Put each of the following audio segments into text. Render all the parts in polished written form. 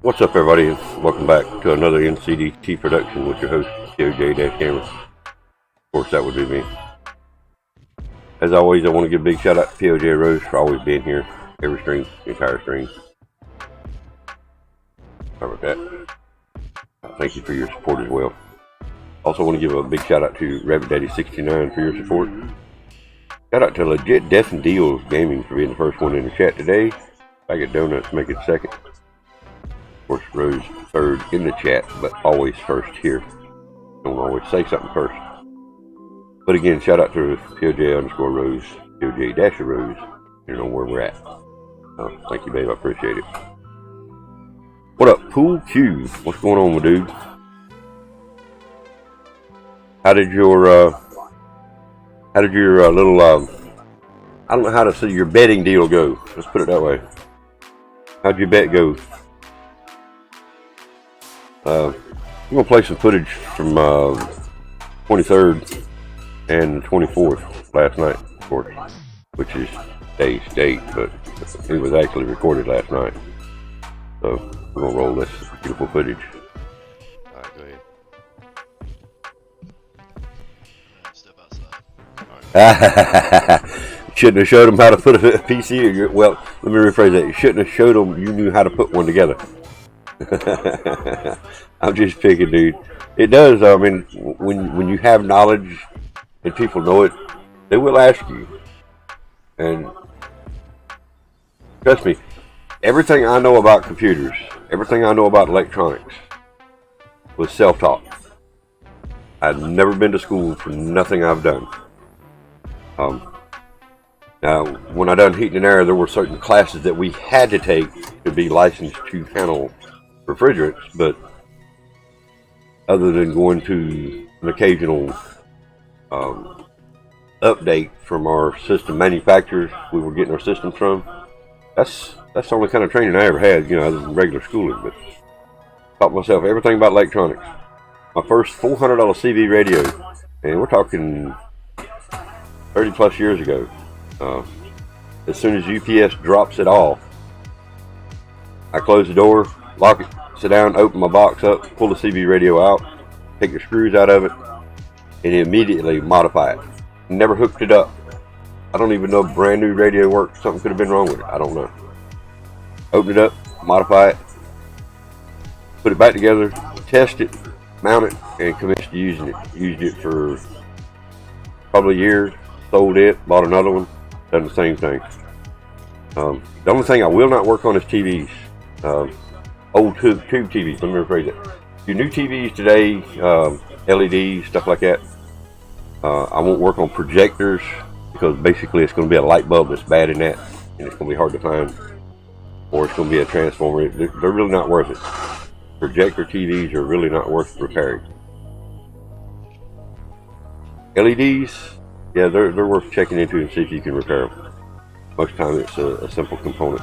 What's up, everybody, and welcome back to another NCDT production with your host, PoJ-Gamer. Of course, that would be me. As always, I want to give a big shout out to PoJ Rose for always being here, every stream, the entire stream. Sorry about that. Thank you for your support as well. Also want to give a big shout out to Rabbit Daddy 69 for your support. Shout out to Legit Death and Deals Gaming for being the first one in the chat today. BAGofDONUTS make it second. Of course, Rose third in the chat, but always first here. Don't always say something first. But again, shout out to PoJ_Rose, PoJ-Rose, you know where we're at. Thank you, babe. I appreciate it. What up, Pool Q? What's going on, my dude? How did your little I don't know how to say your betting deal go. Let's put it that way. How'd your bet go? I'm gonna play some footage from 23rd and 24th last night, of course, which is day's date, but it was actually recorded last night. So we're gonna roll this beautiful footage. All right, go ahead. Step outside. Shouldn't have showed them how to put a PC. Well, let me rephrase that. You shouldn't have showed them you knew how to put one together. I'm just picking, dude. It does. I mean, when you have knowledge and people know it, they will ask you. And trust me, everything I know about computers, everything I know about electronics, was self-taught. I've never been to school for nothing I've done. Now, when I done heating and air, there were certain classes that we had to take to be licensed to handle refrigerants, but other than going to an occasional update from our system manufacturers we were getting our systems from, that's the only kind of training I ever had, you know, other than regular schooling. But taught myself everything about electronics. My first $400 CV radio, and we're talking 30 plus years ago. As soon as UPS drops it off, I close the door, lock it, sit down, open my box up, pull the CB radio out, take the screws out of it, and immediately modify it. Never hooked it up. I don't even know if brand new radio works. Something could have been wrong with it. I don't know. Open it up, modify it, put it back together, test it, mount it, and commenced to using it. Used it for probably a year, sold it, bought another one, done the same thing. The only thing I will not work on is TVs. Old tube TVs, let me rephrase it. Your new TVs today, LEDs, stuff like that, I won't work on projectors because basically it's going to be a light bulb that's bad in that, and it's going to be hard to find, or it's going to be a transformer. They're really not worth it. Projector TVs are really not worth repairing. LEDs, yeah, they're worth checking into and see if you can repair them. Most of the time it's a simple component.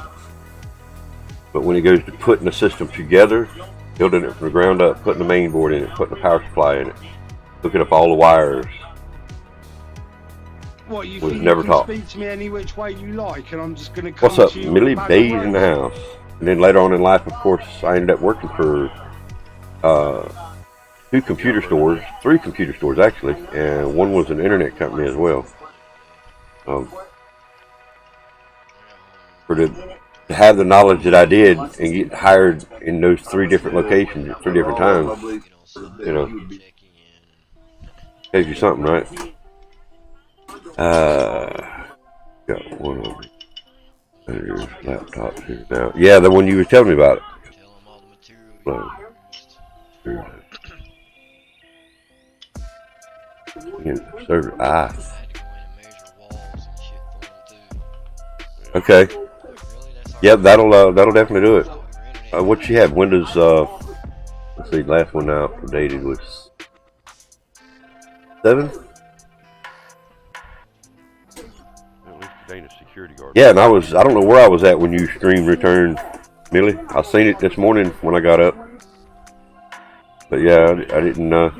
But when it goes to putting the system together, building it from the ground up, putting the main board in it, putting the power supply in it, hooking up all the wires, what, you was think never you can taught. Speak to me any which way you like, and I'm just going to come. What's up, to you Millie? back Days away. in the house. And then later on in life, of course, I ended up working for 3 computer stores actually, and one was an internet company as well. To have the knowledge that I did and get hired in those 3 different locations at 3 different times, you know, tells you something, right? Got one of there's laptops here now. Yeah, the one you were telling me about it. Okay. Yep, that'll definitely do it. What you have? Windows. Let's see. Last one out updated was 7. Yeah, and I don't know where I was at when you stream returned, Millie. I seen it this morning when I got up. But yeah, I didn't. I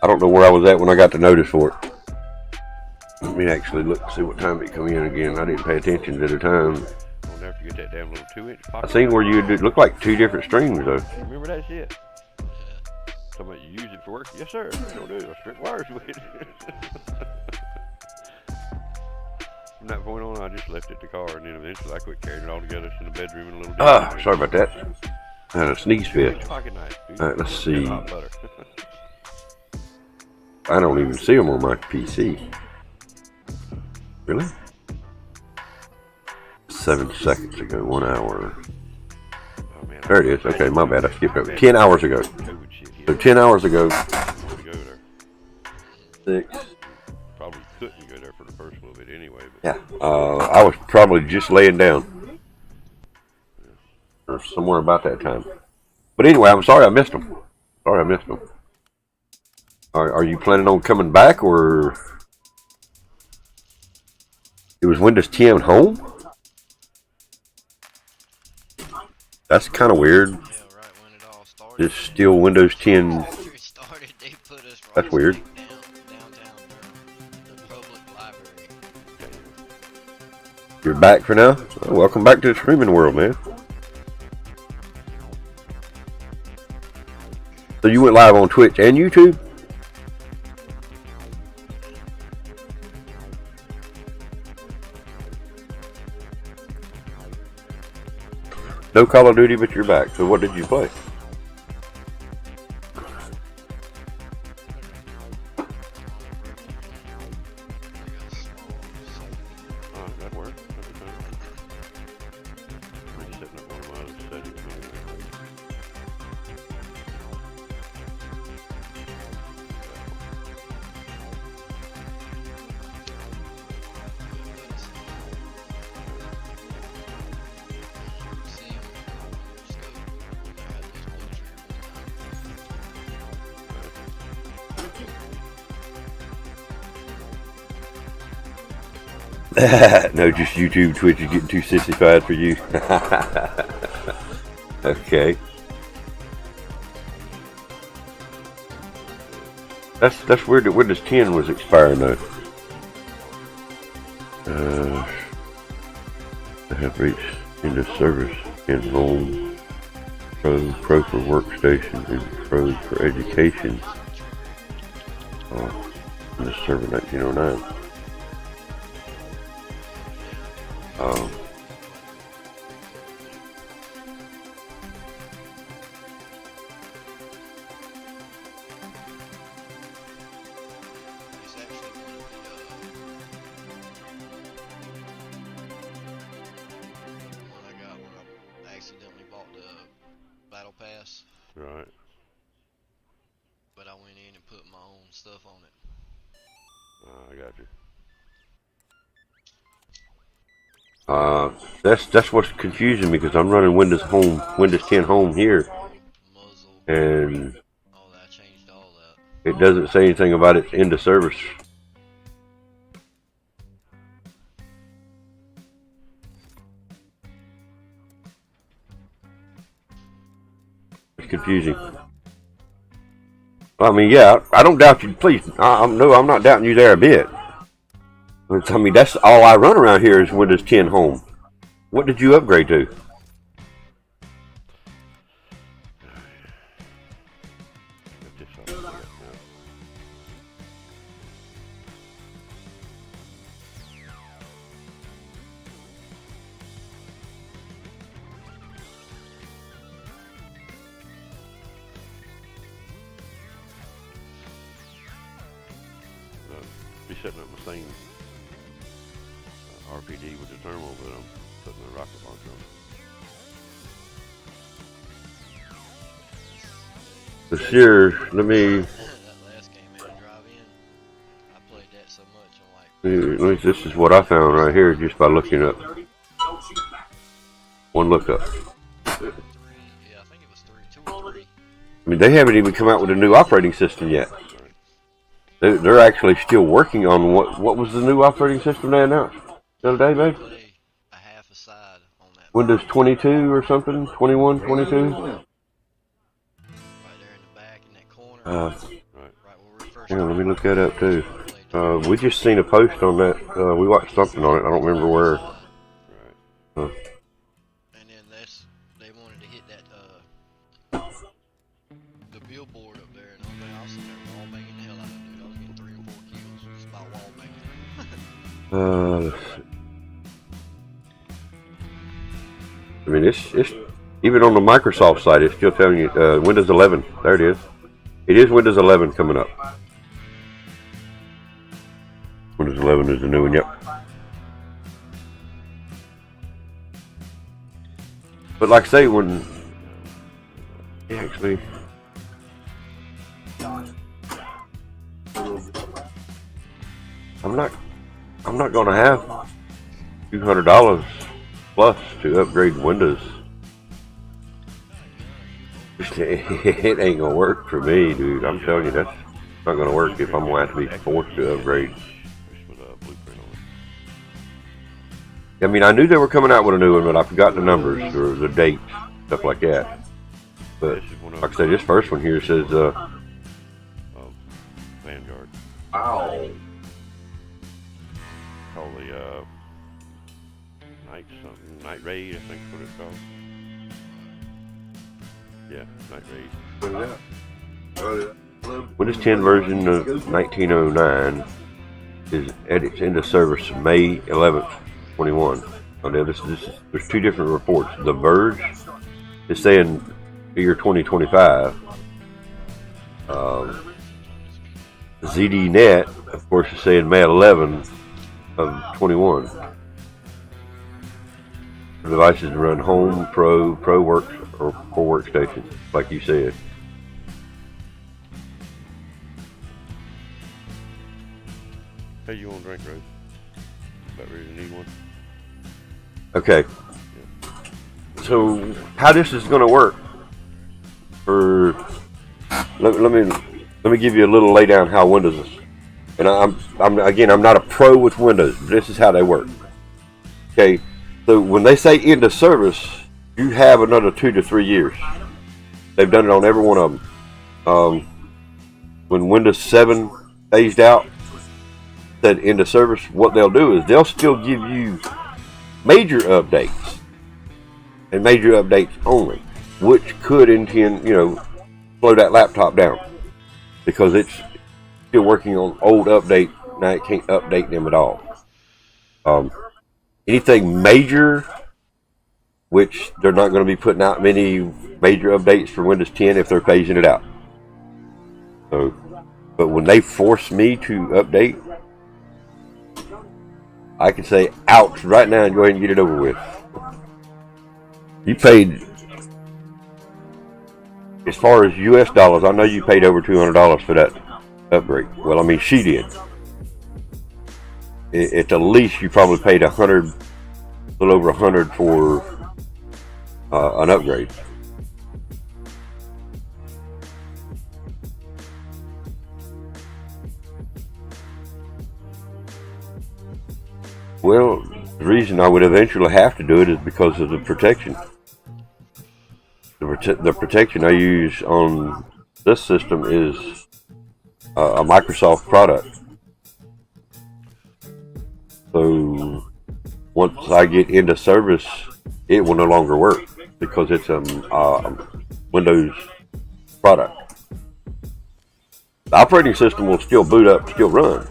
don't know where I was at when I got the notice for it. Let me actually look to see what time it come in again. I didn't pay attention to the time. You get that damn little 2-inch I pocket. seen where you look like 2 different streams though. Remember that shit? Somebody you use it for work? Yes, sir. Don't do it. I strip wires with it. From that point on, I just left it in the car, and then eventually I quit carrying it all together. It's in the bedroom in a little. Sorry about that. I had a sneeze fit. Pocket knife, dude. All right, let's see. Hot butter. I don't even see them on my PC. Really? 7 seconds ago, 1 hour. Oh, man, There it is. Okay, my bad. I skipped over. 10 hours ago. So 10 hours ago. 6. Probably couldn't go there for the first little bit anyway. But Yeah. I was probably just laying down. Or somewhere about that time. But anyway, I'm sorry I missed them. Sorry I missed them. Are you planning on coming back, or it was Windows 10 home? That's kind of weird. Yeah, right when it all started. It's still Windows 10. After it started, they put us right That's weird. downtown the public library. You're back for now? Well, welcome back to the streaming world, man. So you went live on Twitch and YouTube? No Call of Duty, but you're back. So what did you play? that worked. That'd be fine. I'm setting up one of my other settings. No, just YouTube, Twitch is getting too sissified for you. Okay. That's weird that Windows 10 was expiring though. I have reached into service in home, Pro for workstation, and Pro for education. In the server 1909. It's actually one I got when I accidentally bought the Battle Pass. Right. But I went in and put my own stuff on it. I got you. That's what's confusing me, because I'm running Windows 10 Home here, Muzzle, and all that. I changed all that. it doesn't say anything about its end of service. It's confusing. I mean, yeah, I don't doubt you. Please, no, I'm not doubting you there a bit. But, I mean, that's all I run around here is Windows 10 Home. What did you upgrade to? Be setting up the same RPD with the thermal, but I'm putting the rocket launcher on it. So sure, let me. That last game, man, Drive-In, I played that so much, I'm like, This is what I found right here just by looking up. One lookup. 3, yeah, I think it was 2 or 3. I mean, they haven't even come out with a new operating system yet. They're actually still working on what was the new operating system they announced the other day, babe? Put a half a side on that. Windows 22 or something? 21, 22? Right there in the back in that corner. Right where we first Hang on, let me look that up too. We just seen a post on that. We watched something on it. I don't remember where. Let's see. I mean, it's even on the Microsoft site, it's still telling you Windows 11. There it is. It is Windows 11 coming up. Windows 11 is the new one, yep. But like I say, when actually, I'm not going to have $200 plus to upgrade Windows. It ain't gonna work for me, dude. I'm telling you, that's not gonna work if I'm going to have to be forced to upgrade. I mean, I knew they were coming out with a new one, but I forgot the numbers or the date, stuff like that. But like I said, this first one here says, Vanguard. "Ow." Called the Night Raid, I think is what it's called. Yeah, Night Raid. Windows 10 version of 1909 is at its end of service May 11th, 21. Oh, now there's two different reports. The Verge is saying year 2025. ZDNet, of course, is saying May 11th of 21. The devices run Home, Pro Work, or Core Workstation, like you said. Hey, you want a drink, Rose? About ready to need one? Okay. So how this is going to work? For let me give you a little lay down how Windows is. And I'm not a pro with Windows. This is how they work. Okay. So when they say end of service, you have another 2 to 3 years. They've done it on every one of them. When Windows 7 phased out, said end of service, what they'll do is they'll still give you major updates and major updates only, which could slow that laptop down because it's still working on old update. Now it can't update them at all. Anything major, which they're not going to be putting out many major updates for Windows 10 if they're phasing it out. So, but when they force me to update, I can say ouch right now and go ahead and get it over with. You paid, as far as US dollars, I know you paid over $200 for that upgrade. Well, I mean, she did. At the least, you probably paid a little over $100 for an upgrade. Well, the reason I would eventually have to do it is because of the protection. The protection I use on this system is a Microsoft product. So once I get into service, it will no longer work because it's a Windows product. The operating system will still boot up, still run,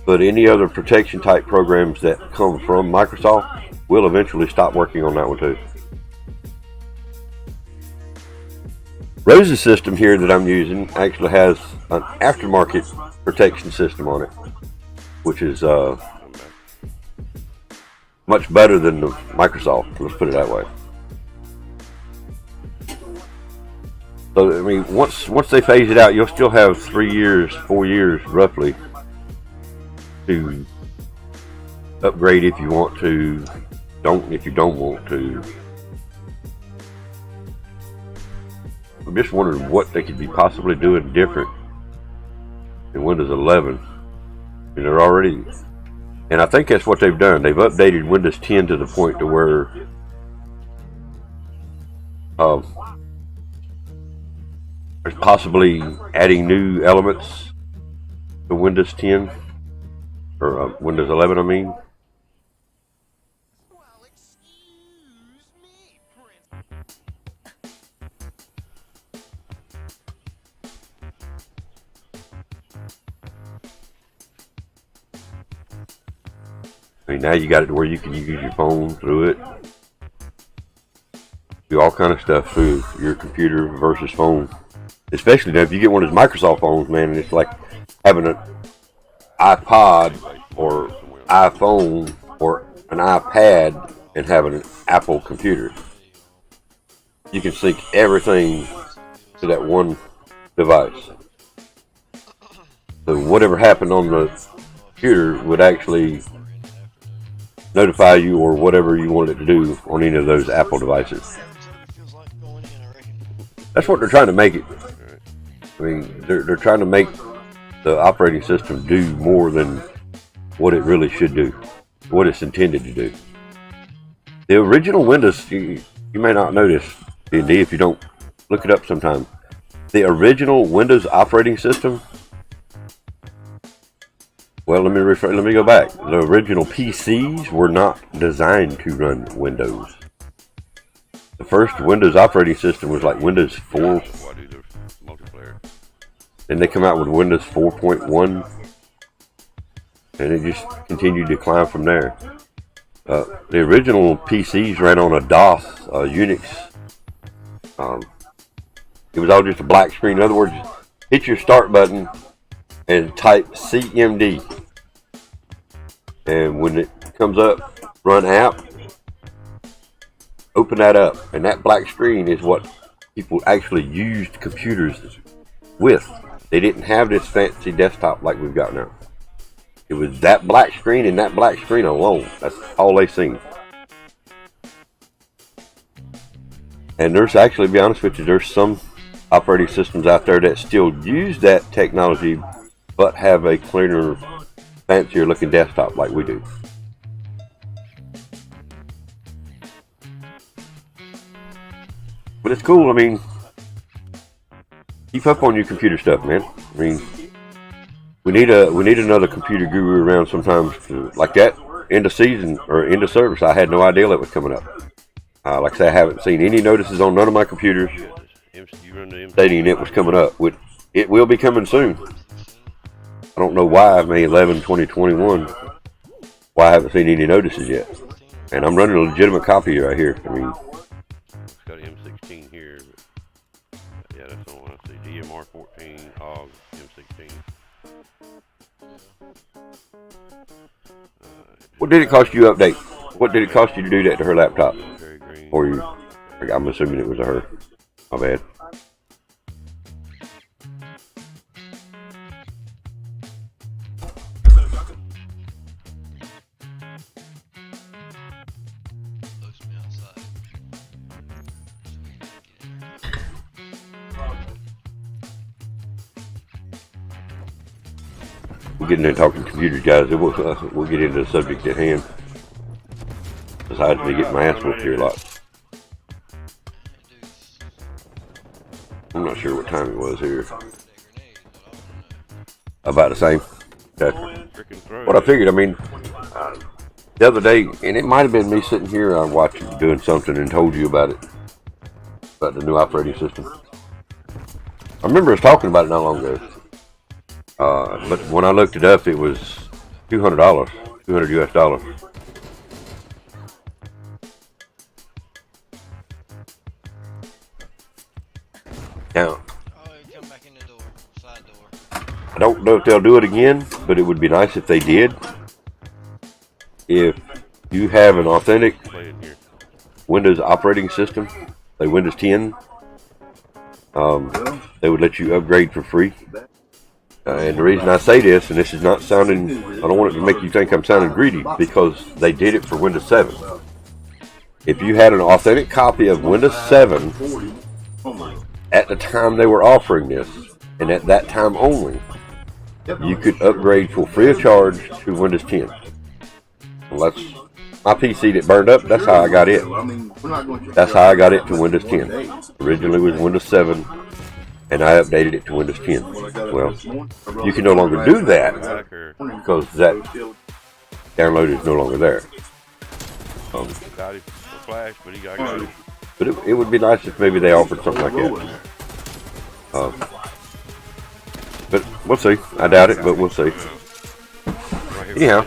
but any other protection type programs that come from Microsoft will eventually stop working on that one too. Rose's system here that I'm using actually has an aftermarket protection system on it, which is much better than the Microsoft, let's put it that way. So, I mean, once they phase it out, you'll still have 3 years, 4 years roughly to upgrade if you want to, if you don't want to. I'm just wondering what they could be possibly doing different in Windows 11. And they're already, and I think that's what they've done. They've updated Windows 10 to the point to where there's possibly adding new elements to Windows 10 or Windows 11, I mean. Well, excuse me, Prince. I mean, now you got it to where you can use your phone through it. Do all kind of stuff through your computer versus phone. Especially now if you get one of those Microsoft phones, man, and it's like having an iPod or iPhone or an iPad and having an Apple computer. You can sync everything to that one device. So whatever happened on the computer would actually notify you or whatever you wanted it to do on any of those Apple devices. That's what they're trying to make it. I mean, they're trying to make the operating system do more than what it really should do, what it's intended to do. The original Windows, you may not notice, D&D, if you don't look it up sometime. The original Windows operating system, well, let me go back. The original PCs were not designed to run Windows. The first Windows operating system was like Windows 4. Then they come out with Windows 4.1, and it just continued to climb from there. The original PCs ran on a DOS, Unix. It was all just a black screen. In other words, hit your start button and type CMD. And when it comes up, run app, open that up. And that black screen is what people actually used computers with. They didn't have this fancy desktop like we've got now. It was that black screen and that black screen alone. That's all they seen. And there's actually, to be honest with you, there's some operating systems out there that still use that technology but have a cleaner, fancier looking desktop like we do. But it's cool. I mean, keep up on your computer stuff, man. I mean, we need another computer guru around sometimes like that. End of season or end of service, I had no idea that was coming up. Like I say, I haven't seen any notices on none of my computers stating it was coming up. It will be coming soon. I don't know why, May 11, 2021, why I haven't seen any notices yet. And I'm running a legitimate copy right here. I mean, It's got M16 here, but yeah, that's the one I see. DMR 14, HOG, M16. what did it cost you to update? What did it cost you to do that to her laptop? Very green. Or you? I'm assuming it was a her. My bad. We'll get into talking computers, guys. We'll get into the subject at hand. Besides me getting my ass whooped here a lot. I'm not sure what time it was here. About the same. Okay. What I figured, I mean, the other day, and it might have been me sitting here, I watched you doing something and told you about it. About the new operating system. I remember us talking about it not long ago. But when I looked it up, it was $200, $200 US. Now, come back in the door, side door. I don't know if they'll do it again, but it would be nice if they did. If you have an authentic Windows operating system, like Windows 10, they would let you upgrade for free. And the reason I say this, and this is not sounding, I don't want it to make you think I'm sounding greedy, because they did it for Windows 7. If you had an authentic copy of Windows 7 at the time they were offering this, and at that time only, you could upgrade for free of charge to Windows 10. Well, that's my PC that burned up. That's how I got it. That's how I got it to Windows 10. Originally it was Windows 7, and I updated it to Windows 10. Well, you can no longer do that because that download is no longer there. Got it for Flash, but he got it. But it would be nice if maybe they offered something like that. But we'll see. I doubt it, but we'll see. Anyhow,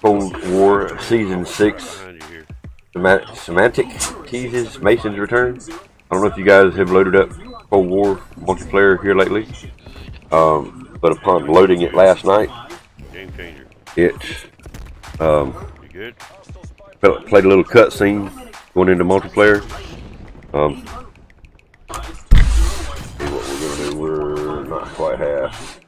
Cold War Season 6 Behind you here. Semantic teases Mason's return. I don't know if you guys have loaded up Cold War multiplayer here lately, but upon loading it last night, Game changer. it You good? played a little cutscene going into multiplayer. See what we're gonna do. We're not quite half.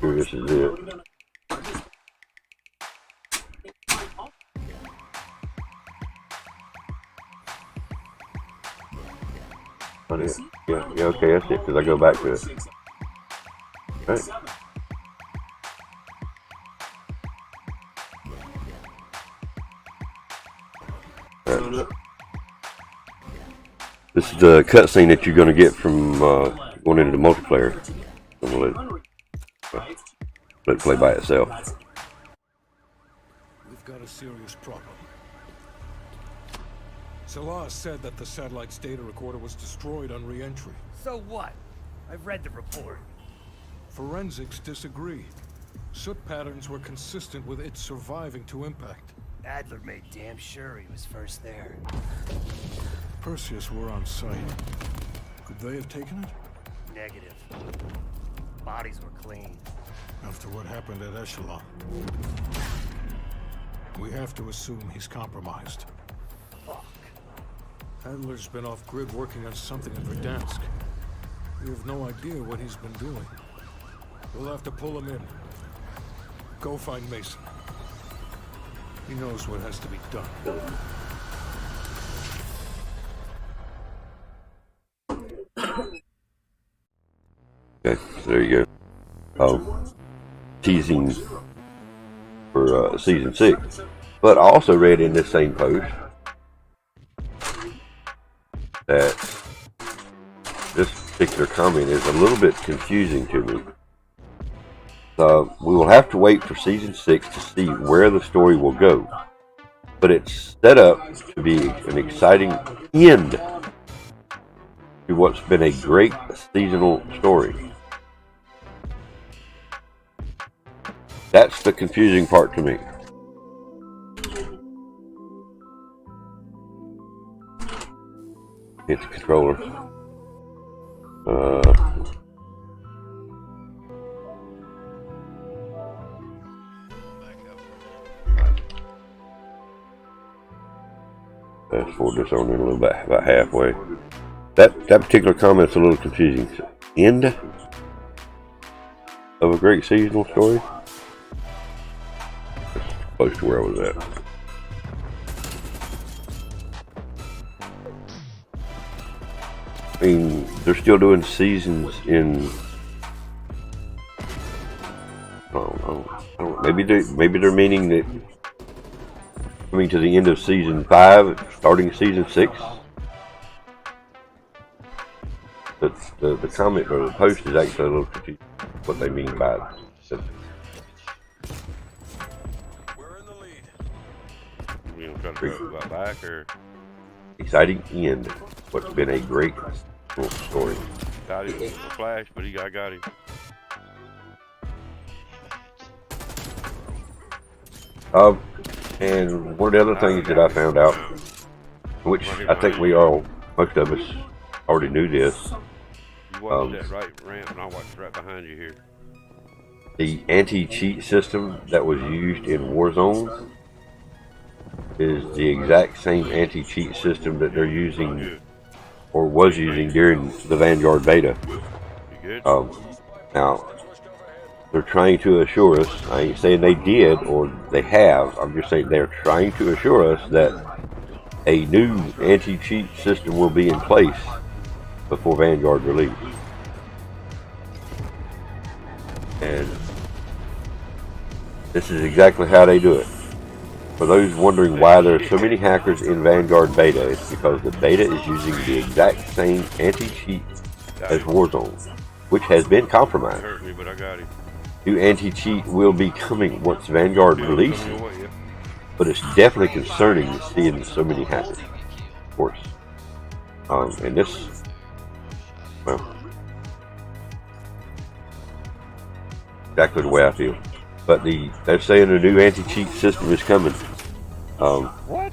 Here, this is it. Yeah, okay, that's it, because I go back to it. Right. This is the cutscene that you're going to get from going into the multiplayer. I'm going to let it play by itself. We've got a serious problem. Salah said that the satellite's data recorder was destroyed on re-entry. So what? I've read the report. Forensics disagree. Soot patterns were consistent with it surviving to impact. Adler made damn sure he was first there. Perseus were on site. Could they have taken it? Negative. Bodies were clean. After what happened at Echelon. We have to assume he's compromised. Fuck. Adler's been off-grid working on something in Verdansk. We have no idea what he's been doing. We'll have to pull him in. Go find Mason. He knows what has to be done. Okay, so there you go. Teasing for Season 6. But I also read in this same post that this particular comment is a little bit confusing to me. We will have to wait for Season 6 to see where the story will go. But it's set up to be an exciting end to what's been a great seasonal story. That's the confusing part to me. Hit the controller. Fast forward this on in a little bit, about halfway. That particular comment's a little confusing. End of a great seasonal story? That's close to where I was at. I mean, they're still doing seasons in. I don't know. Maybe they're meaning that coming to the end of Season 5, starting Season 6. The comment or the post is actually a little confusing what they mean by it. We're in the lead. You gonna try to go back or? Exciting end. What's been a great story. Got him with a flash, but I got him. And one of the other things that I found out, which I think most of us already knew this, You watch that right ramp, and I'll watch right behind you here. the anti-cheat system that was used in Warzone is the exact same anti-cheat system that they're using or was using during the Vanguard beta. You good? Now, they're trying to assure us, I ain't saying they did or they have, I'm just saying they're trying to assure us that a new anti-cheat system will be in place before Vanguard release. And this is exactly how they do it. For those wondering why there are so many hackers in Vanguard beta, it's because the beta is using the exact same anti-cheat as Warzone, which has been compromised. Hurt me, but I got him. New anti-cheat will be coming once Vanguard releases, but it's definitely concerning seeing so many hackers, of course. And this, well, exactly the way I feel. But they're saying a new anti-cheat system is coming. What?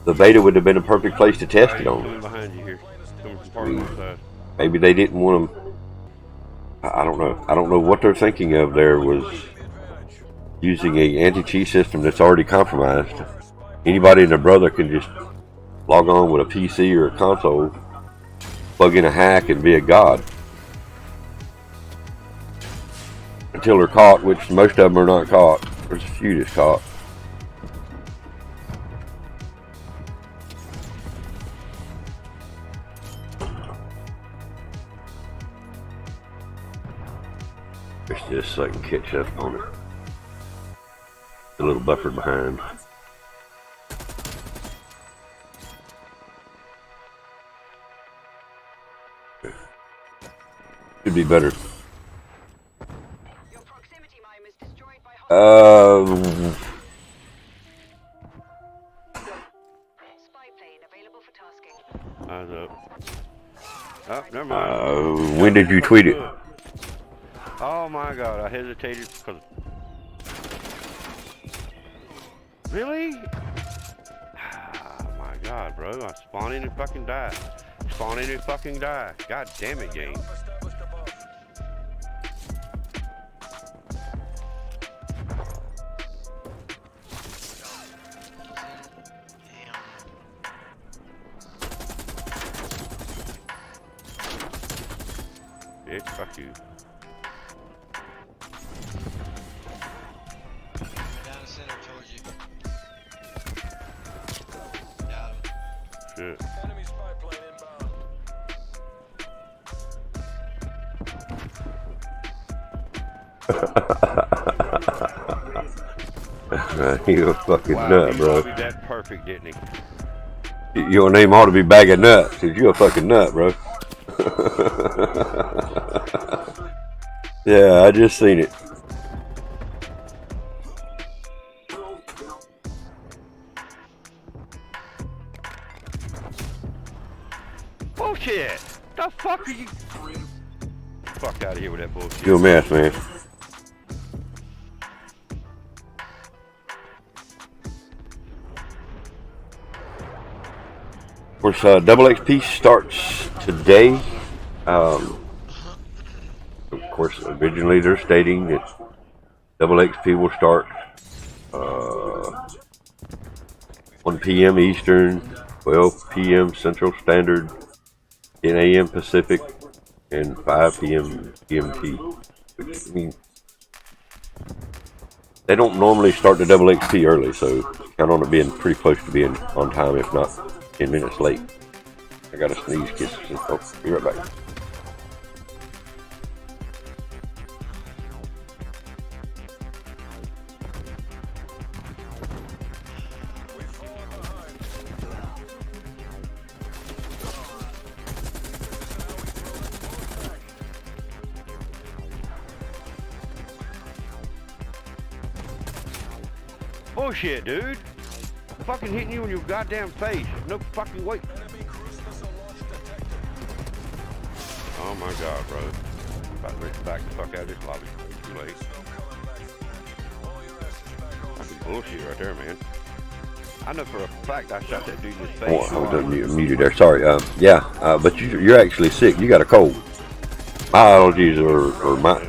The beta would have been a perfect place to test it Coming on. behind you here. Coming from part of the side. Maybe they didn't want them. I don't know. I don't know what they're thinking of. There was using a anti-cheat system that's already compromised. Anybody and their brother can just log on with a PC or a console, plug in a hack, and be a god. Until they're caught, which most of them are not caught. There's a few that's caught. It's just so I can catch up on it. A little buffer behind. Could be better. Your proximity mine was destroyed by spy plane available for tasking. Eyes up. Oh, never mind. When did you tweet it? Oh my god, I hesitated because... Really? Oh my god, bro. I spawn in and fucking die. Spawn in and fucking die. God damn it, game. Bitch, fuck you. Down the center towards you. Got him. Shit. Enemy spy plane inbound. You're a fucking Wow, nut, he bro. lobbied that perfect, didn't he? Your name ought to be Bag of Nuts, cause you're a fucking nut, bro. Yeah, I just seen it. Bullshit! The fuck are you? Fuck out of here with that bullshit. You're a mess, man. Of course, Double XP starts today. Of course, originally they're stating that Double XP will start 1 p.m. Eastern, 12 p.m. Central Standard, 10 a.m. Pacific, and 5 p.m. GMT. Which, I mean, they don't normally start the Double XP early, so count on it being pretty close to being on time, if not 10 minutes late. I got a sneeze kiss. Oh, be right back. Bullshit, dude. Fucking hitting you in your goddamn face. No fucking way. Oh my god, bro. About to back the fuck out of this lobby. Too late. Fucking bullshit right there, man. I know for a fact I shot that dude in his face. Oh, I was muted there. Sorry. But you're actually sick. You got a cold. My allergies are my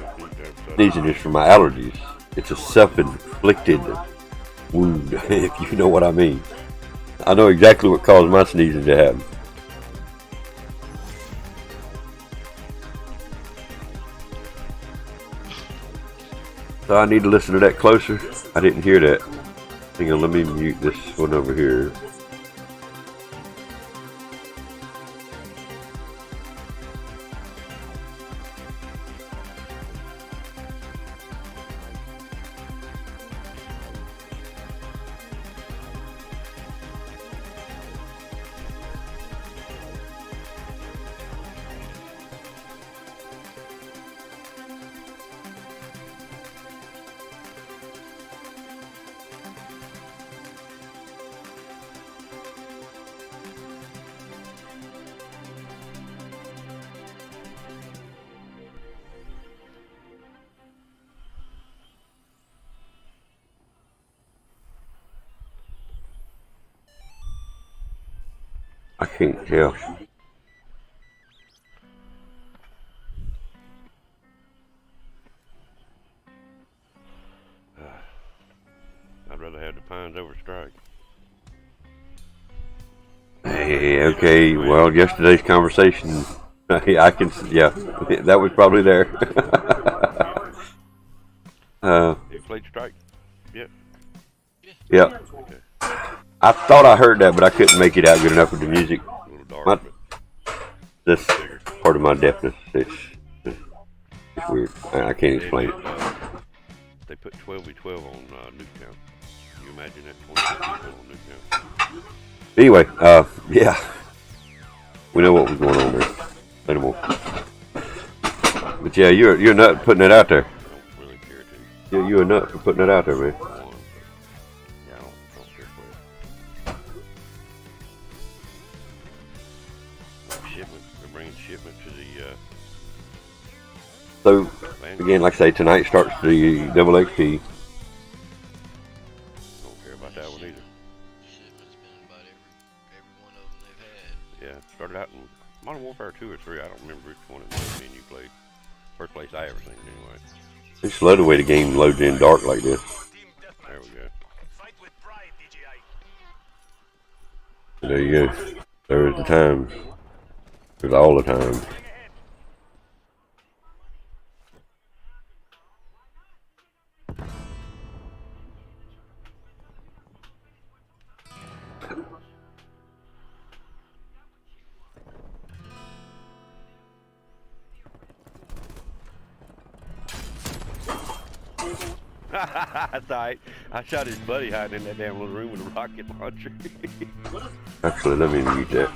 sneezing is from my allergies. It's a self-inflicted wound, if you know what I mean. I know exactly what caused my sneezing to happen. So I need to listen to that closer. I didn't hear that. Hang on, let me mute this one over here. I can't tell. I'd rather have the Pines over Strike. Hey, okay. Well, yesterday's conversation, I can. Yeah, that was probably there. You played Strike? Yep. Yeah. Okay. I thought I heard that, but I couldn't make it out good enough with the music. A little dark, My- but That's part of my deafness. It's weird. I can't explain it. They put 12v12 on Nuketown. Can you imagine that? 12v12 on Nuketown. Anyway, yeah. We know what was going on there. Anymore. But yeah, you're a nut putting it out there. I don't really care to. You're a nut for putting it out there, man. One, but yeah, I don't care for it. Shipment. They're bringing shipment to the. So again, like I say, tonight starts the Double XP. Don't care about that one either. Shipment's been about every one of them they've had. Yeah, started out in Modern Warfare 2 or 3. I don't remember which one it was. Me and you played. First place I ever seen, anyway. I just love the way the game loads in dark like this. There we go. Fight with pride, DJI. There you go. There's the times. There's all the times. That's alright. I shot his buddy hiding in that damn little room with a rocket launcher. Actually, let me mute that.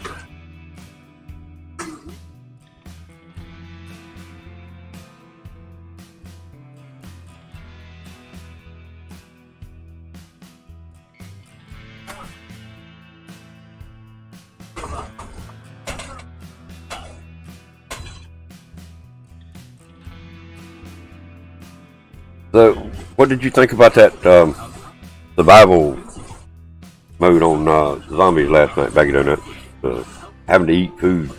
So, what did you think about that survival mode on zombies last night, BAGofDONUTS? Having to eat food.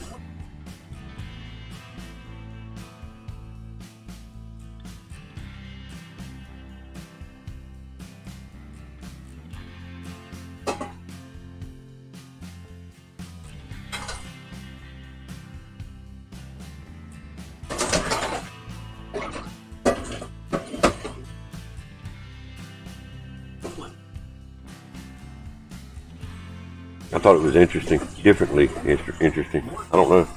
I thought it was interesting, differently interesting. I don't know.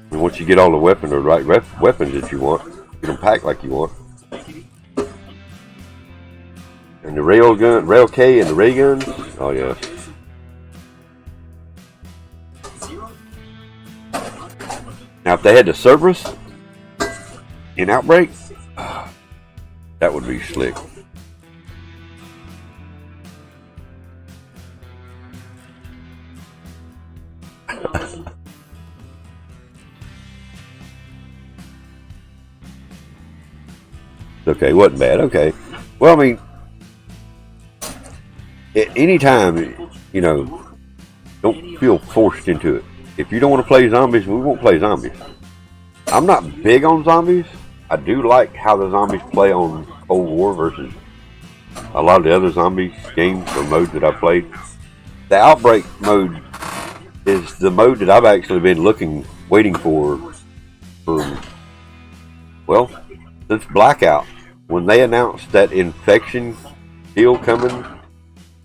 And once you get all the weapons, or right weapons that you want, get them packed like you want. And the rail K and the ray guns, oh yeah. Now if they had the Cerberus in Outbreak, that would be slick. Okay, wasn't bad. Okay. Well, I mean, at any time, you know, don't feel forced into it. If you don't want to play zombies, we won't play zombies. I'm not big on zombies. I do like how the zombies play on Cold War versus a lot of the other zombies games or modes that I've played. The Outbreak mode is the mode that I've actually been waiting for, well, since Blackout. When they announced that infection deal coming,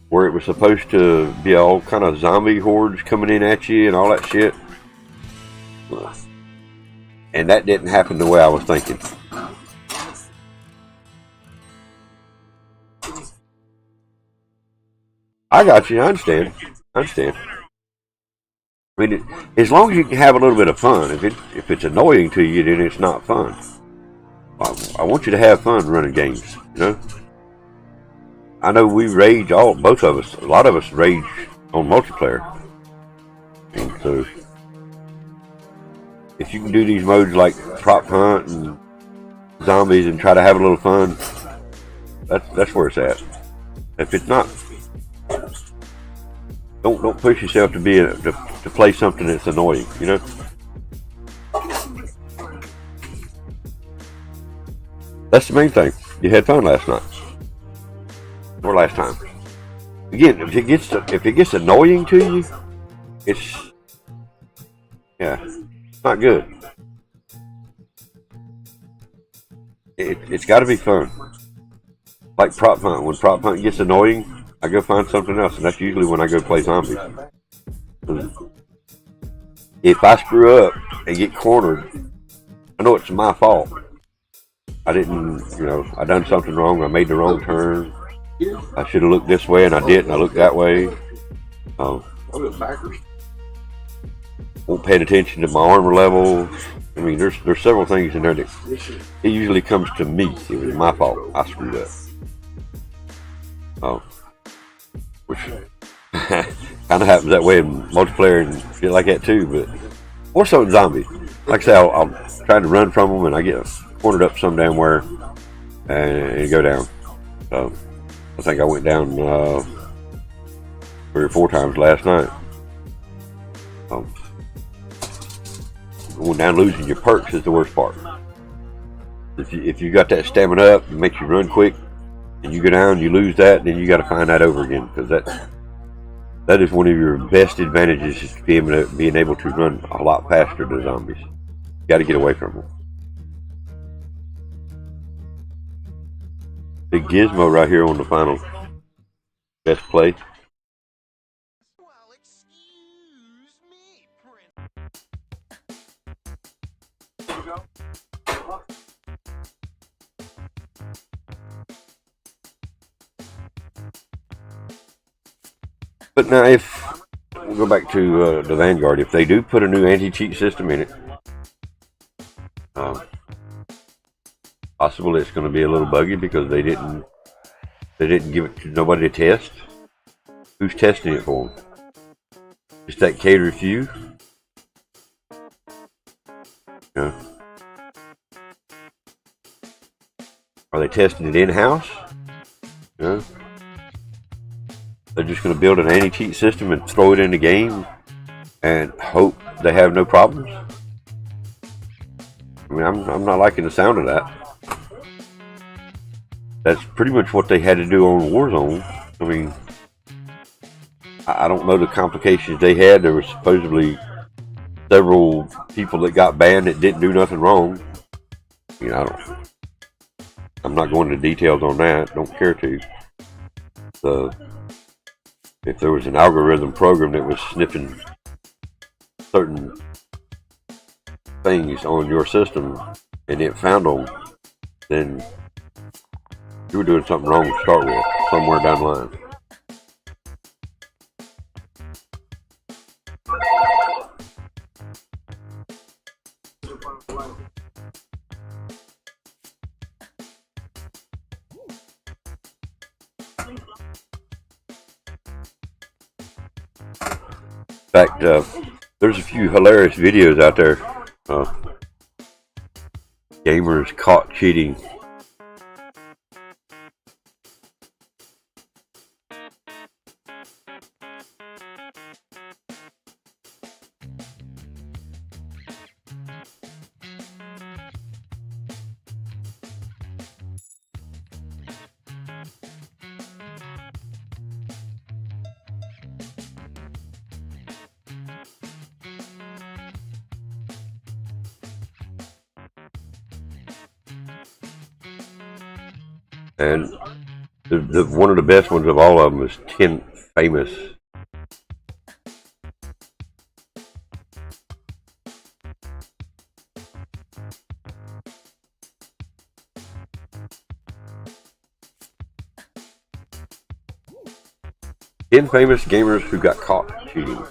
where it was supposed to be all kind of zombie hordes coming in at you and all that shit, and that didn't happen the way I was thinking. I got you. I understand. I mean, as long as you can have a little bit of fun. If it's annoying to you, then it's not fun. I want you to have fun running games, you know. I know we rage, both of us, a lot of us rage on multiplayer. And so, if you can do these modes like prop hunt and zombies and try to have a little fun, that's where it's at. If it's not, don't push yourself to be to play something that's annoying. You know. That's the main thing. You had fun last night or last time. Again, if it gets annoying to you, it's not good. It's got to be fun. Like prop hunt. When prop hunt gets annoying, I go find something else, and that's usually when I go play zombies. If I screw up and get cornered, I know it's my fault. I didn't, I done something wrong. I made the wrong turn. I should have looked this way, and I didn't. I looked that way. Won't pay attention to my armor level. I mean, there's several things in there that it usually comes to me. It was my fault. I screwed up. Which kind of happens that way in multiplayer and shit like that too. But more so in zombies. Like I say, I'll try to run from them, and I get cornered up some damn where and go down. So I think I went down 3 or 4 times last night. Going down losing your perks is the worst part. If you got that stamina up, it makes you run quick, and you go down, you lose that, then you got to find that over again, because that is one of your best advantages, is being able to run a lot faster than zombies. You got to get away from them. Big GiZmO right here on the final best play. Well, excuse me, But now, if we'll go back to the Vanguard, if they do put a new anti-cheat system in it, possible it's going to be a little buggy because they didn't give it to nobody to test. Who's testing it for them? Just that catered few? Yeah. Are they testing it in-house? Yeah. They're just going to build an anti-cheat system and throw it in the game and hope they have no problems? I mean, I'm not liking the sound of that. That's pretty much what they had to do on Warzone. I mean, I don't know the complications they had. There were supposedly several people that got banned that didn't do nothing wrong. I'm not going into details on that. Don't care to. If there was an algorithm program that was sniffing certain things on your system and it found them, then you were doing something wrong to start with, somewhere down the line. In fact, there's a few hilarious videos out there. Gamers caught cheating. And one of the best ones of all of them is 10 Famous. Famous gamers who got caught cheating.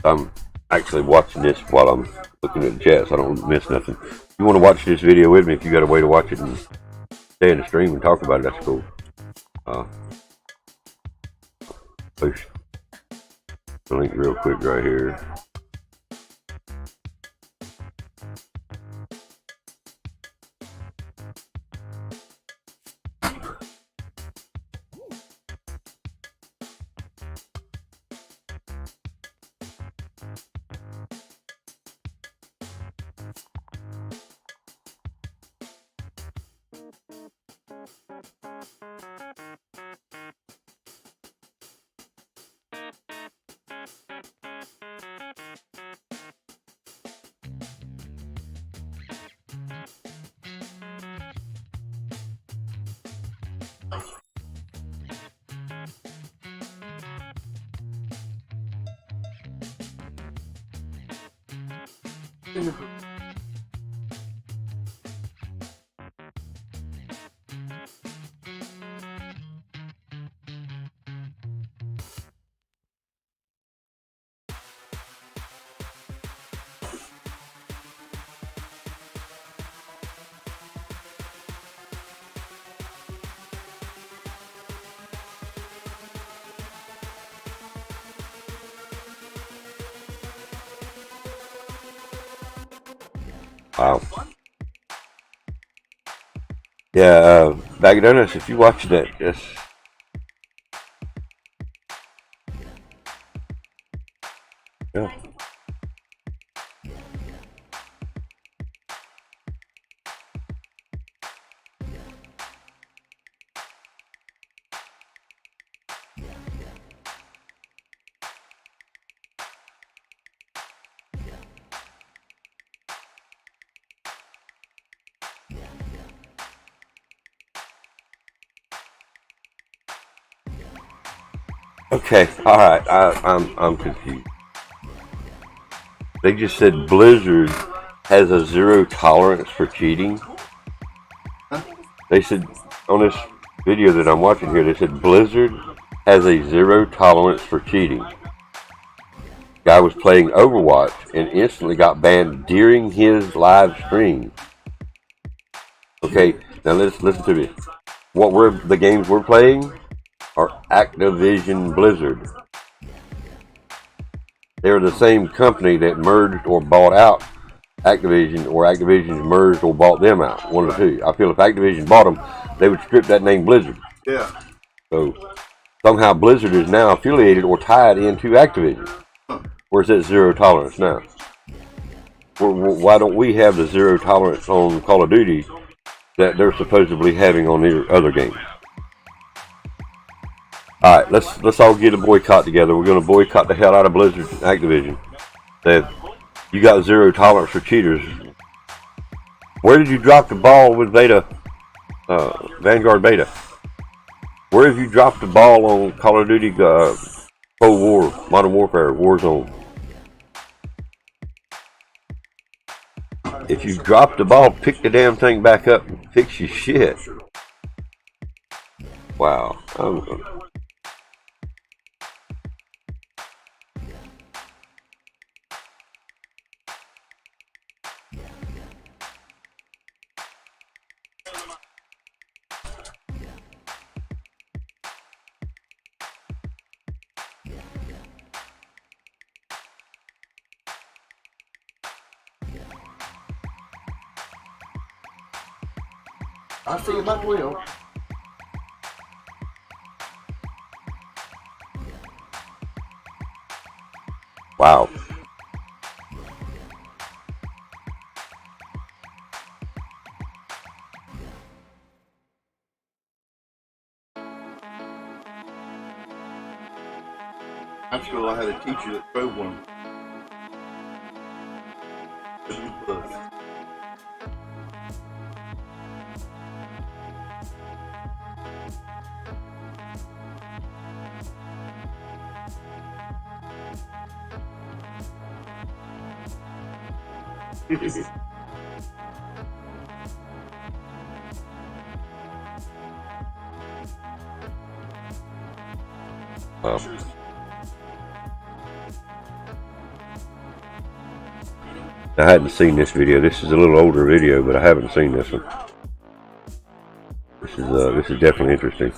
I'm actually watching this while I'm looking at the chat, so I don't miss nothing. If you want to watch this video with me, if you got a way to watch it and stay in the stream and talk about it, that's cool. Push the link real quick right here. Wow. Yeah, BAGofDONUTS, if you watch that, yes. Yeah. Okay, all right. I'm confused. They just said Blizzard has a zero tolerance for cheating. They said on this video that I'm watching here, they said Blizzard has a zero tolerance for cheating. Guy was playing Overwatch and instantly got banned during his live stream. Okay, now let's listen to me. The games we're playing are Activision Blizzard. They're the same company that merged or bought out Activision, or Activision merged or bought them out. One of the two. I feel if Activision bought them, they would strip that name Blizzard. Yeah. So somehow Blizzard is now affiliated or tied into Activision. Where's that zero tolerance now? Why don't we have the zero tolerance on Call of Duty that they're supposedly having on their other games? All right, let's all get a boycott together. We're going to boycott the hell out of Blizzard and Activision. That you got zero tolerance for cheaters. Where did you drop the ball with Beta, Vanguard Beta? Where have you dropped the ball on Call of Duty Cold War, Modern Warfare, Warzone? If you drop the ball, pick the damn thing back up and fix your shit. Wow. I see my wheel. Wow. High school, I had a teacher that drove one. I hadn't seen this video. This is a little older video, but I haven't seen this one. This is definitely interesting.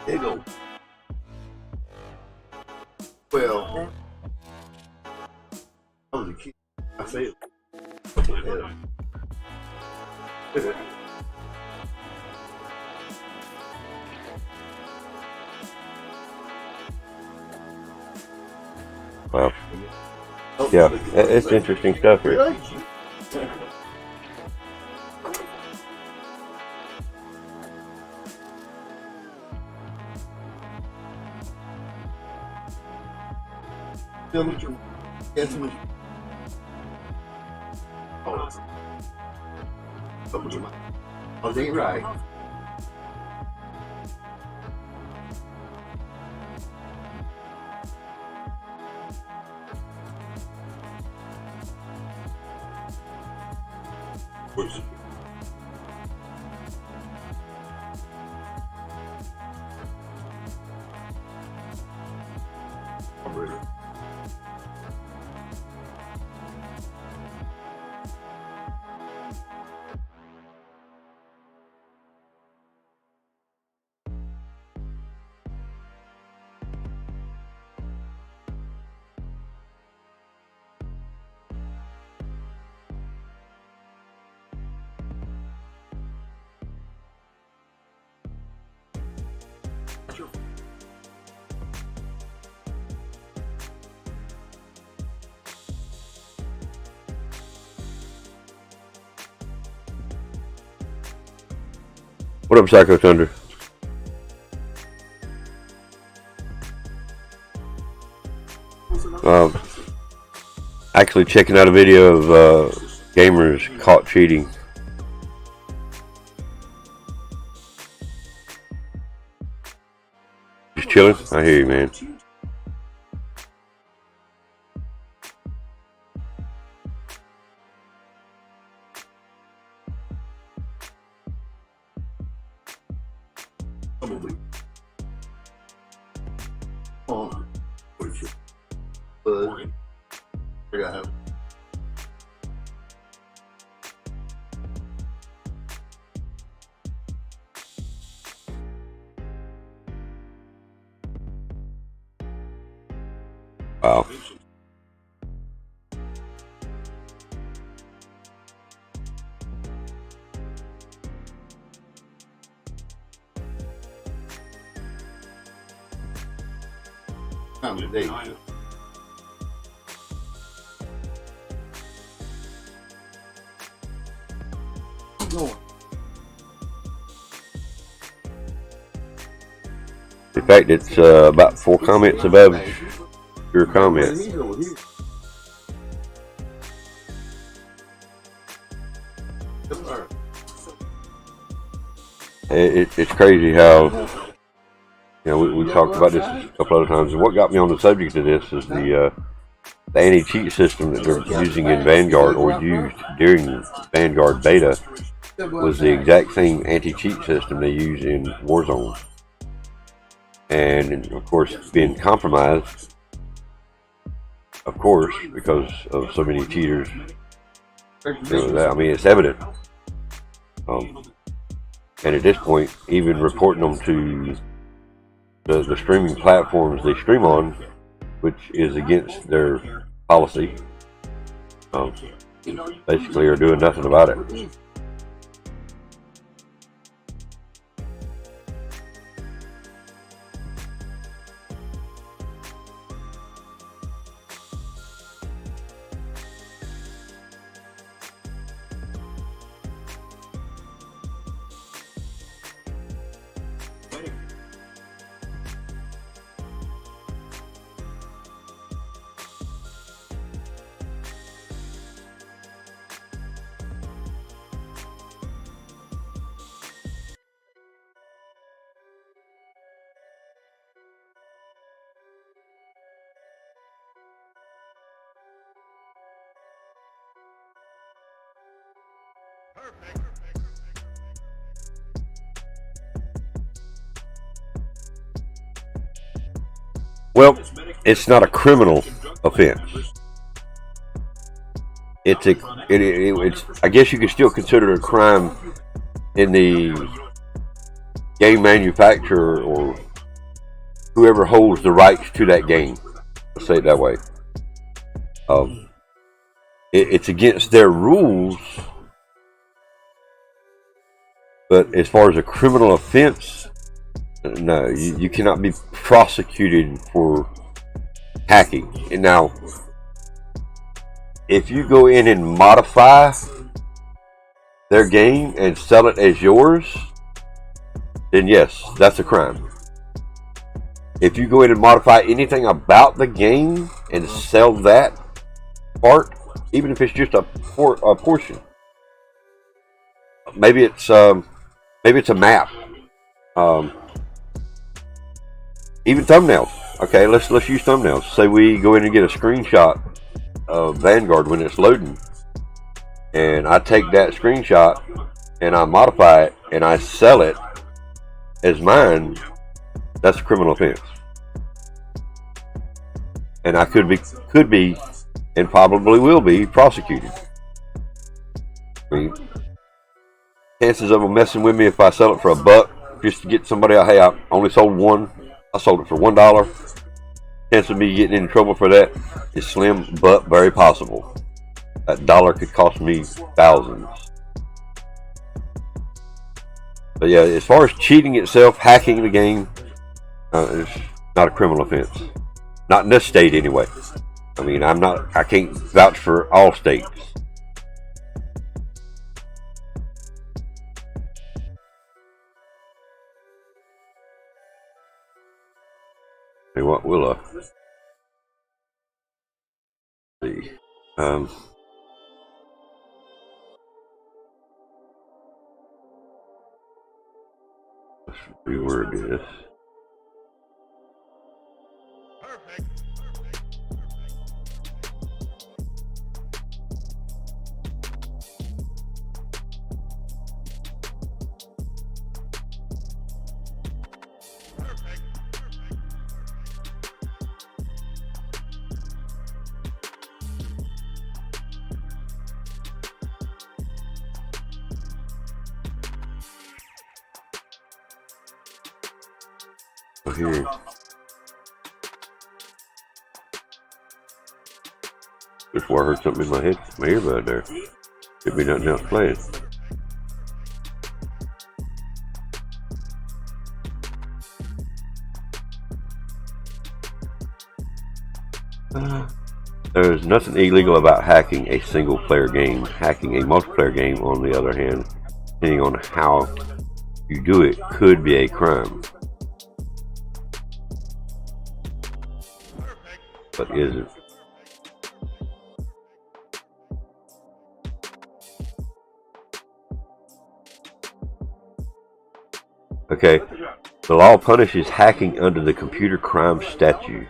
There you go. Well, I was a kid. I said, yeah. Wow. Yeah, it's interesting stuff here. Oh, they ain't right. What up, Psycho Thunder? Actually checking out a video of gamers caught cheating. Just chilling? I hear you, man. Wow. Time of day. In fact, it's about 4 comments above your comment. It's crazy how, you know, we talked about this a couple other times, and what got me on the subject of this is the anti-cheat system that they're using in Vanguard, or used during Vanguard beta, was the exact same anti-cheat system they use in Warzone. And of course, it's been compromised, of course, because of so many cheaters. You know, I mean, it's evident. And at this point, even reporting them to the streaming platforms they stream on, which is against their policy. Basically are doing nothing about it. Well, it's not a criminal offense. It's I guess you could still consider it a crime in the game manufacturer or whoever holds the rights to that game. Let's say it that way. It's against their rules, but as far as a criminal offense, no, you cannot be prosecuted for hacking. And now, if you go in and modify their game and sell it as yours, then yes, that's a crime. If you go in and modify anything about the game and sell that part, even if it's just a portion, maybe it's a map, even thumbnails. Okay, let's use thumbnails. Say we go in and get a screenshot of Vanguard when it's loading, and I take that screenshot and I modify it and I sell it as mine. That's a criminal offense, and I could be, and probably will be prosecuted. I mean, chances of them messing with me if I sell it for $1 just to get somebody out. Hey, I only sold one. I sold it for $1. Chance of me getting in trouble for that is slim, but very possible. That dollar could cost me thousands. But yeah, as far as cheating itself, hacking the game, it's not a criminal offense. Not in this state anyway. I mean, I can't vouch for all states. Hey, what will see? Let's reword this. Here. Just where I heard something in my head, my earbud there. Could be nothing else playing. There's nothing illegal about hacking a single player game. Hacking a multiplayer game, on the other hand, depending on how you do it, could be a crime. But is it? Okay, the law punishes hacking under the Computer Crime Statute.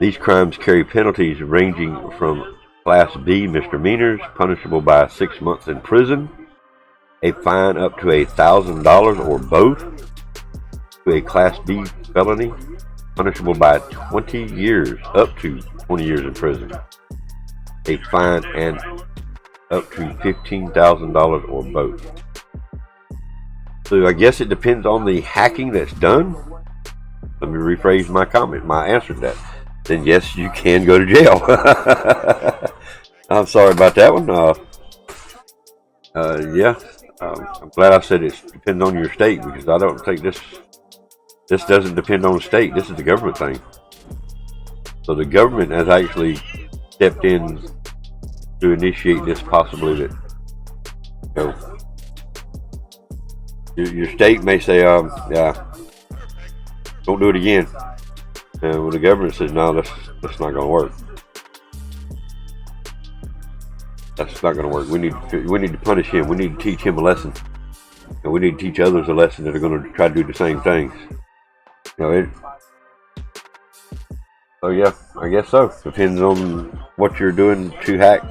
These crimes carry penalties ranging from Class B misdemeanors, punishable by 6 months in prison, a fine up to $1,000 or both, to a Class B felony, punishable by 20 years, up to 20 years in prison, a fine, and up to $15,000 or both. So I guess it depends on the hacking that's done. let me rephrase my comment, my answer to that. Then yes, you can go to jail. I'm sorry about that one. Yeah, I'm glad I said it depends on your state, because I don't think this doesn't depend on the state. This is the government thing. So the government has actually stepped in to initiate this, possibly that, you know, your state may say, yeah, don't do it again. And when the government says, no, that's not going to work. That's not going to work. We need to punish him. We need to teach him a lesson. And we need to teach others a lesson that are going to try to do the same things. You know, so yeah, I guess so. Depends on what you're doing to hack.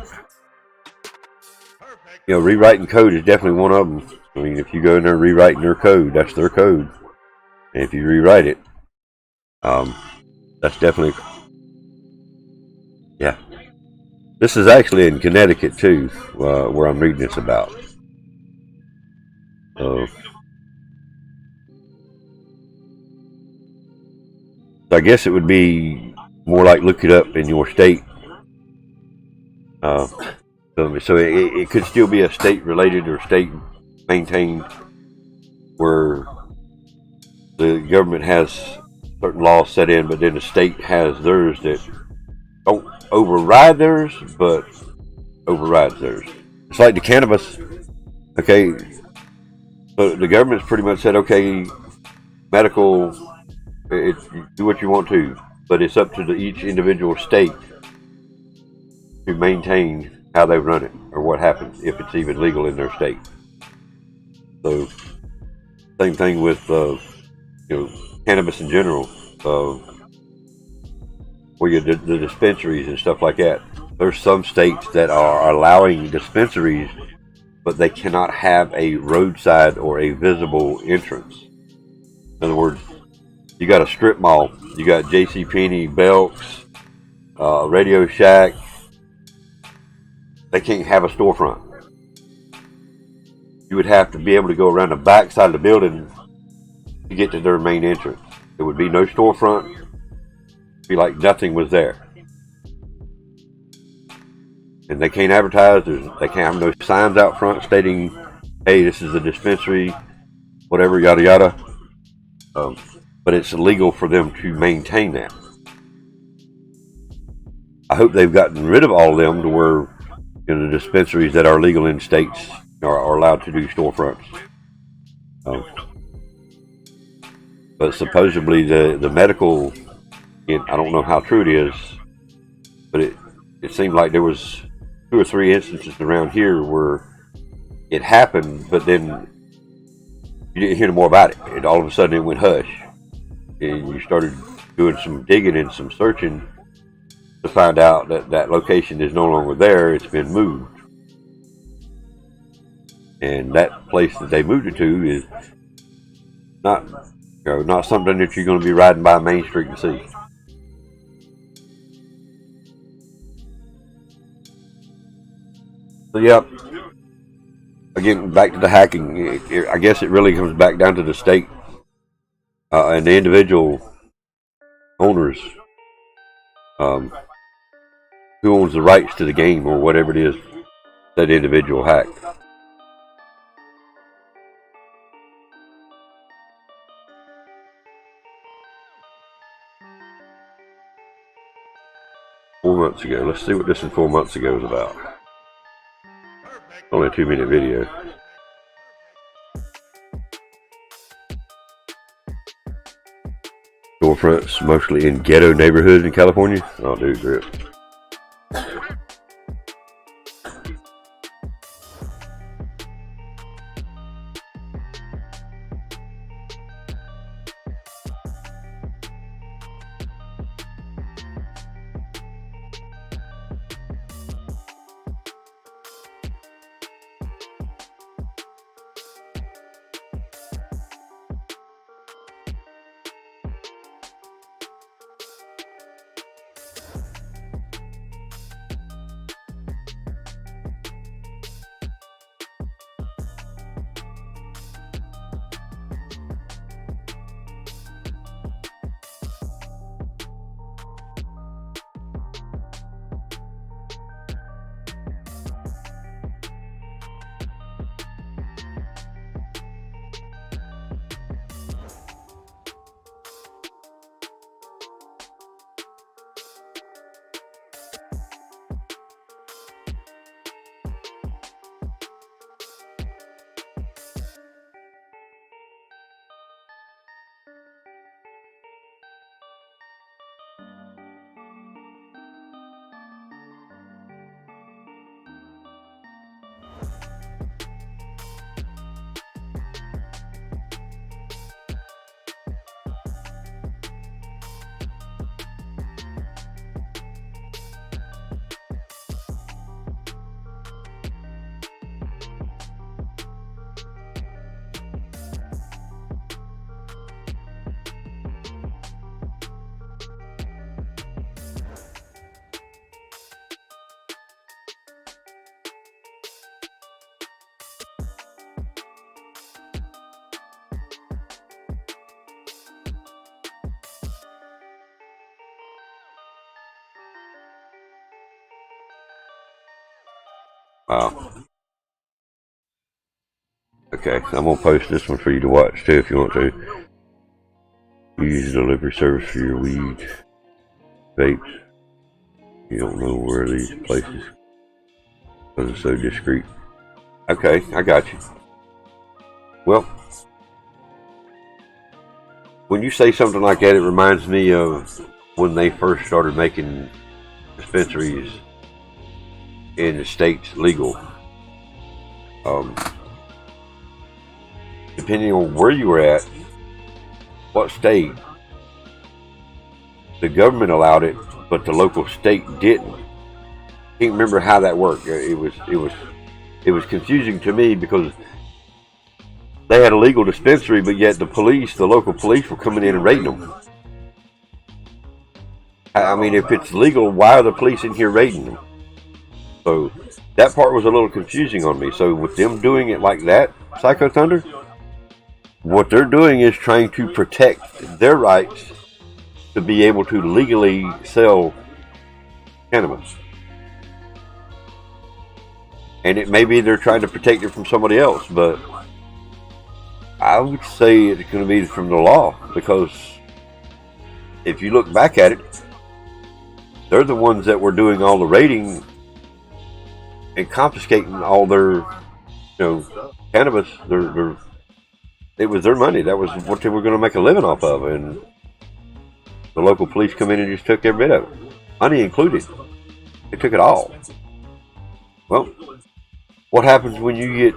You know, rewriting code is definitely one of them. I mean, if you go in there rewriting their code, that's their code. And if you rewrite it, that's definitely, yeah. This is actually in Connecticut too, where I'm reading this about. So I guess it would be more like look it up in your state. So it could still be a state-related or state-maintained, where the government has certain laws set in, but then the state has theirs that don't override theirs, but overrides theirs. It's like the cannabis. Okay, so the government's pretty much said, okay, medical, do what you want to, but it's up to each individual state to maintain how they run it, or what happens if it's even legal in their state. So, same thing with you know, cannabis in general. Where you the dispensaries and stuff like that. There's some states that are allowing dispensaries, but they cannot have a roadside or a visible entrance. In other words, you got a strip mall, you got JCPenney, Belk's, Radio Shack. They can't have a storefront. You would have to be able to go around the back side of the building to get to their main entrance. There would be no storefront. It'd be like nothing was there. And they can't advertise. They can't have no signs out front stating, hey, this is a dispensary, whatever, yada yada. But it's illegal for them to maintain that. I hope they've gotten rid of all of them to where, you know, the dispensaries that are legal in states are allowed to do storefronts. But supposedly the medical, I don't know how true it is, but it seemed like there was 2 or 3 instances around here where it happened, but then you didn't hear more about it. And all of a sudden it went hush. And you started doing some digging and some searching to find out that that location is no longer there. It's been moved. And that place that they moved it to is not, you know, not something that you're going to be riding by Main Street to see. So yeah, again, back to the hacking. I guess it really comes back down to the state and the individual owners, who owns the rights to the game or whatever it is that individual hacked. Months ago. Let's see what this in 4 months ago was about. Only a 2-minute video. Storefronts mostly in ghetto neighborhoods in California. Oh, dude, grip. Wow. Okay, I'm gonna post this one for you to watch too if you want to. Use delivery service for your weed, vapes. You don't know where these places because it's so discreet. Okay, I got you. Well, when you say something like that, it reminds me of when they first started making dispensaries in the states legal. Depending on where you were at, what state, the government allowed it, but the local state didn't. Can't remember how that worked. It was confusing to me because they had a legal dispensary, but yet the local police were coming in and raiding them. I mean, if it's legal, why are the police in here raiding them? So that part was a little confusing on me. So with them doing it like that, Psycho Thunder, what they're doing is trying to protect their rights to be able to legally sell cannabis. And it may be they're trying to protect it from somebody else, but I would say it's going to be from the law, because if you look back at it, they're the ones that were doing all the raiding and confiscating all their, cannabis. It was their money. That was what they were going to make a living off of, and the local police come in and just took every bit of it, money included. They took it all. Well, what happens when you get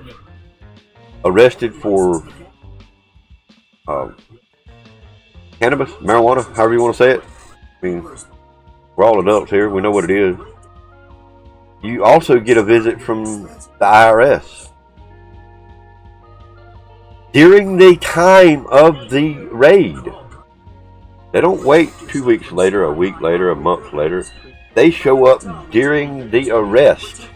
arrested for cannabis, marijuana, however you want to say it? I mean, we're all adults here. We know what it is. You also get a visit from the IRS during the time of the raid. They don't wait 2 weeks later, a week later, a month later. They show up during the arrest.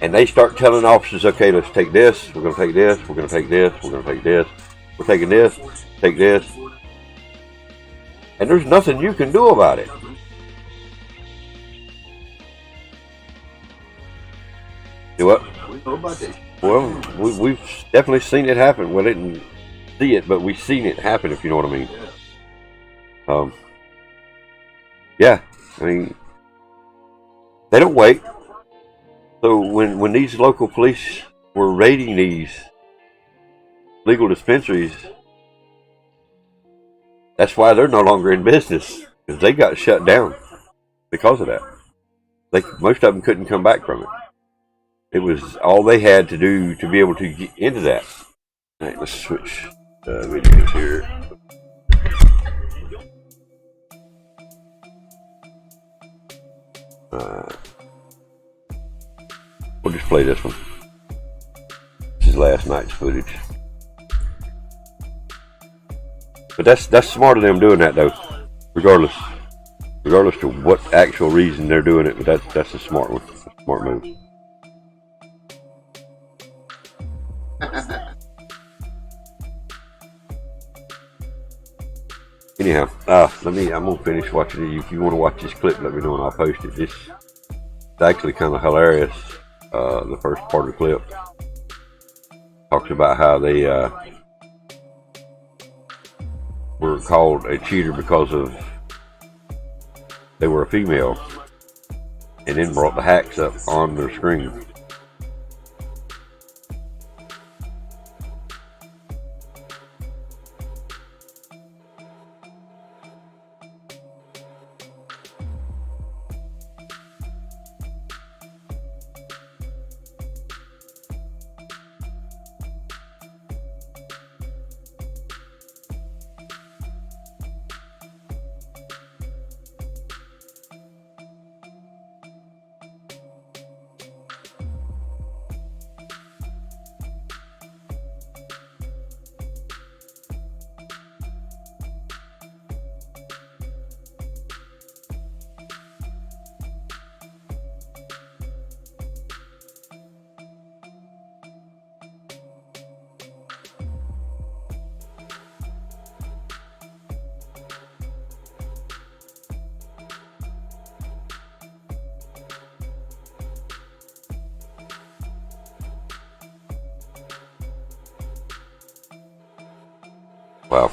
And they start telling officers, okay, let's take this, we're going to take this, we're going to take this, we're going to take this, we're taking this, take this. And there's nothing you can do about it. Do what? We know about that. Well, we've definitely seen it happen. We didn't see it, but we've seen it happen, if you know what I mean. Yeah, I mean, they don't wait. So when these local police were raiding these legal dispensaries, that's why they're no longer in business, because they got shut down because of that. Most of them couldn't come back from it. It was all they had to do to be able to get into that. All right, let's switch videos here. We'll just play this one. This is last night's footage. But that's smart of them doing that, though. Regardless to what actual reason they're doing it, but that's a smart one. A smart move. Anyhow, I'm gonna finish watching it. If you want to watch this clip, let me know and I'll post it. It's actually kind of hilarious. The first part of the clip talks about how they were called a cheater because of they were a female, and then brought the hacks up on their screen. Wow.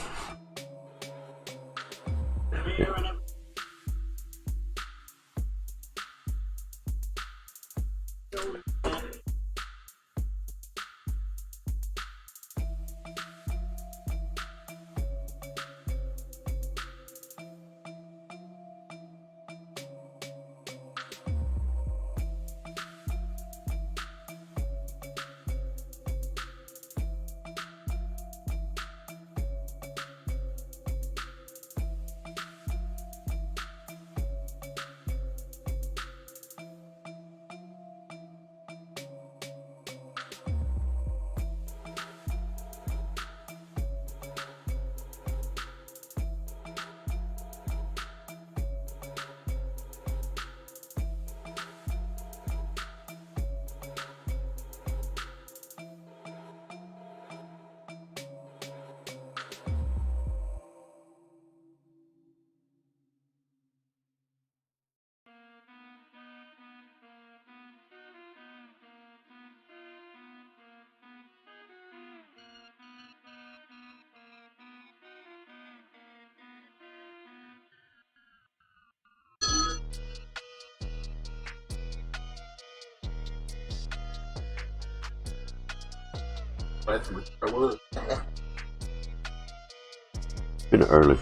Been early.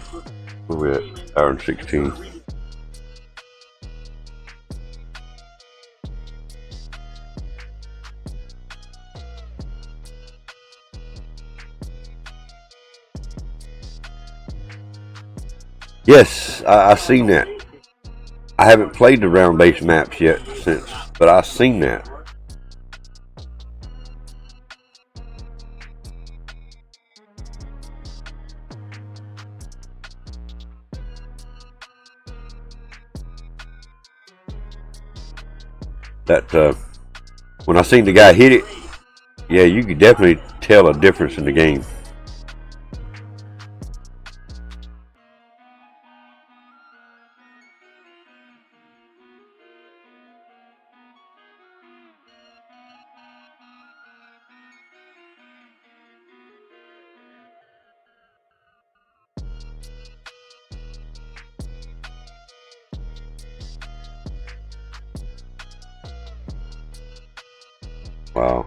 Where we at? Hour and 16. Yes, I seen that. I haven't played the round-based maps yet since, but I seen that. That when I seen the guy hit it, yeah, you could definitely tell a difference in the game. Wow.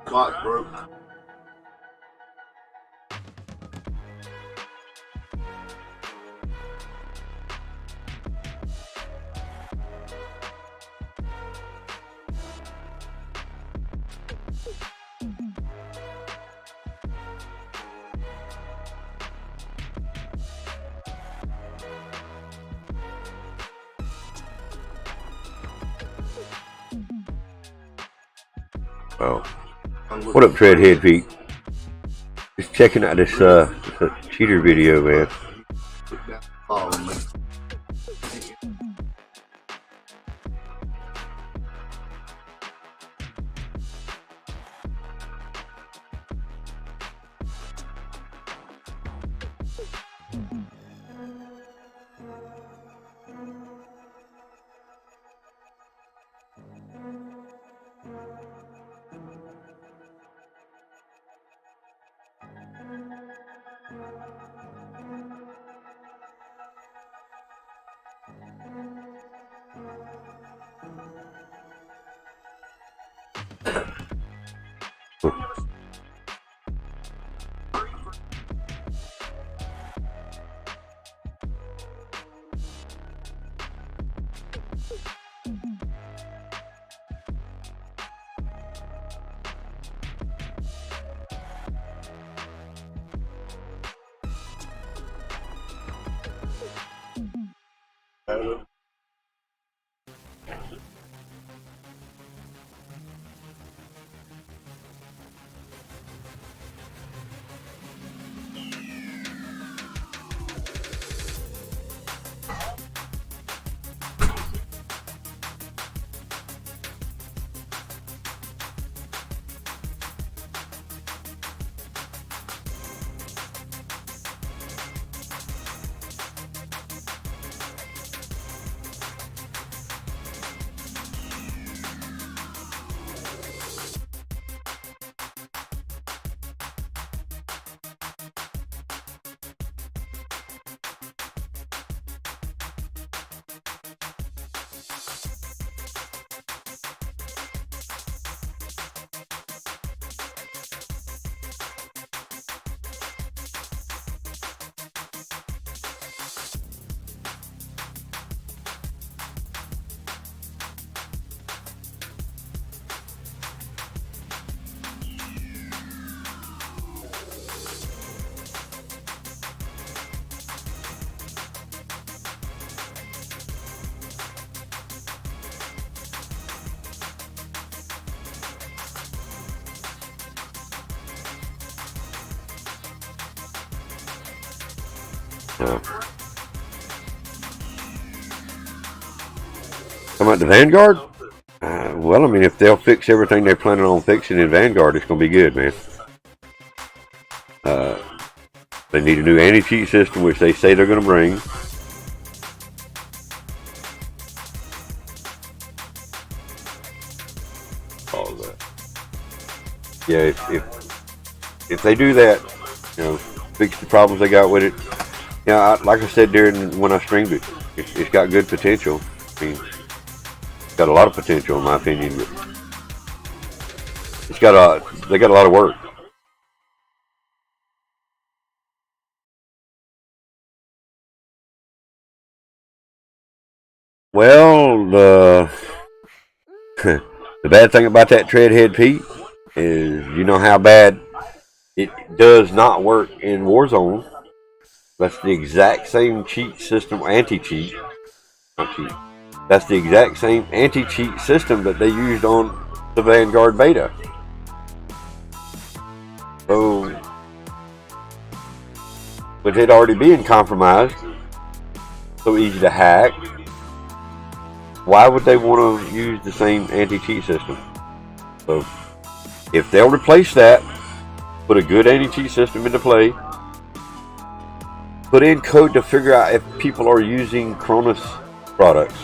Clock broke. Wow. What up, Treadhead Pete? Just checking out this cheater video, man. Follow me. Come out to Vanguard? Well, I mean, if they'll fix everything they're planning on fixing in Vanguard, it's going to be good, man. They need a new anti-cheat system, which they say they're going to bring. All of that. Yeah, if they do that, you know, fix the problems they got with it. You know, like I said when I streamed it, it's got good potential. I mean, it's got a lot of potential in my opinion, but they got a lot of work. Well, the bad thing about that Treadhead Pete is, you know how bad it does not work in Warzone. That's the exact same cheat system, anti-cheat, not cheat. That's the exact same anti-cheat system that they used on the Vanguard beta. So, with it already being compromised, so easy to hack, why would they want to use the same anti-cheat system? So, if they'll replace that, put a good anti-cheat system into play, put in code to figure out if people are using Cronus products.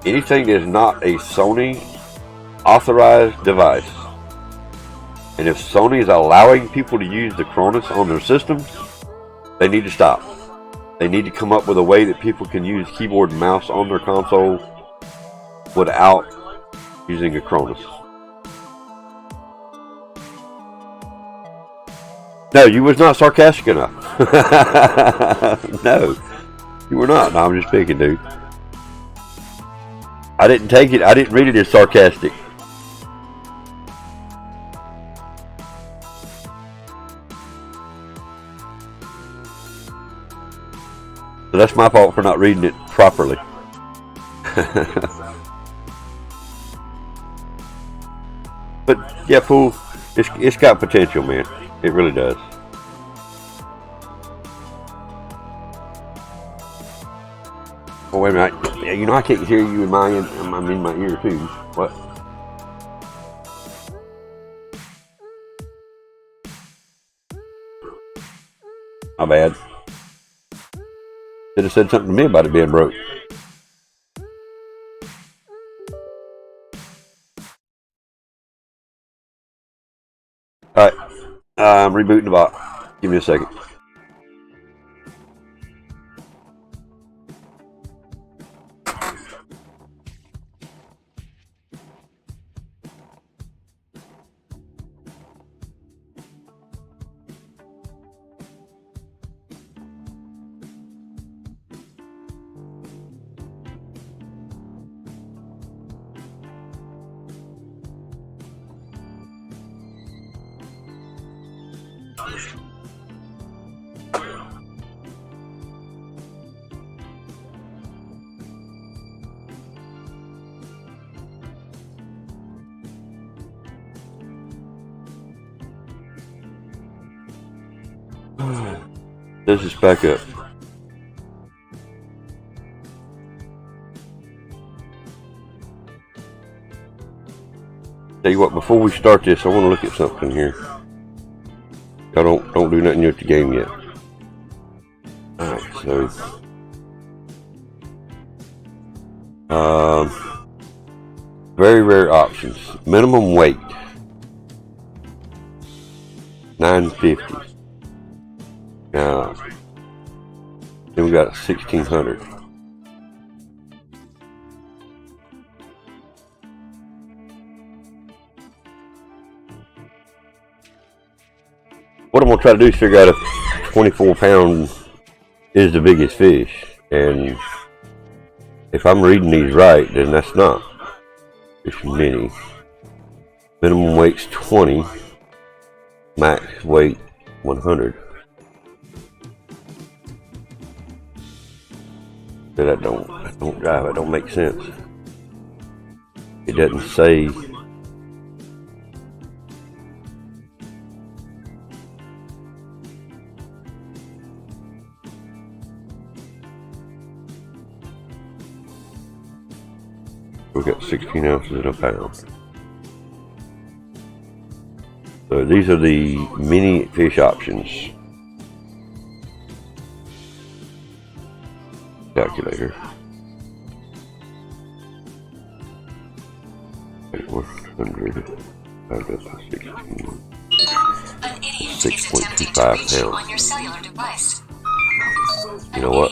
Anything that is not a Sony authorized device. And if Sony is allowing people to use the Cronus on their systems, they need to stop. They need to come up with a way that people can use keyboard and mouse on their console without using a Cronus. No, you was not sarcastic enough. No, you were not. No, I'm just picking, dude. I didn't read it as sarcastic. So that's my fault for not reading it properly. But yeah, Pool, it's got potential, man. It really does. Oh, wait a minute. You know I can't hear you in my ear. I'm in my ear too. What? My bad. Should have said something to me about it being broke. Alright. I'm rebooting the bot. Give me a second. This is back up. Tell you what, before we start this, I want to look at something here. Y'all don't do nothing with the game yet. Alright, so very rare options. Minimum weight 950. Now then we got 1600. What I'm gonna try to do is figure out if 24 pound is the biggest fish, and if I'm reading these right, then that's not. It's mini. Minimum weight's 20. Max weight 100. That don't drive. That don't make sense. It doesn't say. We got 16 ounces in a pound. So these are the mini fish options. Calculator. 100 divided by 16. 6.25 pounds. You know what?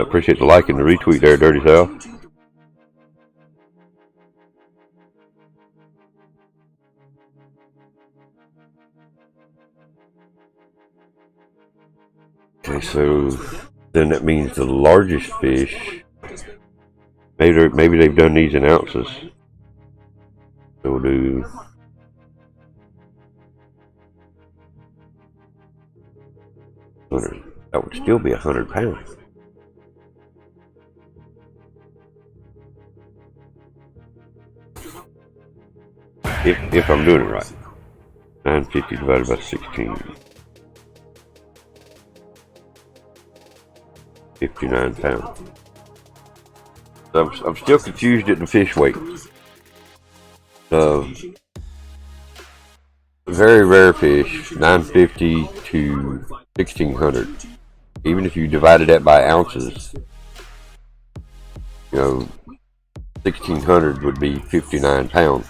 Appreciate the like and the retweet there, Dirty South. Okay, so then that means the largest fish. Maybe they've done these in ounces. So we'll do. That would still be 100 pounds. If I'm doing it right. 950 divided by 16. 59 pounds. So I'm still confused at the fish weight. Very rare fish, 950 to 1600. Even if you divided that by ounces, you know, 1600 would be 59 pounds.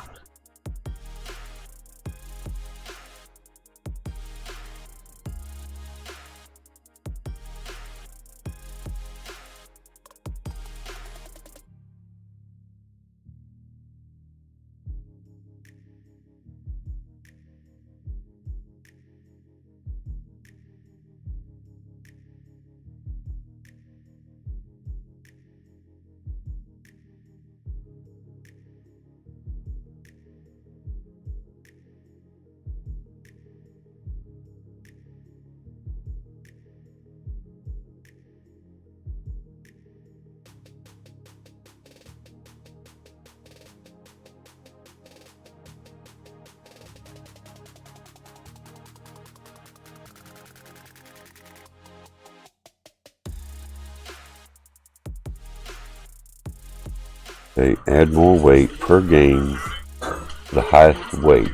They add more weight per game to the highest weight.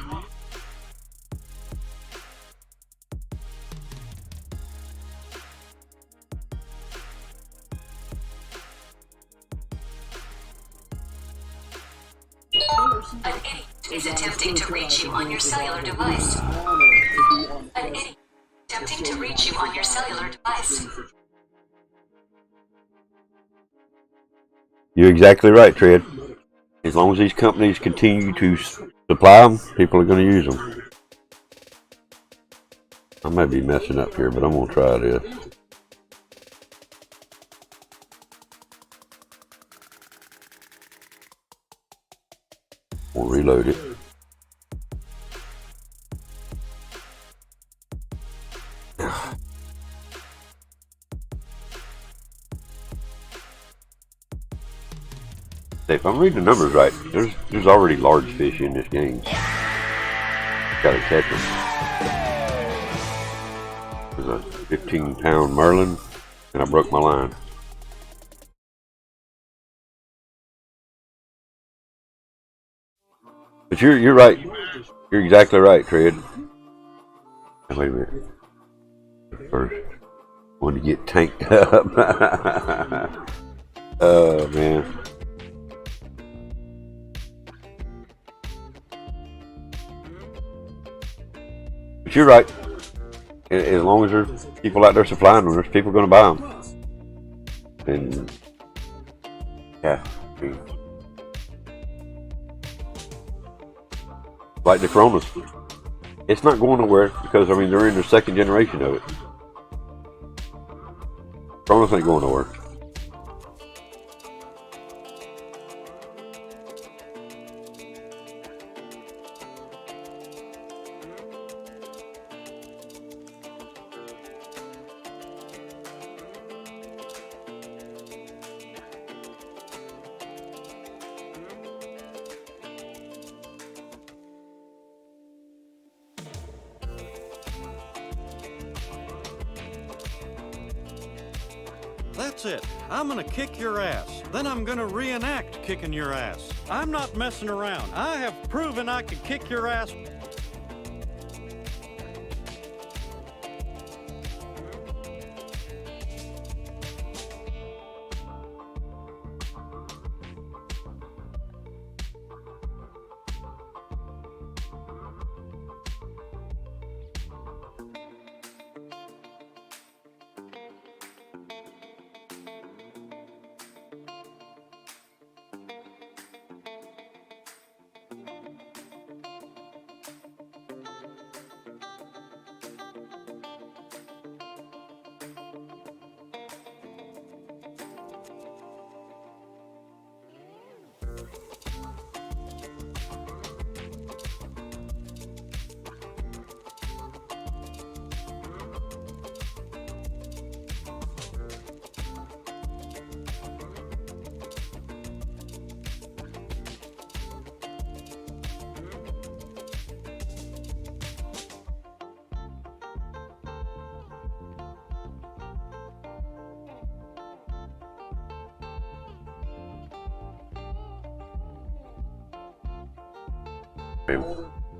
An idiot is attempting to reach you on your cellular device. An idiot attempting to reach you on your cellular device. You're exactly right, Tread. As long as these companies continue to supply them, people are going to use them. I might be messing up here, but I'm going to try this. We'll reload it. If I'm reading the numbers right, there's already large fish in this game. Gotta catch them. There's a 15-pound marlin, and I broke my line. But you're right. You're exactly right, Tread. Now, wait a minute. First, I want to get tanked up. Oh man. But you're right. As long as there's people out there supplying them, there's people going to buy them. And yeah, I mean, like the Coronas, it's not going nowhere because I mean they're in their second generation of it. Coronas ain't going nowhere. That's it. I'm gonna kick your ass. Then I'm gonna reenact kicking your ass. I'm not messing around. I have proven I can kick your ass.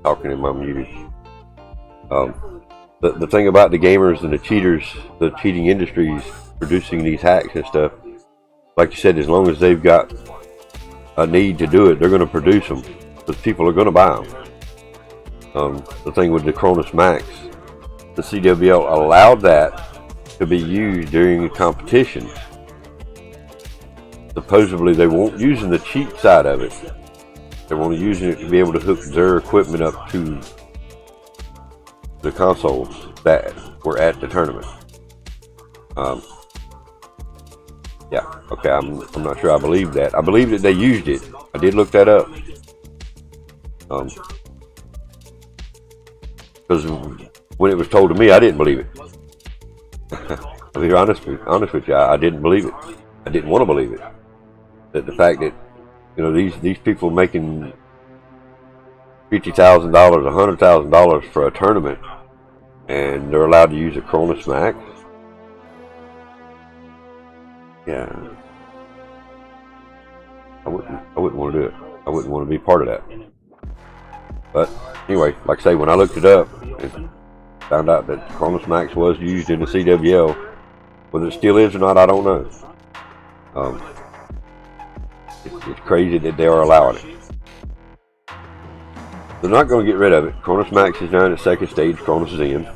Talking in my muted. The thing about the gamers and the cheaters, the cheating industries producing these hacks and stuff, like you said, as long as they've got a need to do it, they're going to produce them because people are going to buy them. The thing with the Cronus Max, the CWL allowed that to be used during a competition. Supposedly they won't using the cheat side of it. They were only using it to be able to hook their equipment up to the consoles that were at the tournament. Yeah, okay, I'm not sure I believe that. I believe that they used it. I did look that up. Because when it was told to me, I didn't believe it. I'll be honest with you, I didn't believe it. I didn't want to believe it. That the fact that, you know, these people making $50,000, $100,000 for a tournament, and they're allowed to use a Cronus Max. Yeah, I wouldn't want to do it. I wouldn't want to be part of that. But anyway, like I say, when I looked it up and found out that Cronus Max was used in the CWL, whether it still is or not, I don't know. It's crazy that they are allowing it. They're not going to get rid of it. Cronus Max is now in its second stage. Cronus is in.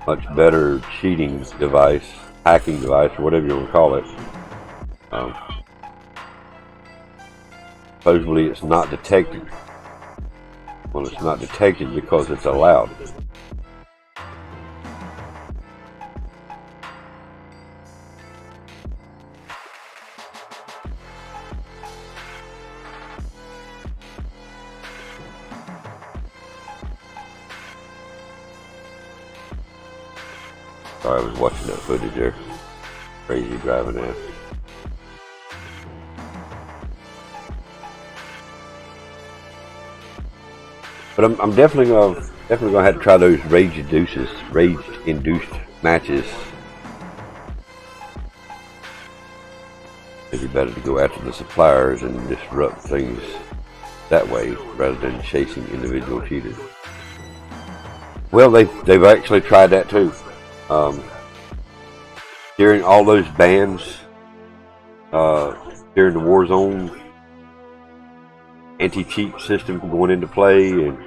Much better cheating device, hacking device, or whatever you want to call it. Supposedly it's not detected. Well, it's not detected because it's allowed. Sorry, I was watching that footage there. Crazy driving ass. But I'm definitely gonna have to try those rage-induced matches. Maybe better to go after the suppliers and disrupt things that way rather than chasing individual cheaters. Well, they've actually tried that too. During all those bans, during the Warzone anti-cheat system going into play, and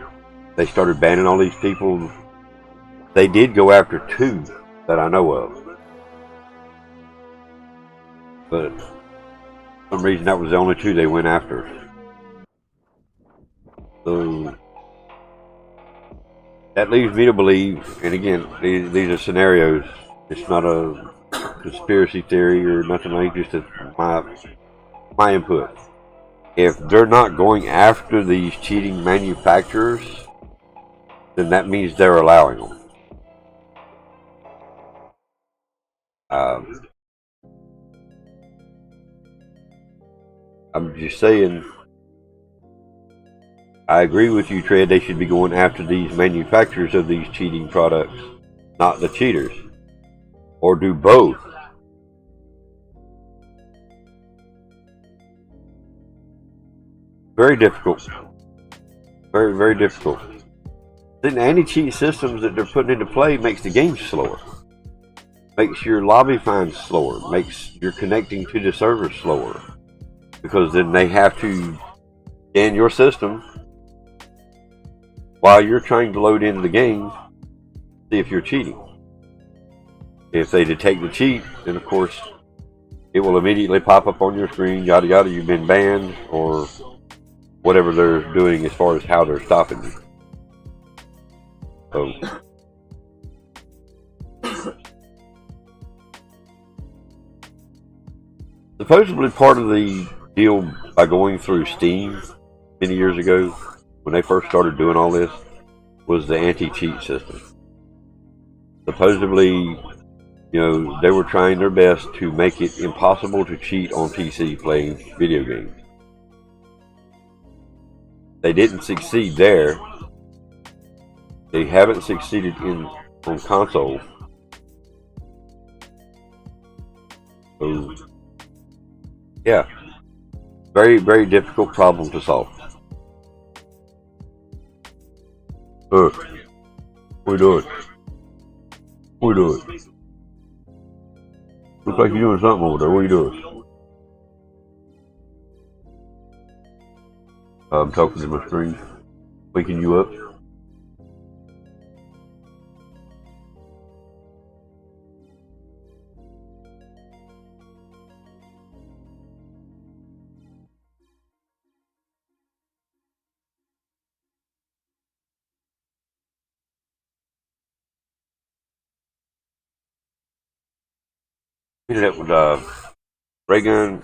they started banning all these people, they did go after 2 that I know of. But for some reason that was the only 2 they went after. So that leaves me to believe, and again, these are scenarios. It's not a conspiracy theory or nothing like just my input. If they're not going after these cheating manufacturers, then that means they're allowing them. I'm just saying, I agree with you, Tread. They should be going after these manufacturers of these cheating products, not the cheaters. Or do both. Very difficult. Very, very difficult. Then the anti-cheat systems that they're putting into play makes the game slower. Makes your lobby finds slower. Makes your connecting to the server slower. Because then they have to scan your system while you're trying to load into the game, see if you're cheating. If they detect the cheat, then of course it will immediately pop up on your screen, yada yada, you've been banned, or whatever they're doing as far as how they're stopping you. So supposedly part of the deal by going through Steam many years ago, when they first started doing all this, was the anti-cheat system. Supposedly, you know, they were trying their best to make it impossible to cheat on PC playing video games. They didn't succeed there. They haven't succeeded on console. So, yeah, very, very difficult problem to solve. What are you doing? What are you doing? Looks like you're doing something over there. What are you doing? I'm talking to my screen. Waking you up. Ended up with ray gun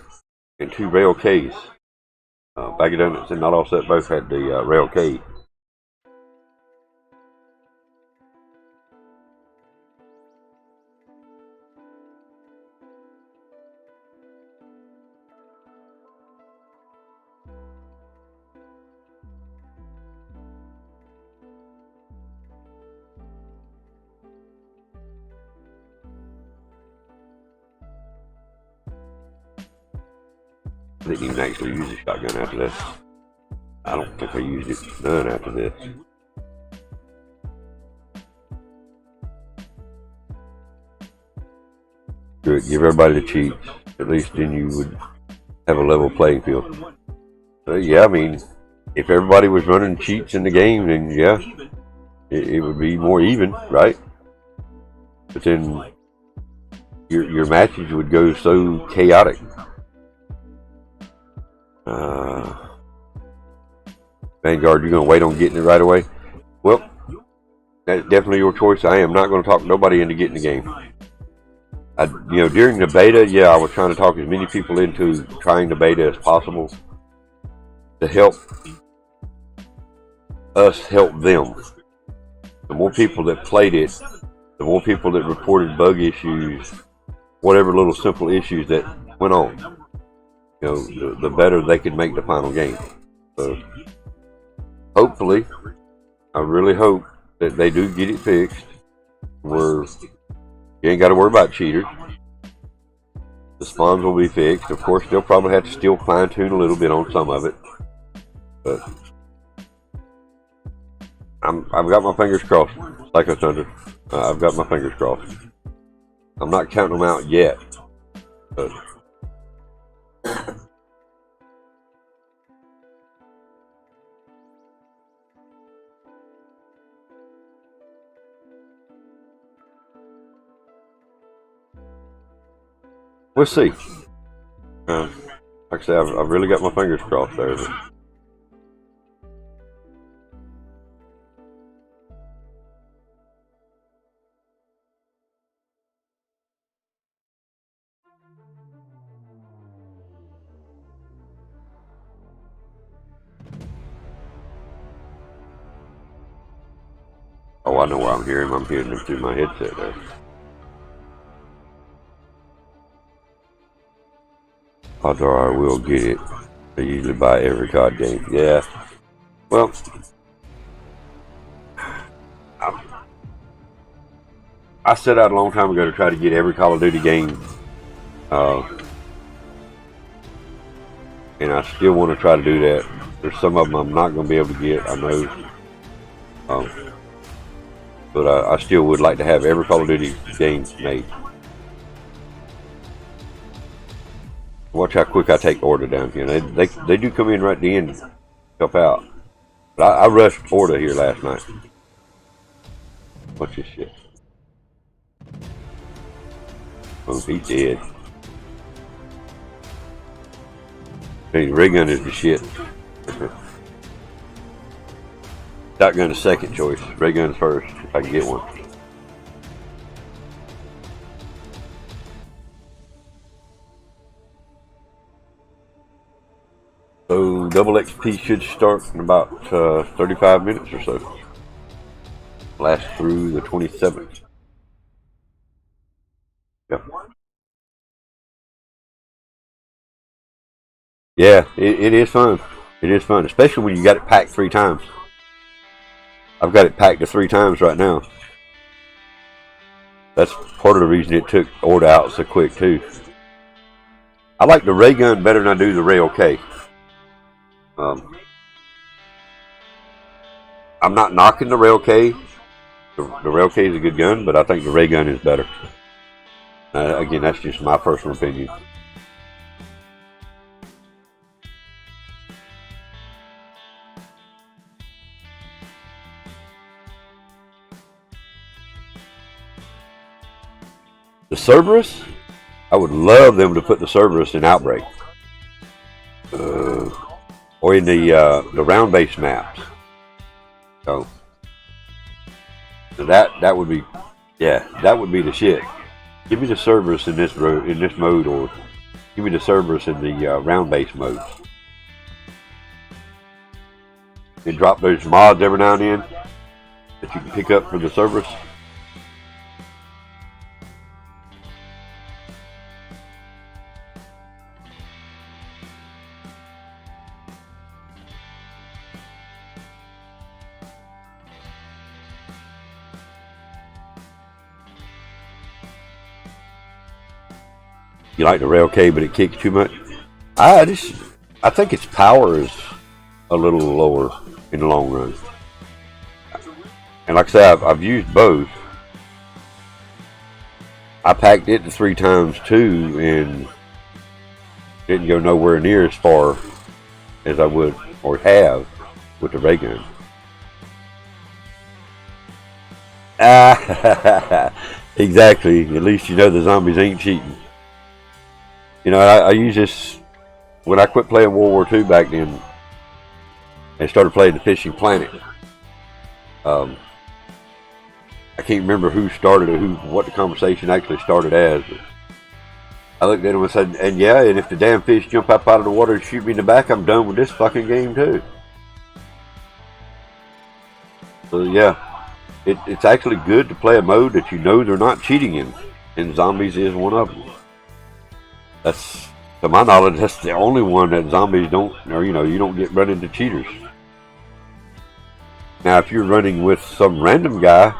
and 2 rail Ks. BAGofDONUTS and Not All Set both had the rail K. I didn't even actually use the shotgun after this. I don't think I used it none after this. Good, give everybody the cheats. At least then you would have a level playing field. Yeah, I mean, if everybody was running cheats in the game, then yeah, it would be more even, right? But then your matches would go so chaotic. Vanguard, you're going to wait on getting it right away? Well, that's definitely your choice. I am not going to talk nobody into getting the game. You know, during the beta, yeah, I was trying to talk as many people into trying the beta as possible to help us help them. The more people that played it, the more people that reported bug issues, whatever little simple issues that went on, you know, the better they could make the final game. So hopefully, I really hope that they do get it fixed where you ain't got to worry about cheaters. The spawns will be fixed. Of course, they'll probably have to still fine tune a little bit on some of it, but I've got my fingers crossed. Psycho Thunder, I've got my fingers crossed. I'm not counting them out yet, but we'll see. Like I said, I've really got my fingers crossed there. But oh, I know why I'm hearing him. I'm hearing him through my headset there. Although I will get it. I usually buy every COD game. Yeah. Well, I set out a long time ago to try to get every Call of Duty game. And I still want to try to do that. There's some of them I'm not going to be able to get, I know. But I still would like to have every Call of Duty game made. Watch how quick I take order down here. They do come in right at the end and help out. But I rushed order here last night. Watch this shit. Oh, he's dead. Hey, ray gun is the shit. Shotgun is second choice. Ray gun's first, if I can get one. So Double XP should start in about 35 minutes or so. Last through the 27th. Yep. Yeah, it is fun. It is fun, especially when you got it packed 3 times. I've got it packed to 3 times right now. That's part of the reason it took order out so quick too. I like the ray gun better than I do the rail K. I'm not knocking the rail K. The rail K is a good gun, but I think the ray gun is better. Again, that's just my personal opinion. The Cerberus, I would love them to put the Cerberus in Outbreak. Or in the round base maps. So that would be, yeah, that would be the shit. Give me the Cerberus in this mode, or give me the Cerberus in the round base mode. And drop those mods every now and then that you can pick up for the Cerberus. You like the rail K, but it kicks too much. I think its power is a little lower in the long run. And like I said, I've used both. I packed it to 3 times too, and didn't go nowhere near as far as I would or have with the ray gun. Exactly. At least you know the zombies ain't cheating. You know, I use this when I quit playing World War II back then and started playing the Fishing Planet. I can't remember who started it, what the conversation actually started as. But I looked at him and said, and yeah, and if the damn fish jump up out of the water and shoot me in the back, I'm done with this fucking game too. So yeah, it's actually good to play a mode that you know they're not cheating in, and zombies is one of them. That's, to my knowledge, that's the only one that zombies don't, or you don't get run into cheaters. Now, if you're running with some random guy,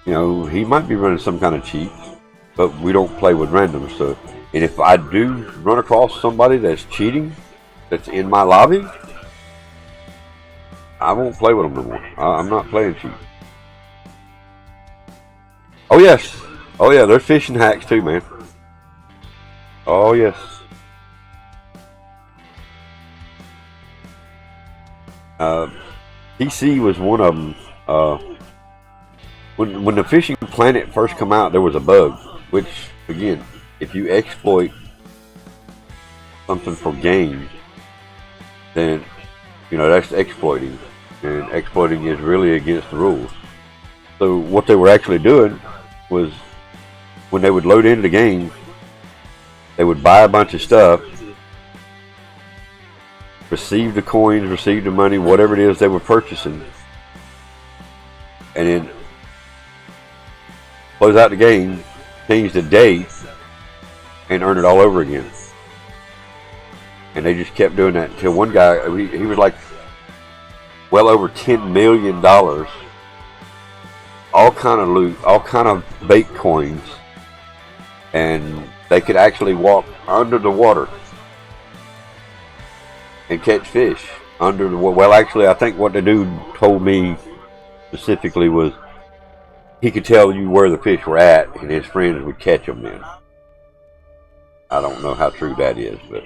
he might be running some kind of cheat, but we don't play with randoms. So, and if I do run across somebody that's cheating, that's in my lobby, I won't play with them no more. I'm not playing cheat. Oh yes, oh yeah, there's phishing hacks too, man. Oh yes. PC was one of them. When the fishing planet first come out, there was a bug, which again, if you exploit something for gain, then that's exploiting, and exploiting is really against the rules. So what they were actually doing was, when they would load into the game, they would buy a bunch of stuff, receive the coins, receive the money, whatever it is they were purchasing, and then close out the game, change the date, and earn it all over again. And they just kept doing that until one guy, he was like well over $10 million, all kind of loot, all kind of bait coins, and they could actually walk under the water and catch fish under the water. Well, actually, I think what the dude told me specifically was he could tell you where the fish were at, and his friends would catch them then. I don't know how true that is, but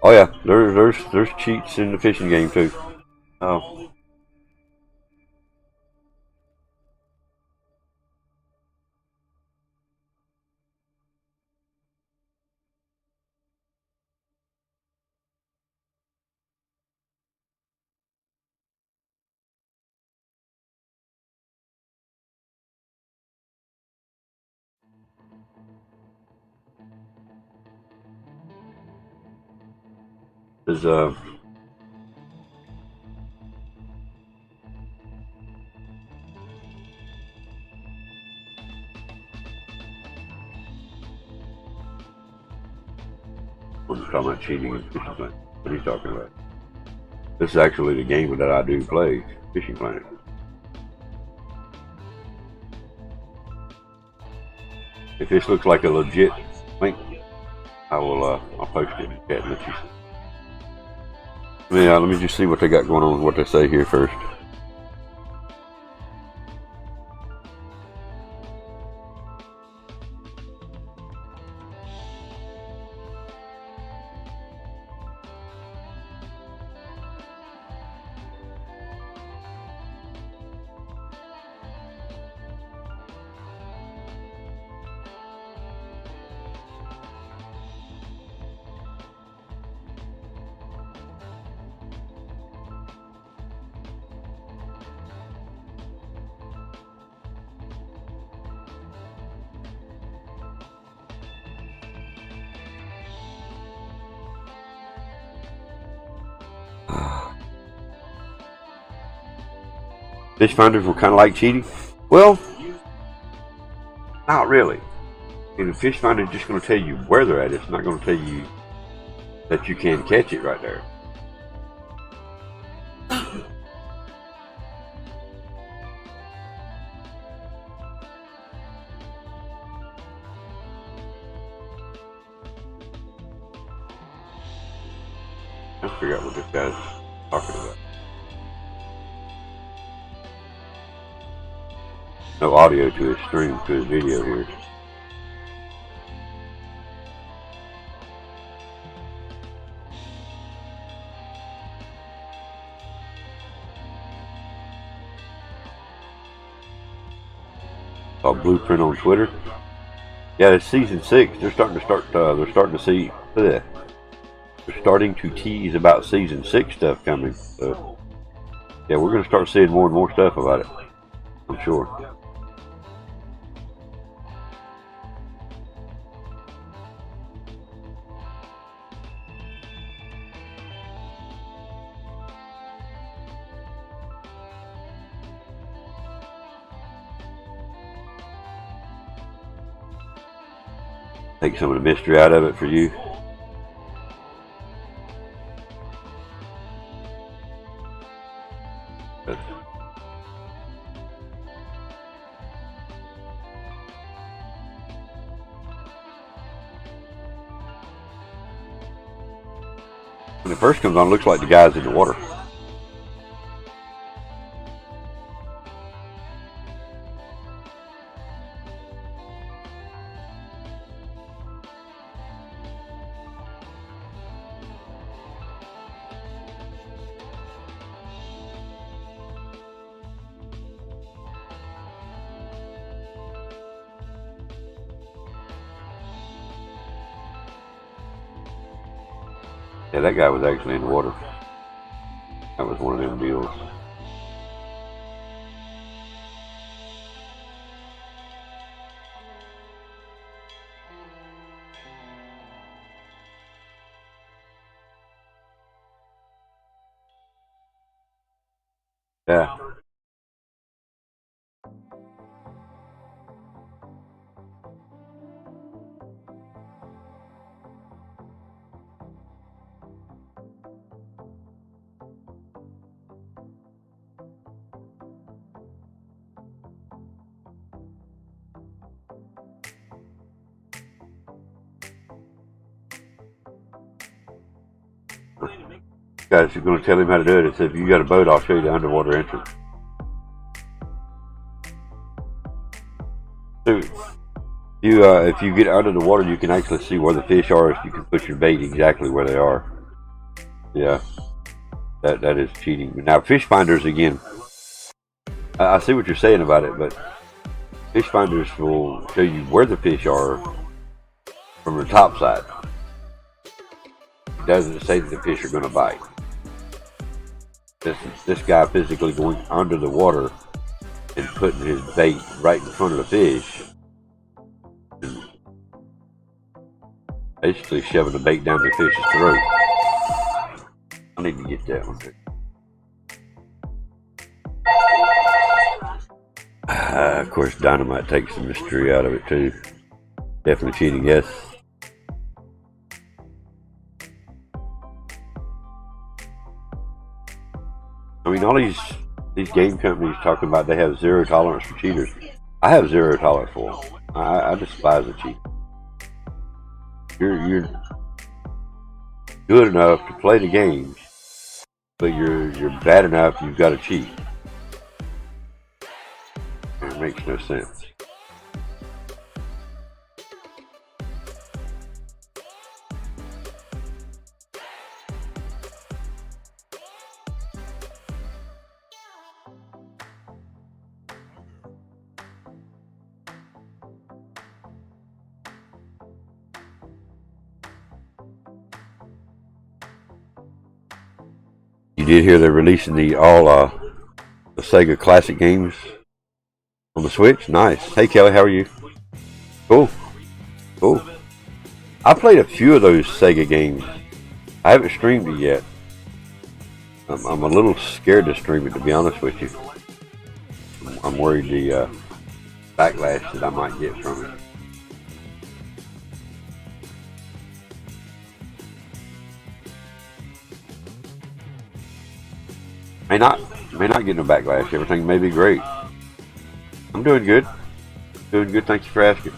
oh yeah, there's cheats in the fishing game too. Oh. There's What are you talking about cheating and fishing planet? What are you talking about? This is actually the game that I do play, Fishing Planet. If this looks like a legit link, I'll post it in the chat and let you see. Yeah, let me just see what they got going on, what they say here first. Fish finders were kind of like cheating? Well, not really. And the fish finder is just going to tell you where they're at. It's not going to tell you that you can catch it right there. I figure out what this guy's talking about. No audio to his stream, to his video here. Blueprint on Twitter. Yeah, it's season 6. They're starting to tease about season 6 stuff coming. So yeah, we're gonna start seeing more and more stuff about it, I'm sure. Take some of the mystery out of it for you. When it first comes on, it looks like the guy's in the water. Yeah, that guy was actually in the water. That was one of them deals. Yeah. Guys, you're going to tell him how to do it. It said, if you got a boat, I'll show you the underwater entrance. So, if you get under the water, you can actually see where the fish are. You can put your bait exactly where they are. Yeah, that is cheating. Now, fish finders, again, I see what you're saying about it, but fish finders will show you where the fish are from the top side. It doesn't say that the fish are going to bite. This guy physically going under the water and putting his bait right in front of the fish, and basically shoving the bait down the fish's throat. I need to get that one. Of course, dynamite takes the mystery out of it too. Definitely cheating, yes. I mean, all these game companies talking about they have zero tolerance for cheaters. I have zero tolerance for them. I despise a cheat. You're good enough to play the games, but you're bad enough you've got to cheat. It makes no sense. You did hear they're releasing the Sega Classic games on the Switch? Nice. Hey Kelly, how are you? Cool. Cool. I played a few of those Sega games. I haven't streamed it yet. I'm a little scared to stream it, to be honest with you. I'm worried the backlash that I might get from it. May not get no backlash. Everything may be great. I'm doing good. Doing good. Thank you for asking.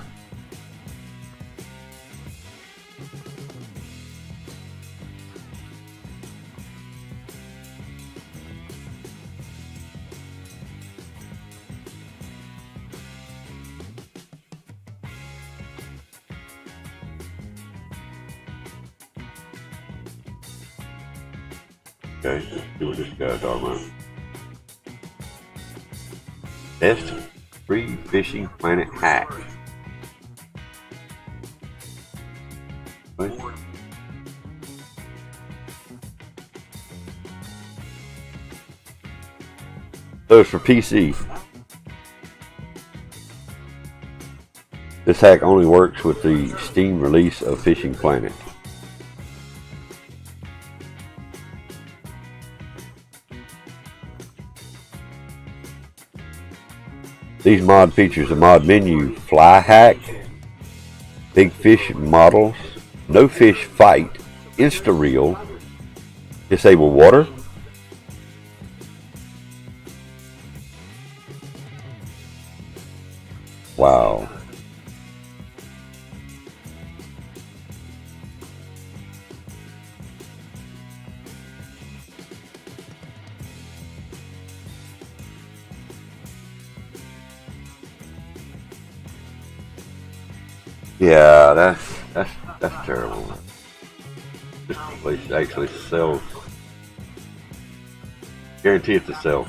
Okay, let's see what this guy's talking about. Best free fishing planet hack. What? So it's for PC. This hack only works with the Steam release of Fishing Planet. These mod features a mod menu fly hack, big fish models, no fish fight, insta-reel, disable water. Wow. Yeah, that's terrible. This place actually sells. Guarantee it's a sell.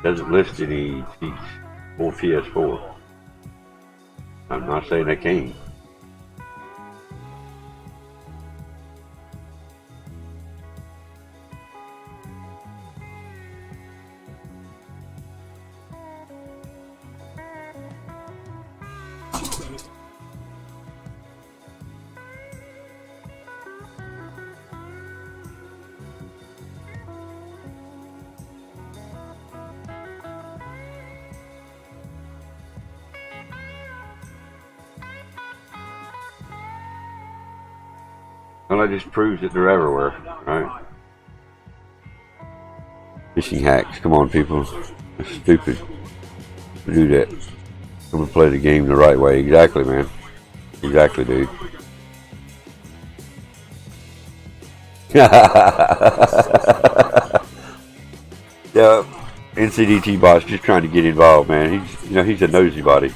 Doesn't list any cheats for PS4. I'm not saying they can't. Well, that just proves that they're everywhere, right? Phishing hacks. Come on, people. It's stupid to do that. I'm gonna play the game the right way. Exactly, man. Exactly, dude. Yeah, NCDT boss just trying to get involved, man. He's a nosy body.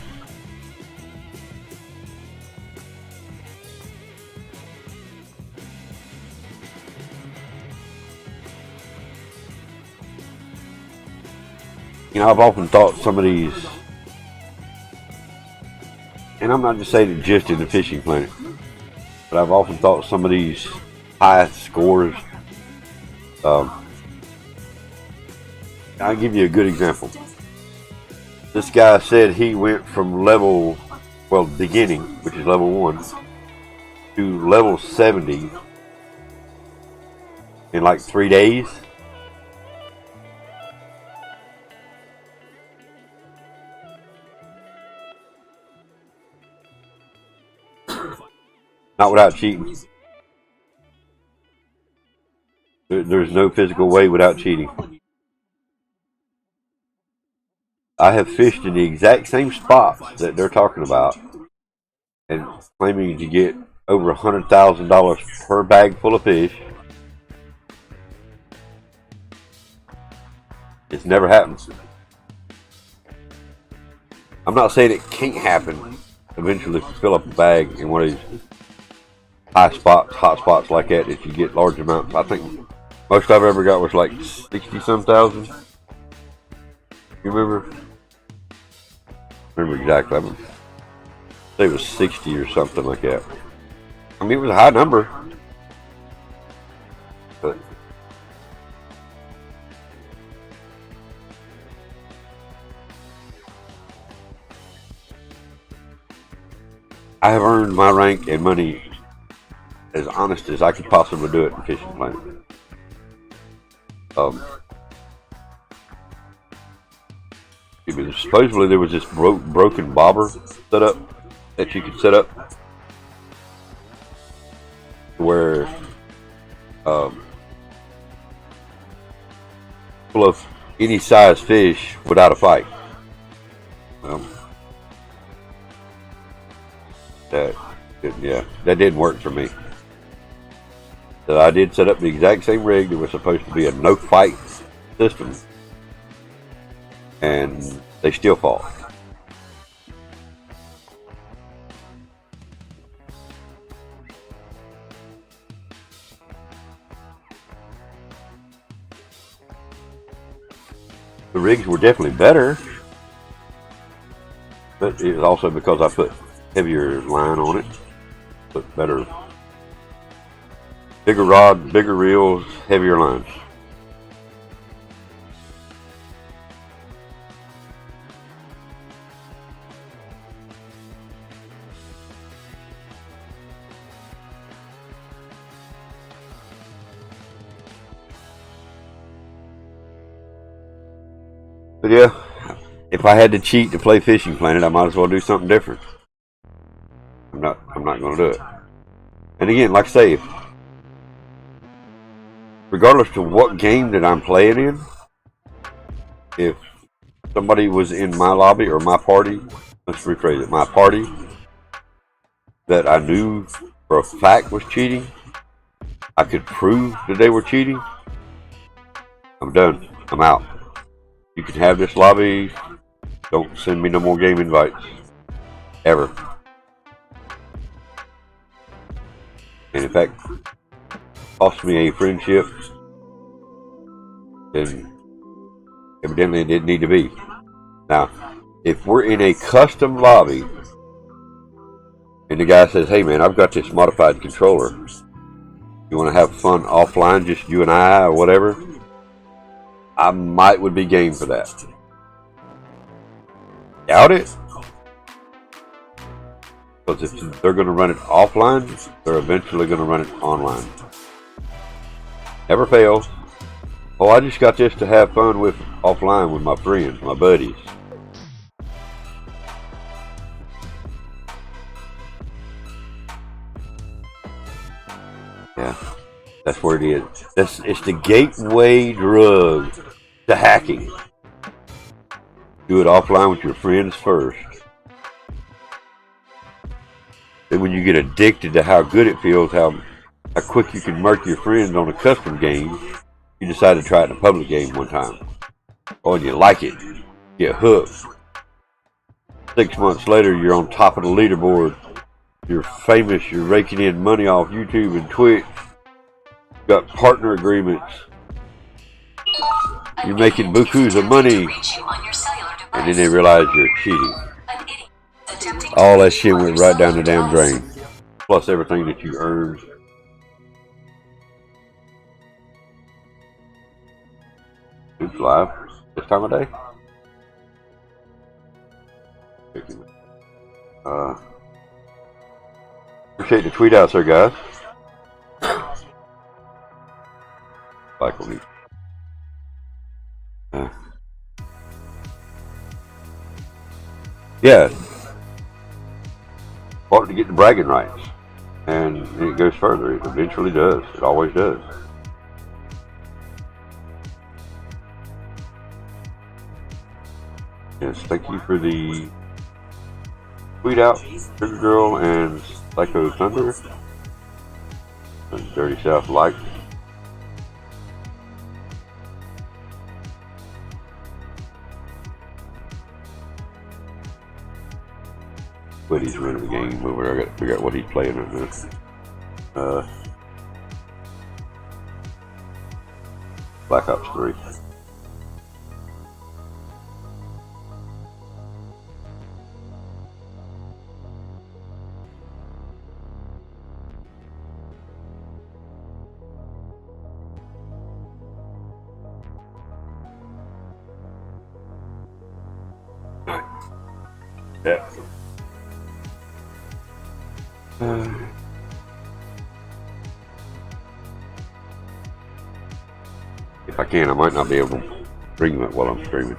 I've often thought some of these, and I'm not just saying it just in the fishing planet, but I've often thought some of these high scores. I'll give you a good example. This guy said he went from beginning, which is level 1, to level 70 in like 3 days. Not without cheating. There's no physical way without cheating. I have fished in the exact same spots that they're talking about and claiming to get over $100,000 per bag full of fish. It's never happened. I'm not saying it can't happen eventually to fill up a bag in one of these hot spots like that if you get large amounts. I think most I've ever got was like 60-some thousand. You remember? Remember exactly. I think it was 60 or something like that. I mean, it was a high number. But I have earned my rank and money as honest as I could possibly do it in Fishing Planet. Supposedly there was this broken bobber set up that you could set up where full of any size fish without a fight. That didn't work for me. So I did set up the exact same rig. There was supposed to be a no fight system, and they still fought. The rigs were definitely better, but it was also because I put heavier line on it, put better, bigger rod, bigger reels, heavier lines. But yeah, if I had to cheat to play Fishing Planet, I might as well do something different. I'm not going to do it. And again, like I say, regardless of what game that I'm playing in, if somebody was in my lobby or my party, let's rephrase it, my party, that I knew for a fact was cheating, I could prove that they were cheating, I'm done. I'm out. You can have this lobby. Don't send me no more game invites. Ever. And in fact, cost me a friendship, then evidently it didn't need to be. Now, if we're in a custom lobby and the guy says, hey man, I've got this modified controller. You want to have fun offline, just you and I or whatever? I would be game for that. Doubt it. Because if they're going to run it offline, they're eventually going to run it online. Never fails. Oh, I just got this to have fun with offline with my friends, my buddies. Yeah, that's where it is. It's the gateway drug to hacking. Do it offline with your friends first. Then when you get addicted to how good it feels, how quick you can murk your friends on a custom game, you decide to try it in a public game one time. Oh, and you like it. Get hooked. 6 months later, you're on top of the leaderboard. You're famous. You're raking in money off YouTube and Twitch. You've got partner agreements. You're making bukus of money. And then they realize you're cheating. All that shit went right down the damn drain. Plus everything that you earned. It's live this time of day. Appreciate the tweet outs there, guys. Like on me. Yeah. Bought it to get the bragging rights. And it goes further. It eventually does. It always does. Yes, thank you for the tweet out, Sugar Girl and Psycho Thunder. And Dirty South like. But he's running the game over. I got to figure out what he's playing on this. Black Ops 3. Yeah. If I can, I might not be able to stream it while I'm streaming.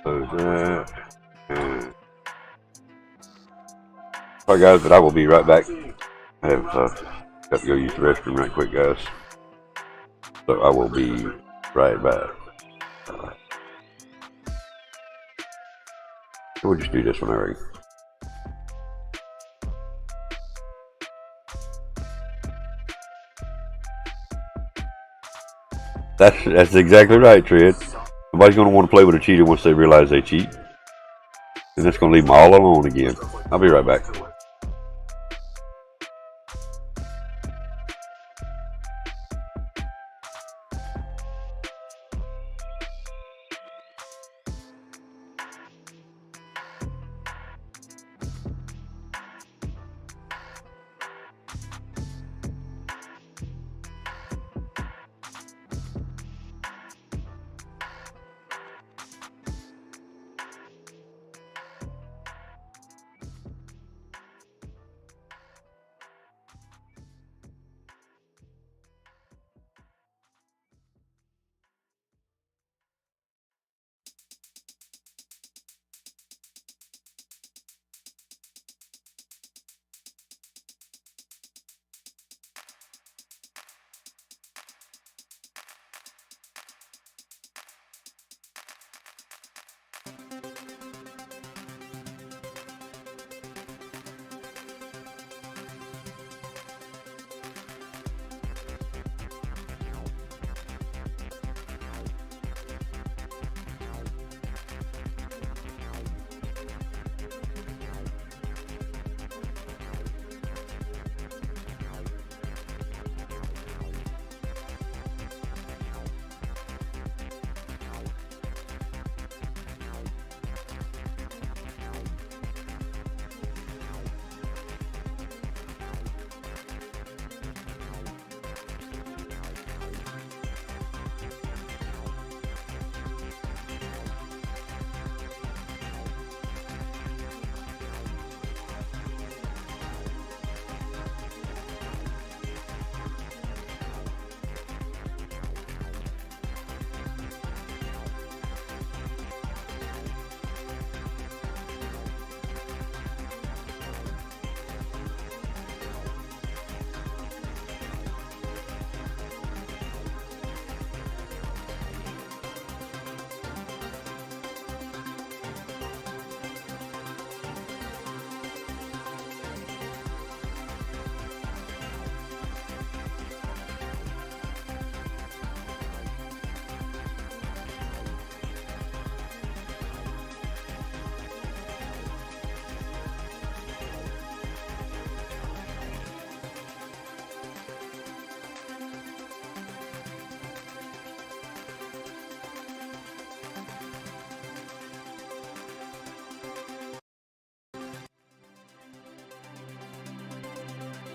Close that. And alright guys, but I will be right back. I have got to go use the restroom right quick, guys. So I will be right back. We'll just do this one, I reckon. That's exactly right, Tread. Nobody's going to want to play with a cheater once they realize they cheat. And it's going to leave them all alone again. I'll be right back.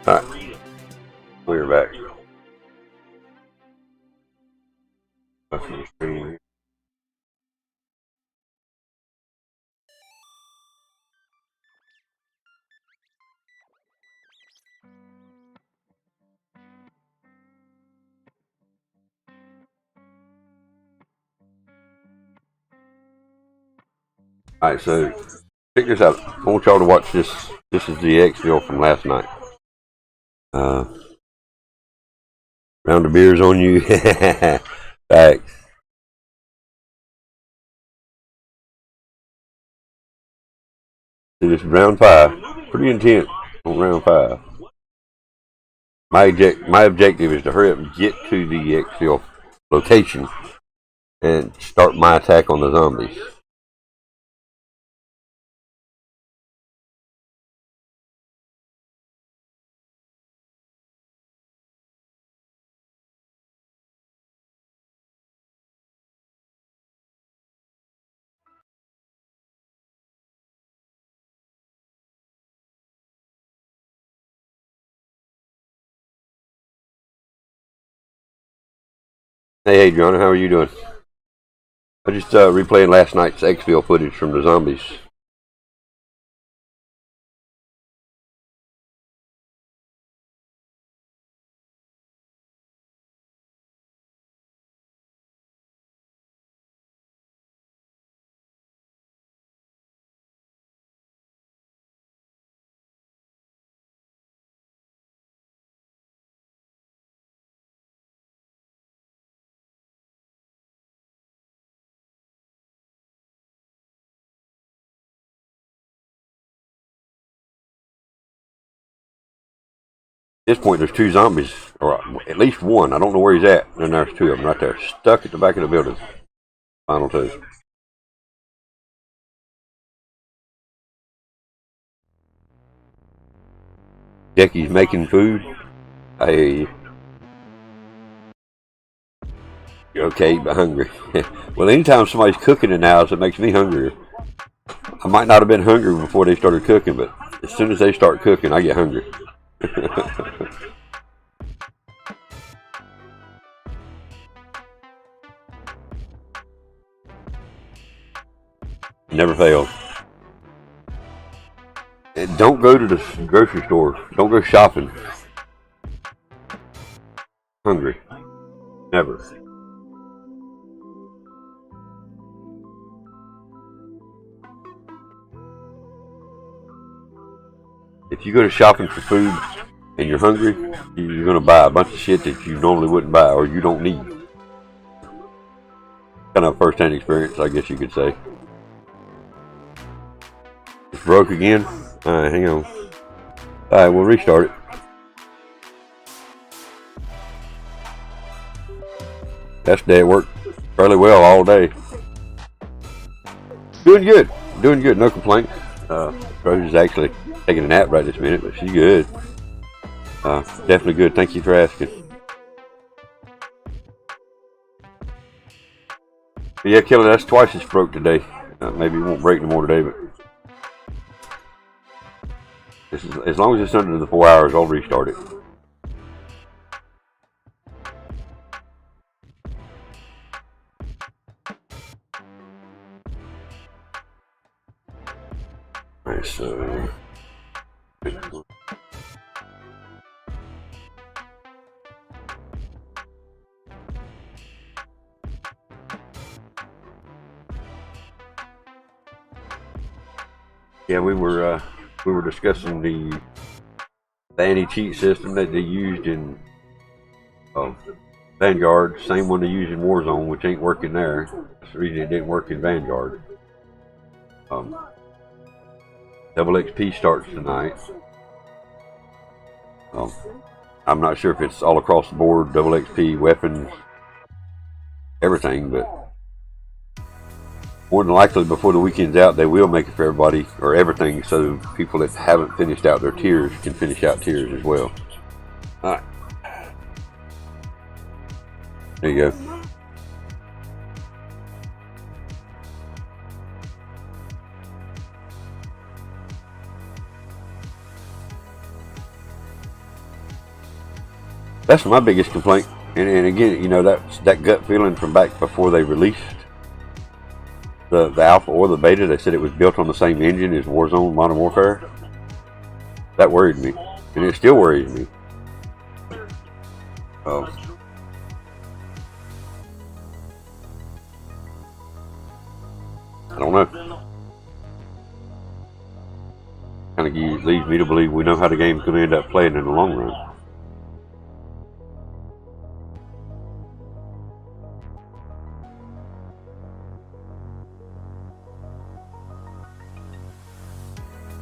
Alright, we're back. Back from the screen. Alright, so check this out. I want y'all to watch this. This is the exfil from last night. Round of beers on you. Back. See, this is round 5. Pretty intense on round 5. My objective is to hurry up and get to the exfil location and start my attack on the zombies. Hey, Adriana, how are you doing? I just replaying last night's exfil footage from the zombies. this point, there's 2 zombies, or at least 1. I don't know where he's at. And there's 2 of them right there, stuck at the back of the building. Final 2. Jackie's making food. Hey. Okay, but hungry. Well, anytime somebody's cooking in the house, it makes me hungrier. I might not have been hungry before they started cooking, but as soon as they start cooking, I get hungry. Never fails. And don't go to the grocery store. Don't go shopping. Hungry. Never. If you go to shopping for food and you're hungry, you're going to buy a bunch of shit that you normally wouldn't buy or you don't need. Kind of a first-hand experience, I guess you could say. It's broke again? Alright, hang on. Alright, we'll restart it. Yesterday it worked fairly well all day. Doing good. Doing good, no complaints. Rose is actually taking a nap right this minute, but she's good. Definitely good. Thank you for asking. But yeah, Kelly, that's twice it's broke today. Maybe it won't break no more today, but as long as it's under the 4 hours, I'll restart it. Alright, so yeah, we were discussing the anti-cheat system that they used in Vanguard, same one they use in Warzone, which ain't working there. That's the reason it didn't work in Vanguard. Double XP starts tonight. I'm not sure if it's all across the board, double XP, weapons, everything, but more than likely before the weekend's out, they will make it for everybody, or everything, so people that haven't finished out their tiers can finish out tiers as well. Alright. There you go. That's my biggest complaint. And again, you know, that gut feeling from back before they released the alpha or the beta. They said it was built on the same engine as Warzone Modern Warfare. That worried me, and it still worries me. I don't know. Kind of leads me to believe we know how the game's going to end up playing in the long run.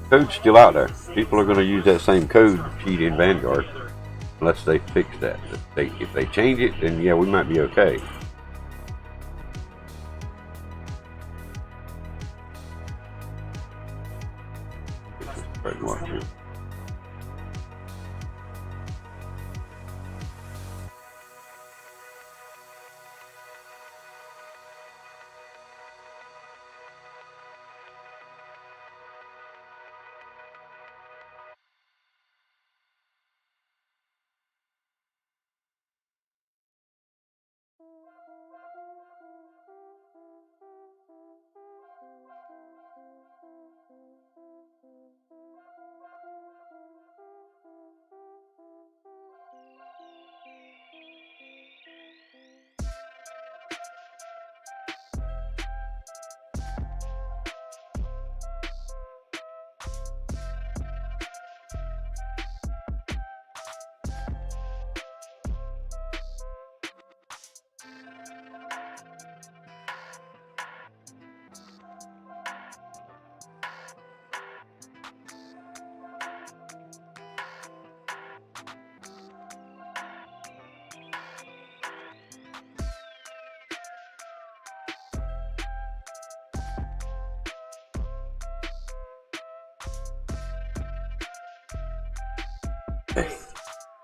Code's still out there. People are going to use that same code cheat in Vanguard unless they fix that. If they change it, then yeah, we might be okay.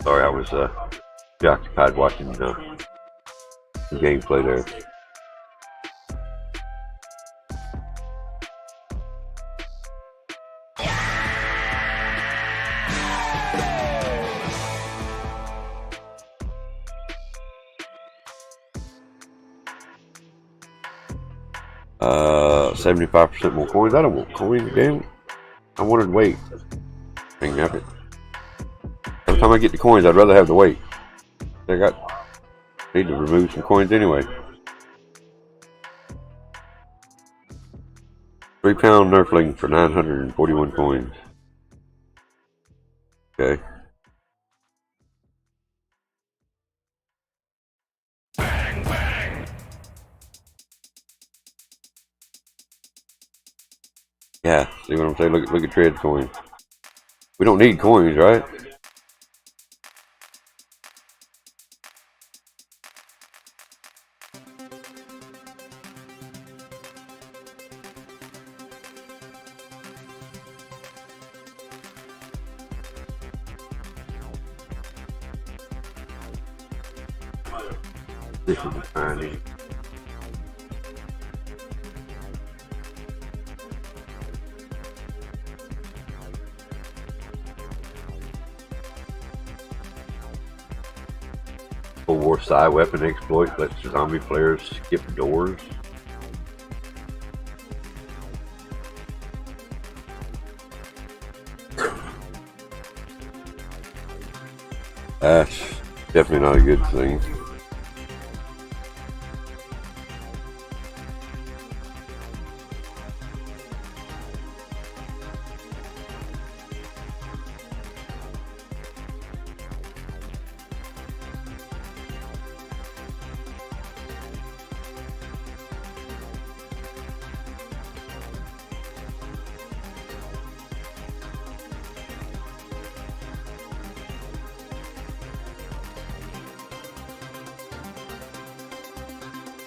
Sorry, I was preoccupied watching the gameplay there. Uh, 75% more coins. I don't want coins, damn it. I wanted weight. Dang it. Every time I get the coins, I'd rather have the weight. I need to remove some coins anyway. 3-pound Nerfling for 941 coins. Okay. Bang, bang. Yeah, see what I'm saying? Look at trade coins. We don't need coins, right? This is the finding. Cold War side weapon exploit lets zombie players skip doors. That's definitely not a good thing.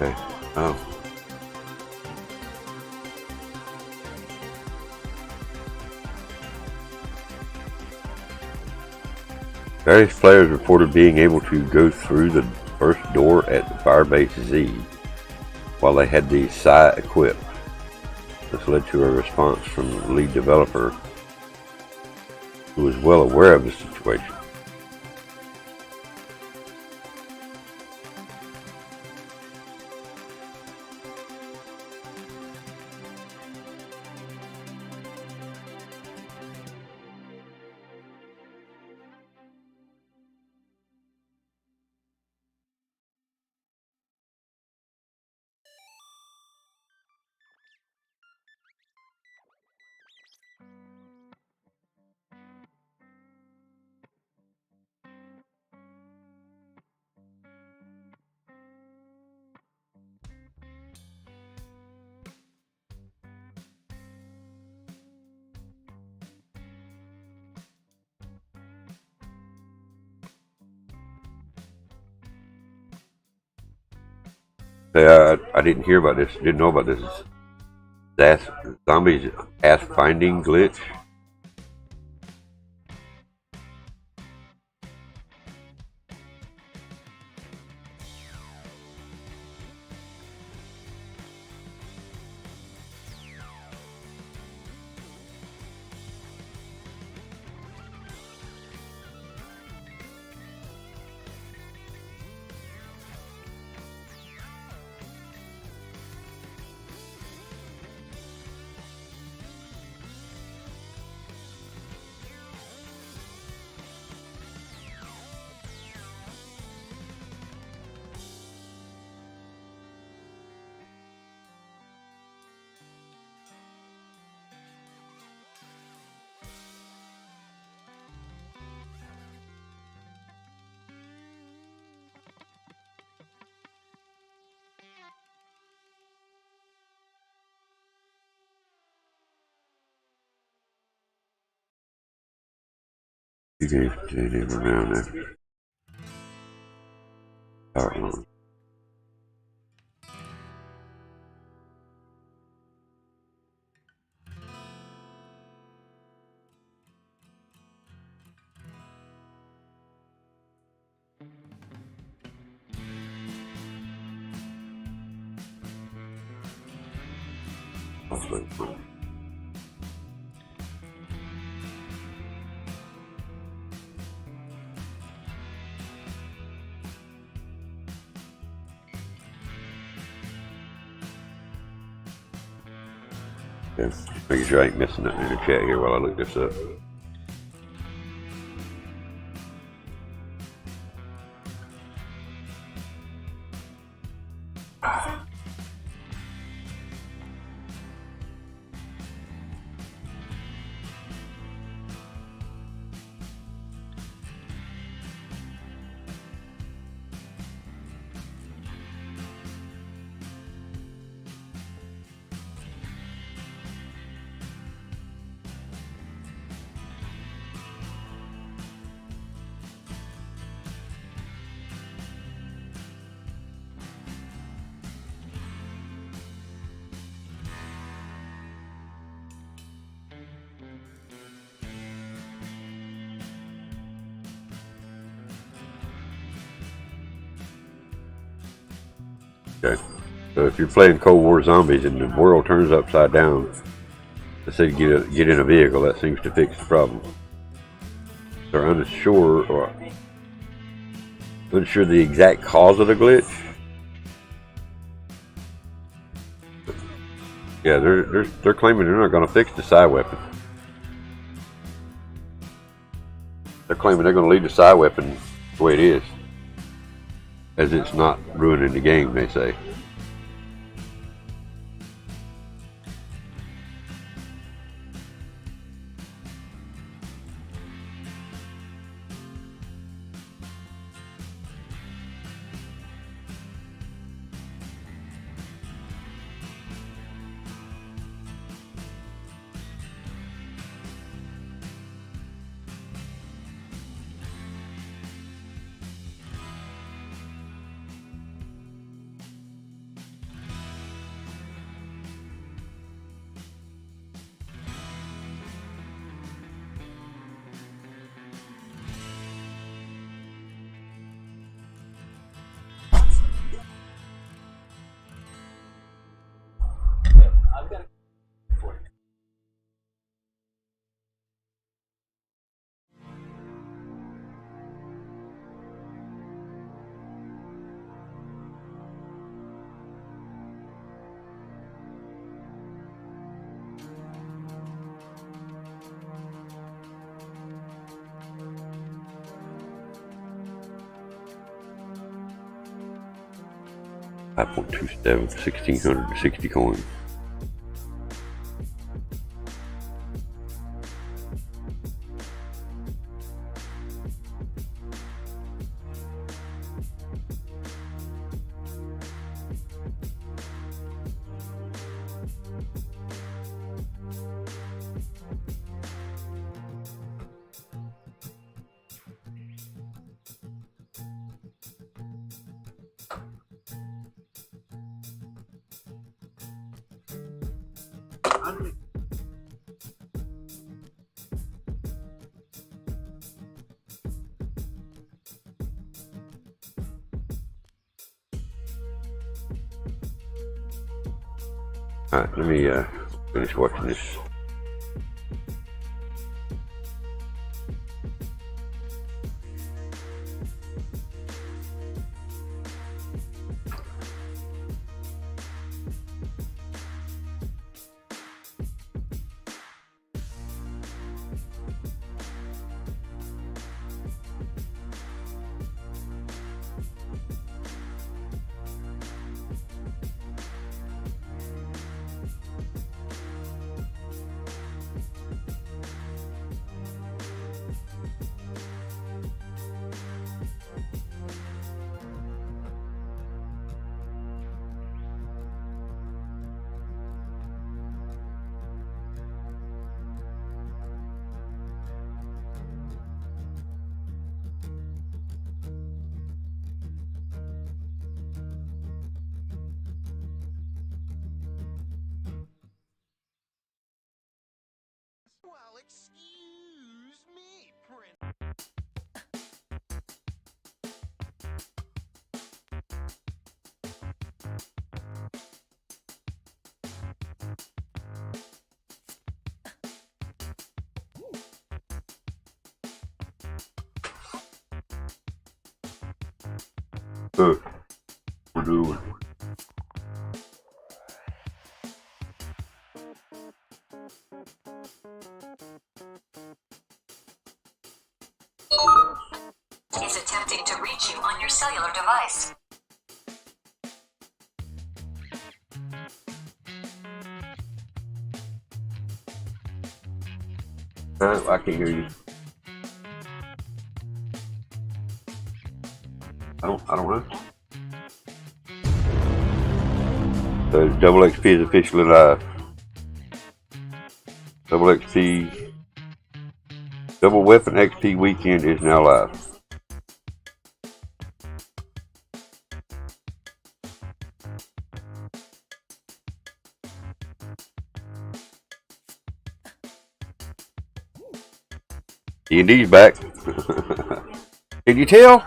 Okay. Oh. Various players reported being able to go through the first door at the Firebase Z while they had the Psi equipped. This led to a response from the lead developer, who was well aware of the situation. I didn't hear about this. Didn't know about this. Zombies ass finding glitch. You can continue around there. Alright. Yeah, just making sure I ain't missing nothing in the chat here while I look this up. Okay. So if you're playing Cold War Zombies and the world turns upside down, let's say get in a vehicle, that seems to fix the problem. They're unsure the exact cause of the glitch. Yeah, they're claiming they're not going to fix the side weapon. They're claiming they're going to leave the side weapon the way it is, as it's not ruining the game, they say. $5.27, 1,660 coins. Alright, let me finish watching this. Well, excuse me, Prince. We're doing. Is attempting to reach you on your cellular device. I can't hear you. I don't know. So Double XP is officially live. Double XP, Double Weapon XP weekend is now live. D&D's back. Can you tell?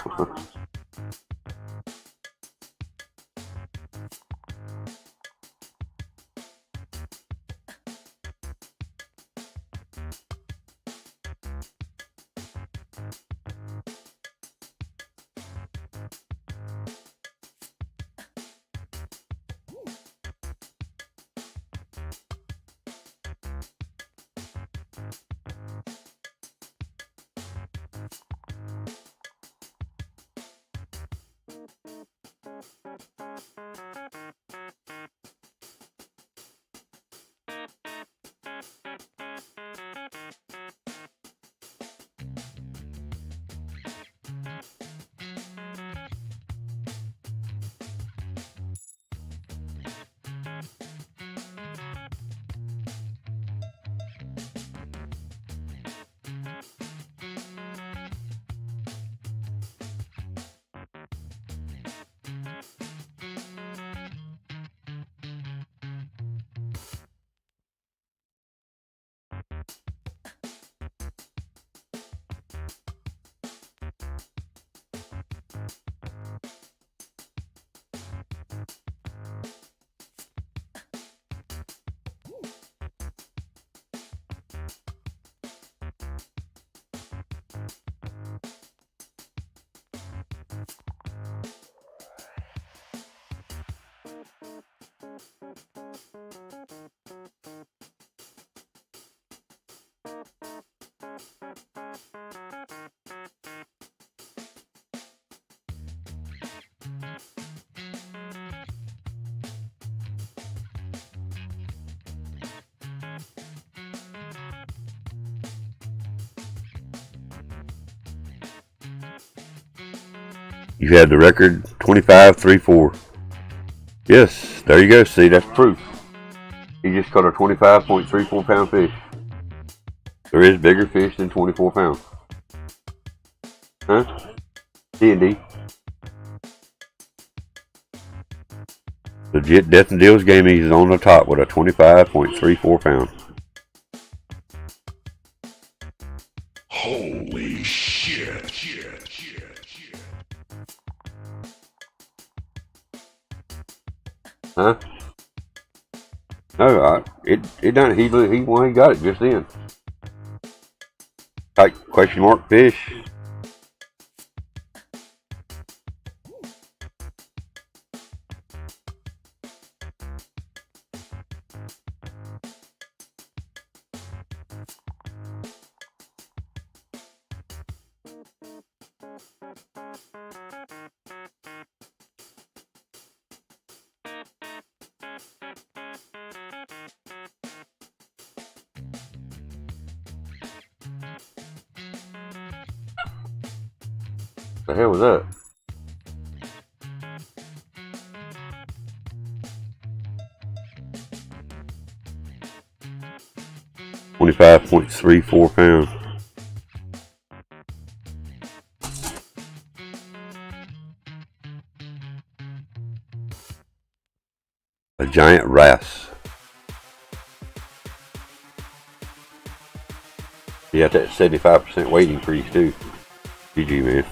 You had the record 25-3-4. Yes, there you go. See, that's proof. He just caught a 25.34 pound fish. There is bigger fish than 24 pounds. Huh? D&D. Legit Death and Deals Gaming is on the top with a 25.34 pound. Holy shit. Huh? No, it done. He got it just then. Type question mark fish. The hell was that? £25.34. A giant wrasse. You got that 75% weight increase too. GG, man.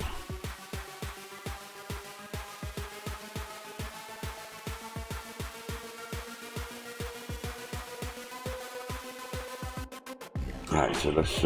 Alright, so let's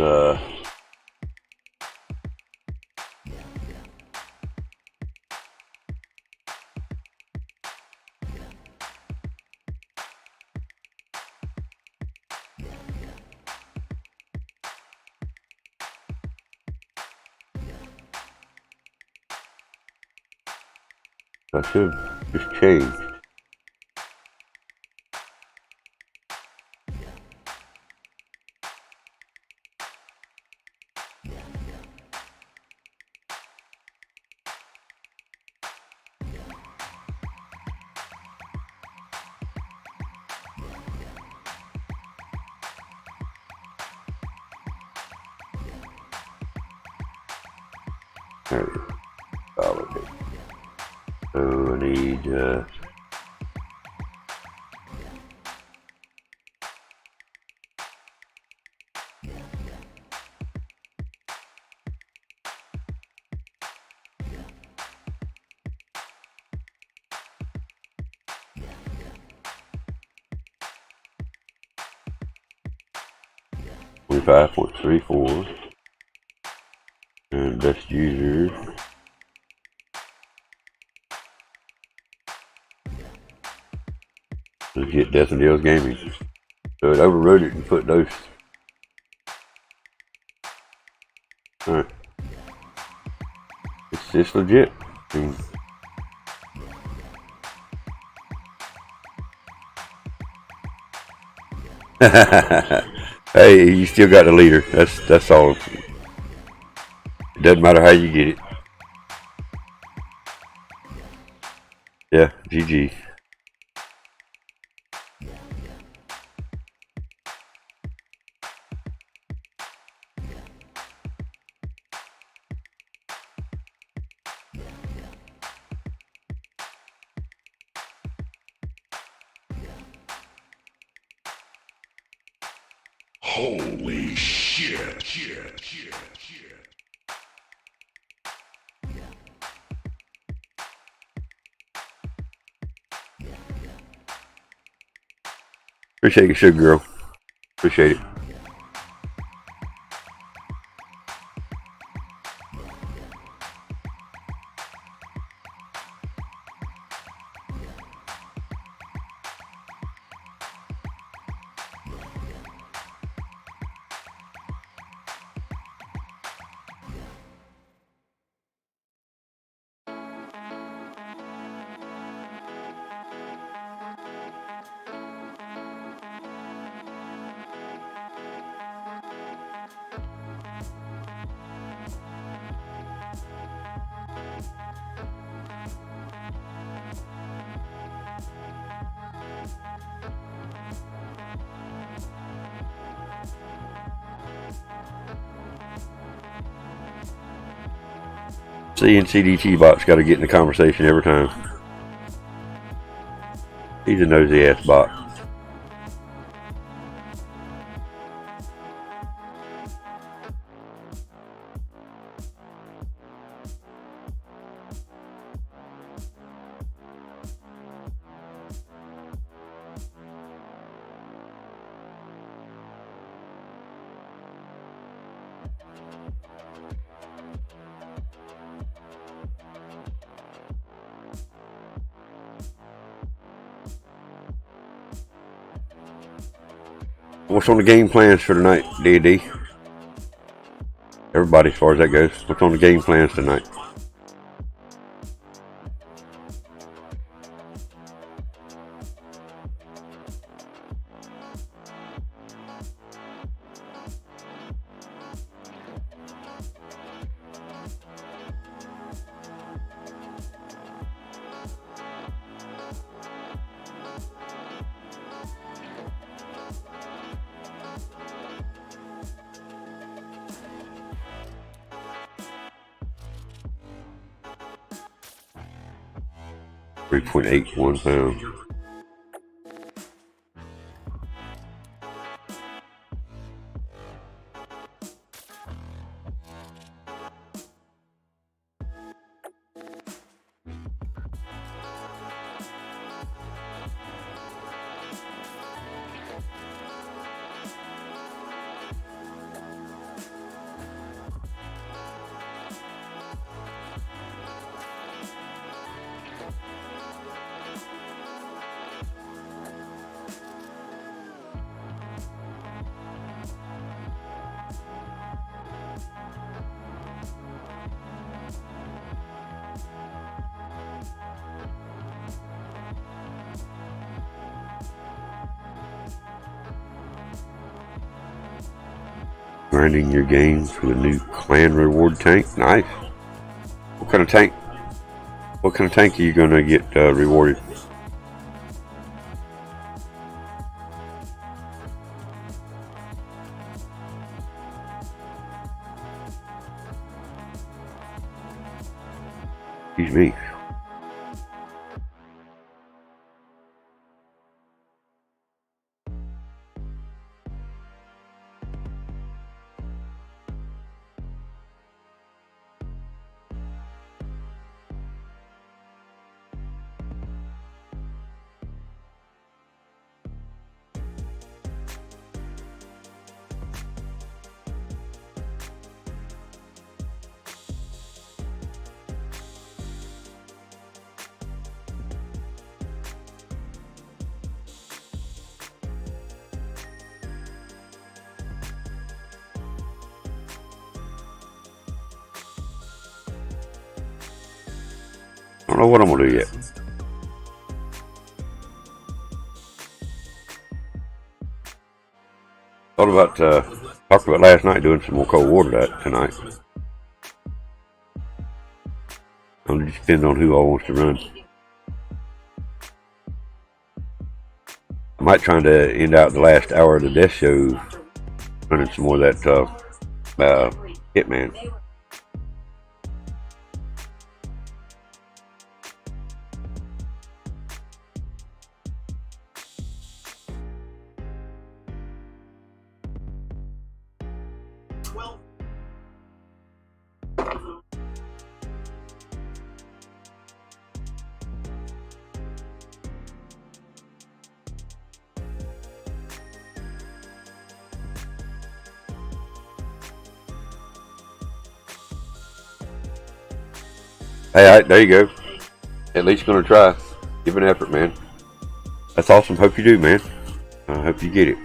I should have just changed. There we go. Validate. So I need $25.34 and best user. Let's get Death and Deals Gaming. So it overrode it and put those. Alright. It's legit. Hey, you still got the leader. That's all. It doesn't matter how you get it. Yeah, GG. Holy shit. Appreciate your sugar, girl. Appreciate it. See, NCDT bot's got to get in the conversation every time. He's a nosy ass bot. What's on the game plans for tonight, D&D? Everybody, as far as that goes. What's on the game plans tonight? £3.81. Grinding your games with a new clan reward tank. Nice. What kind of tank? What kind of tank are you gonna get rewarded? Excuse me. I don't know what I'm gonna do yet. Thought about talked about last night doing some more Cold War tonight. It just depends on who all wants to run. I might try to end out the last hour of the death show running some more of that Hitman. Hey, there you go. At least gonna try. Give an effort, man. That's awesome. Hope you do, man. I hope you get it.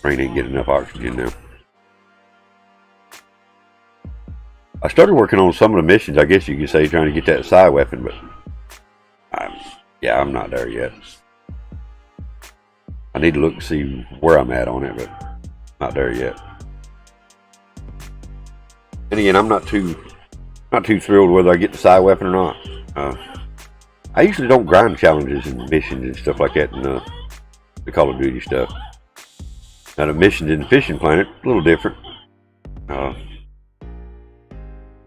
Brain ain't getting enough oxygen now. I started working on some of the missions, I guess you could say, trying to get that side weapon, but yeah, I'm not there yet. I need to look and see where I'm at on it, but not there yet. And again, I'm not too thrilled whether I get the side weapon or not. I usually don't grind challenges and missions and stuff like that in the Call of Duty stuff. Now the missions in the Fishing Planet, a little different.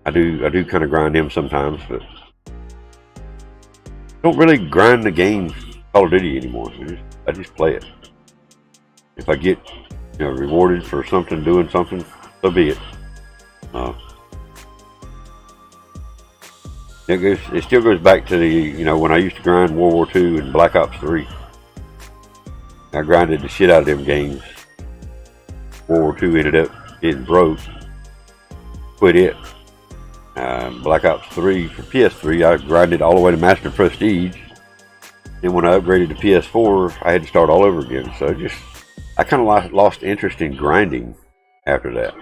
I do kind of grind them sometimes, but don't really grind the game Call of Duty anymore. I just play it. If I get rewarded for something, doing something, so be it. It still goes back to the when I used to grind World War II and Black Ops 3. I grinded the shit out of them games. World War II ended up getting broke. Quit it. Black Ops 3 for PS3, I grinded all the way to Master Prestige. Then when I upgraded to PS4, I had to start all over again. So I kind of lost interest in grinding after that.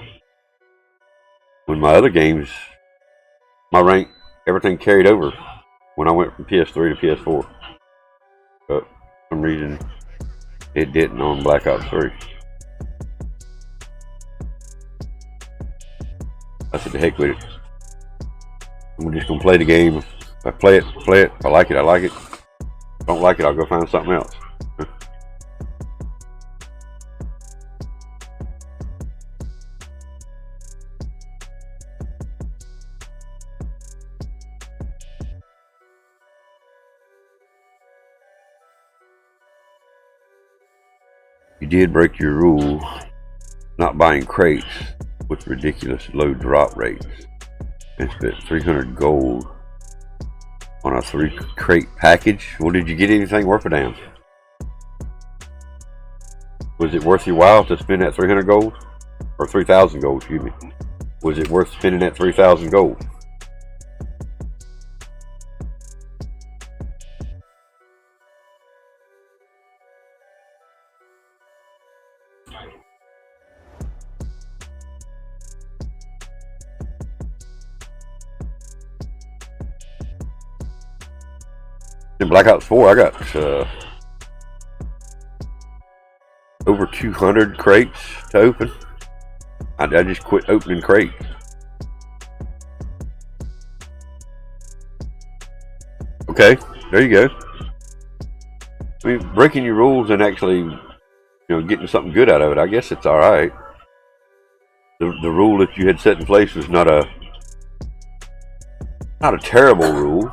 When my other games, my rank, everything carried over when I went from PS3 to PS4. But for some reason, it didn't on Black Ops 3. I said, the heck with it. I'm just gonna play the game. If I play it. If I like it, I like it. If I don't like it, I'll go find something else. You did break your rule, not buying crates with ridiculous low drop rates. And spent 300 gold on a 3 crate package. Well, did you get anything worth a damn? Was it worth your while to spend that 300 gold? Or 3,000 gold, excuse me. Was it worth spending that 3,000 gold? Black Ops 4, I got over 200 crates to open. I just quit opening crates. Okay, there you go. I mean, breaking your rules and actually, getting something good out of it, I guess it's all right. The rule that you had set in place was not a terrible rule,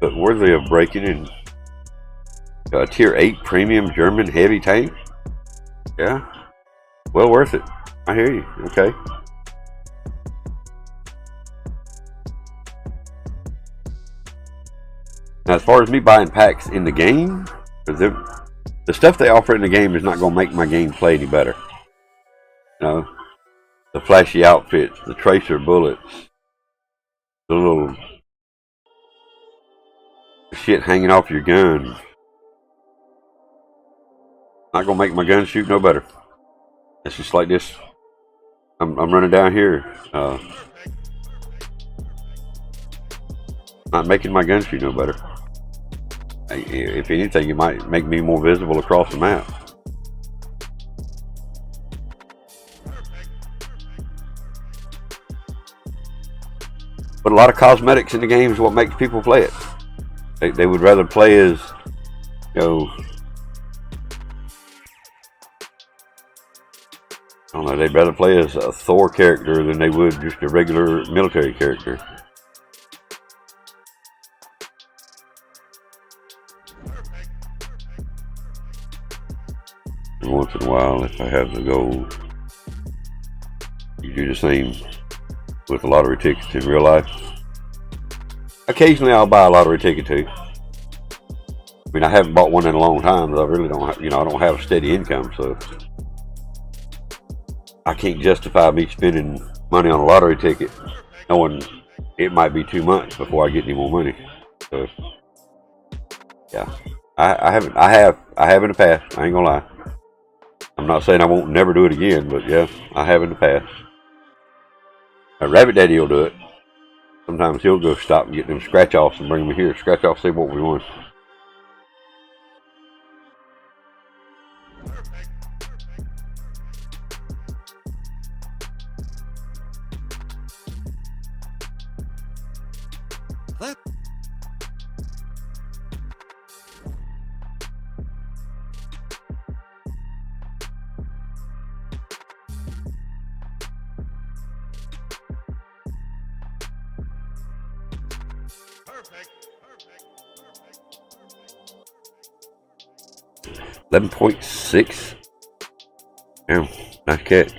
but worthy of breaking. And a tier 8 premium German heavy tank, yeah, well worth it. I hear you. Okay. Now, as far as me buying packs in the game, the stuff they offer in the game is not going to make my game play any better. The flashy outfits, the tracer bullets, the little shit hanging off your gun, not going to make my gun shoot no better. It's just like this. I'm running down here. Not making my gun shoot no better. If anything, it might make me more visible across the map. But a lot of cosmetics in the game is what makes people play it. They would rather play as, I don't know, they'd rather play as a Thor character than they would just a regular military character. And once in a while, if I have the gold, you do the same with the lottery tickets in real life. Occasionally I'll buy a lottery ticket too. I mean, I haven't bought one in a long time, but I really don't have, I don't have a steady income, so I can't justify me spending money on a lottery ticket knowing it might be 2 months before I get any more money. So yeah, I have in the past. I ain't gonna lie. I'm not saying I won't never do it again, but yeah, I have in the past. Rabbit Daddy will do it. Sometimes he'll go stop and get them scratch offs and bring them here. Scratch offs, say what we want. Perfect. 11.6. Damn, nice catch.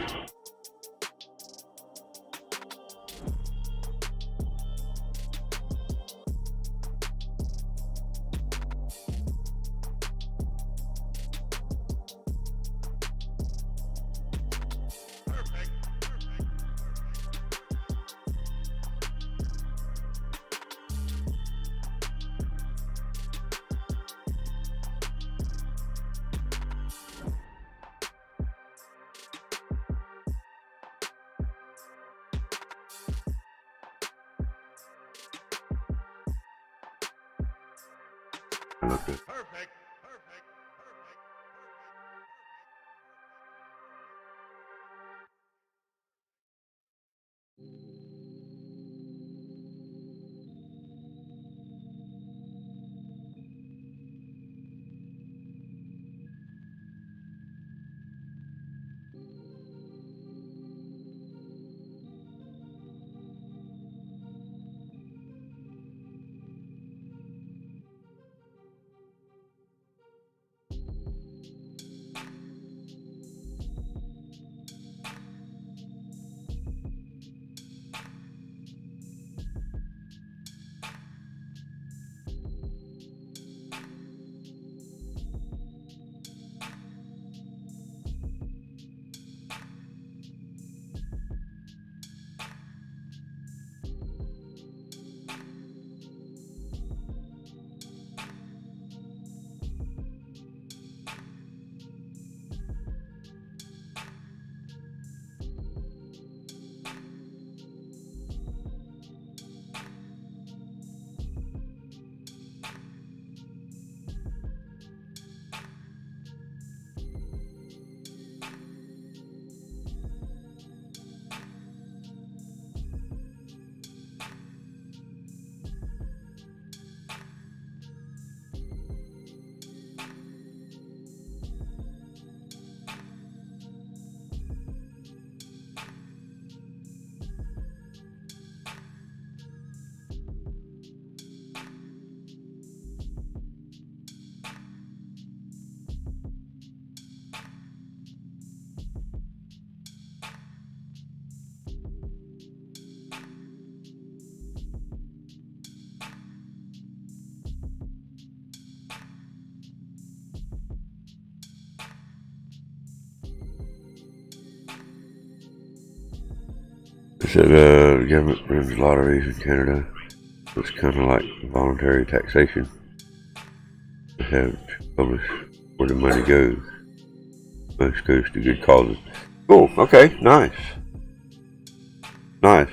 Perfect. said the government runs lotteries in Canada. It's kind of like voluntary taxation. They have published where the money goes. Most goes to good causes. Cool. Okay. Nice. Nice.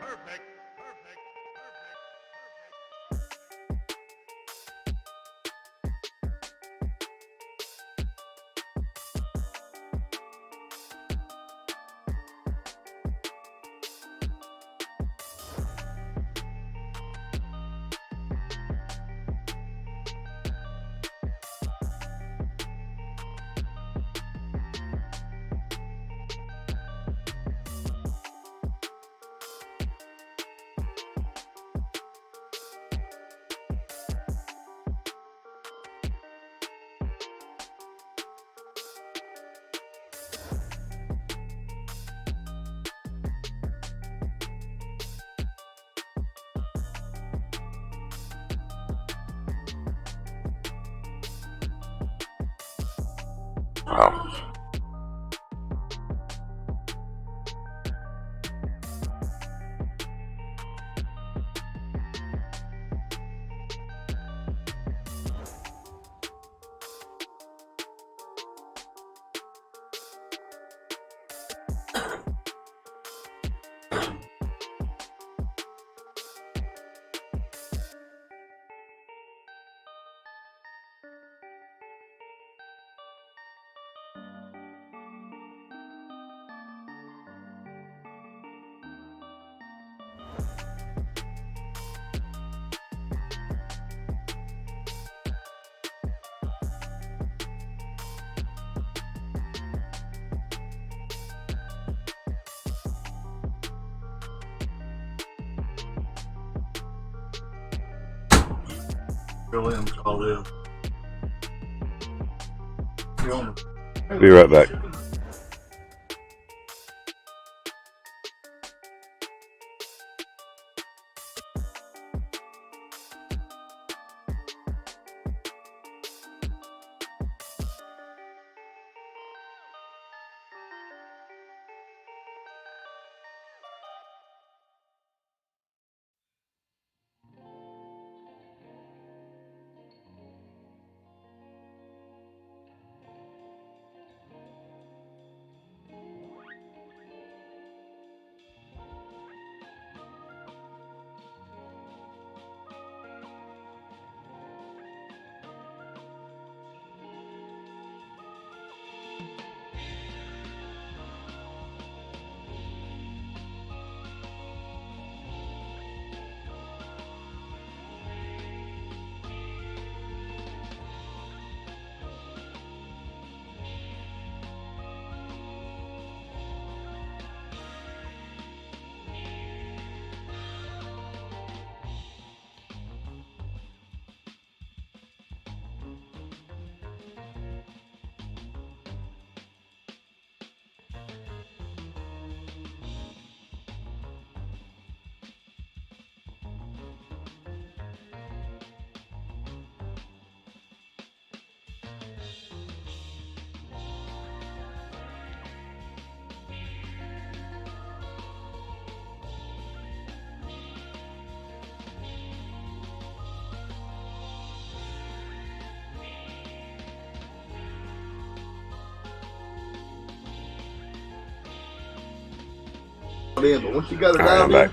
Perfect. Wow. Really, I'm called in. Be right back. In, but once you got it Alright, I'm down back.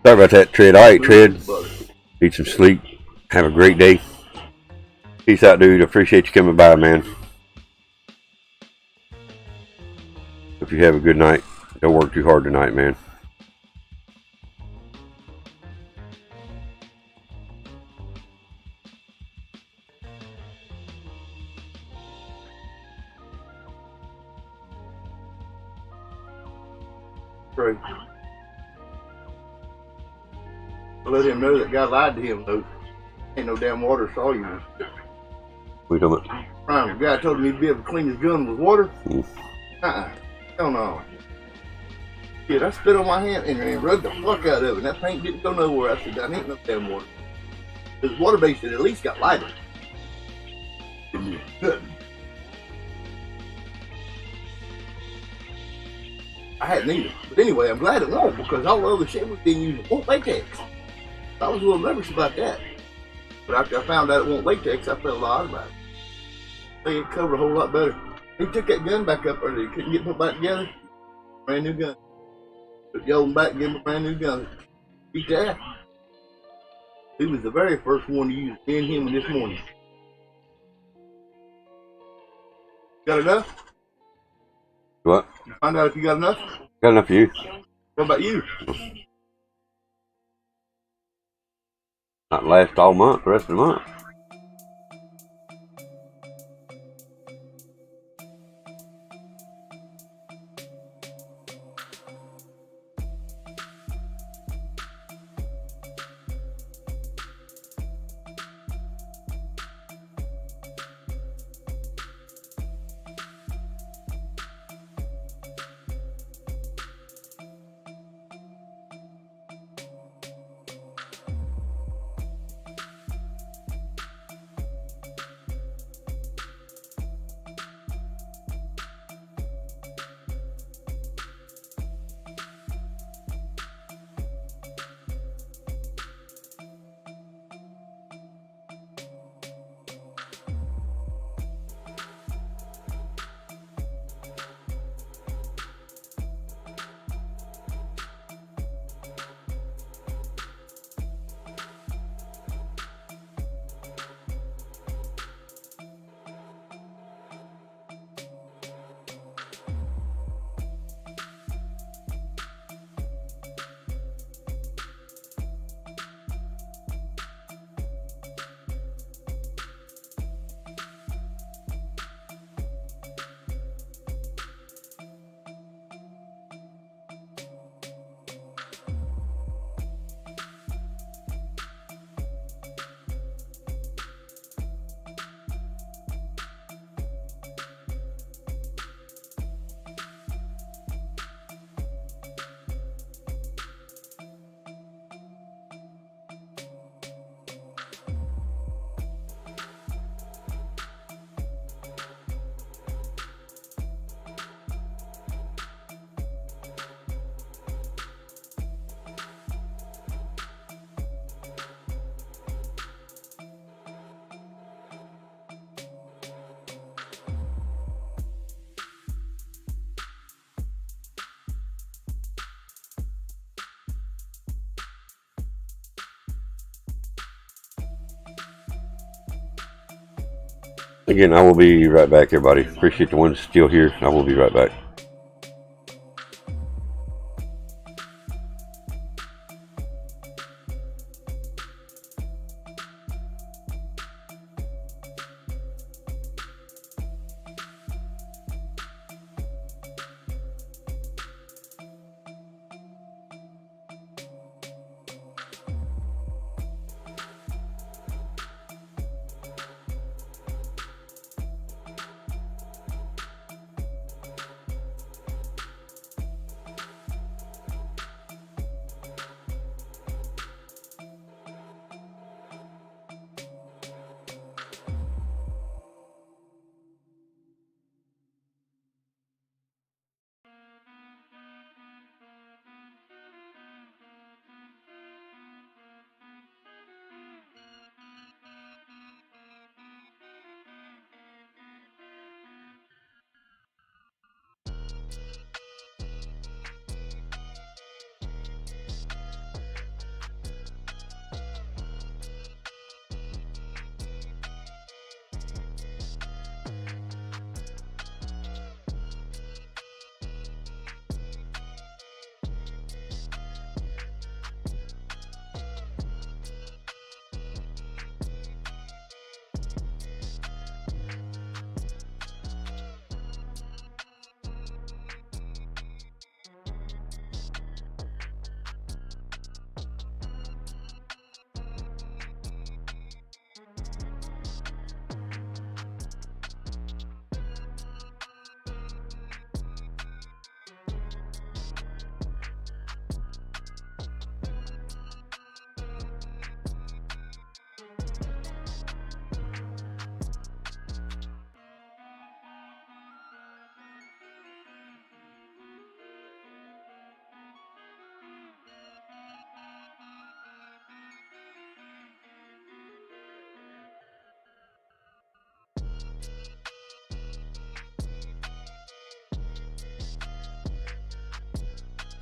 Sorry about that, Tread. Alright, Tread. Need some sleep. Have a great day. Peace out, dude. Appreciate you coming by, man. If you have a good night, don't work too hard tonight, man. True. Let him know that guy lied to him, though. Ain't no damn water saw you. We talking about? The guy told him he'd be able to clean his gun with water. Hell no. Shit, I spit on my hand and rubbed the fuck out of it. And that paint didn't go nowhere. I said, that ain't no damn water. This water base at least got lighter. I hadn't either. But anyway, I'm glad it won't, because all the other shit we've been using won't latex. I was a little nervous about that. But after I found out it won't latex, I felt a lot about it. I think it covered a whole lot better. He took that gun back up earlier. He couldn't get put back together. Brand new gun. Put the old one back and give him a brand new gun. Beat that. He was the very first one to use it. Me and him this morning. Got enough? What? You find out if you got enough? Got enough for you. What about you? Not last all month, the rest of the month. Again, I will be right back, everybody. Appreciate the ones still here. I will be right back.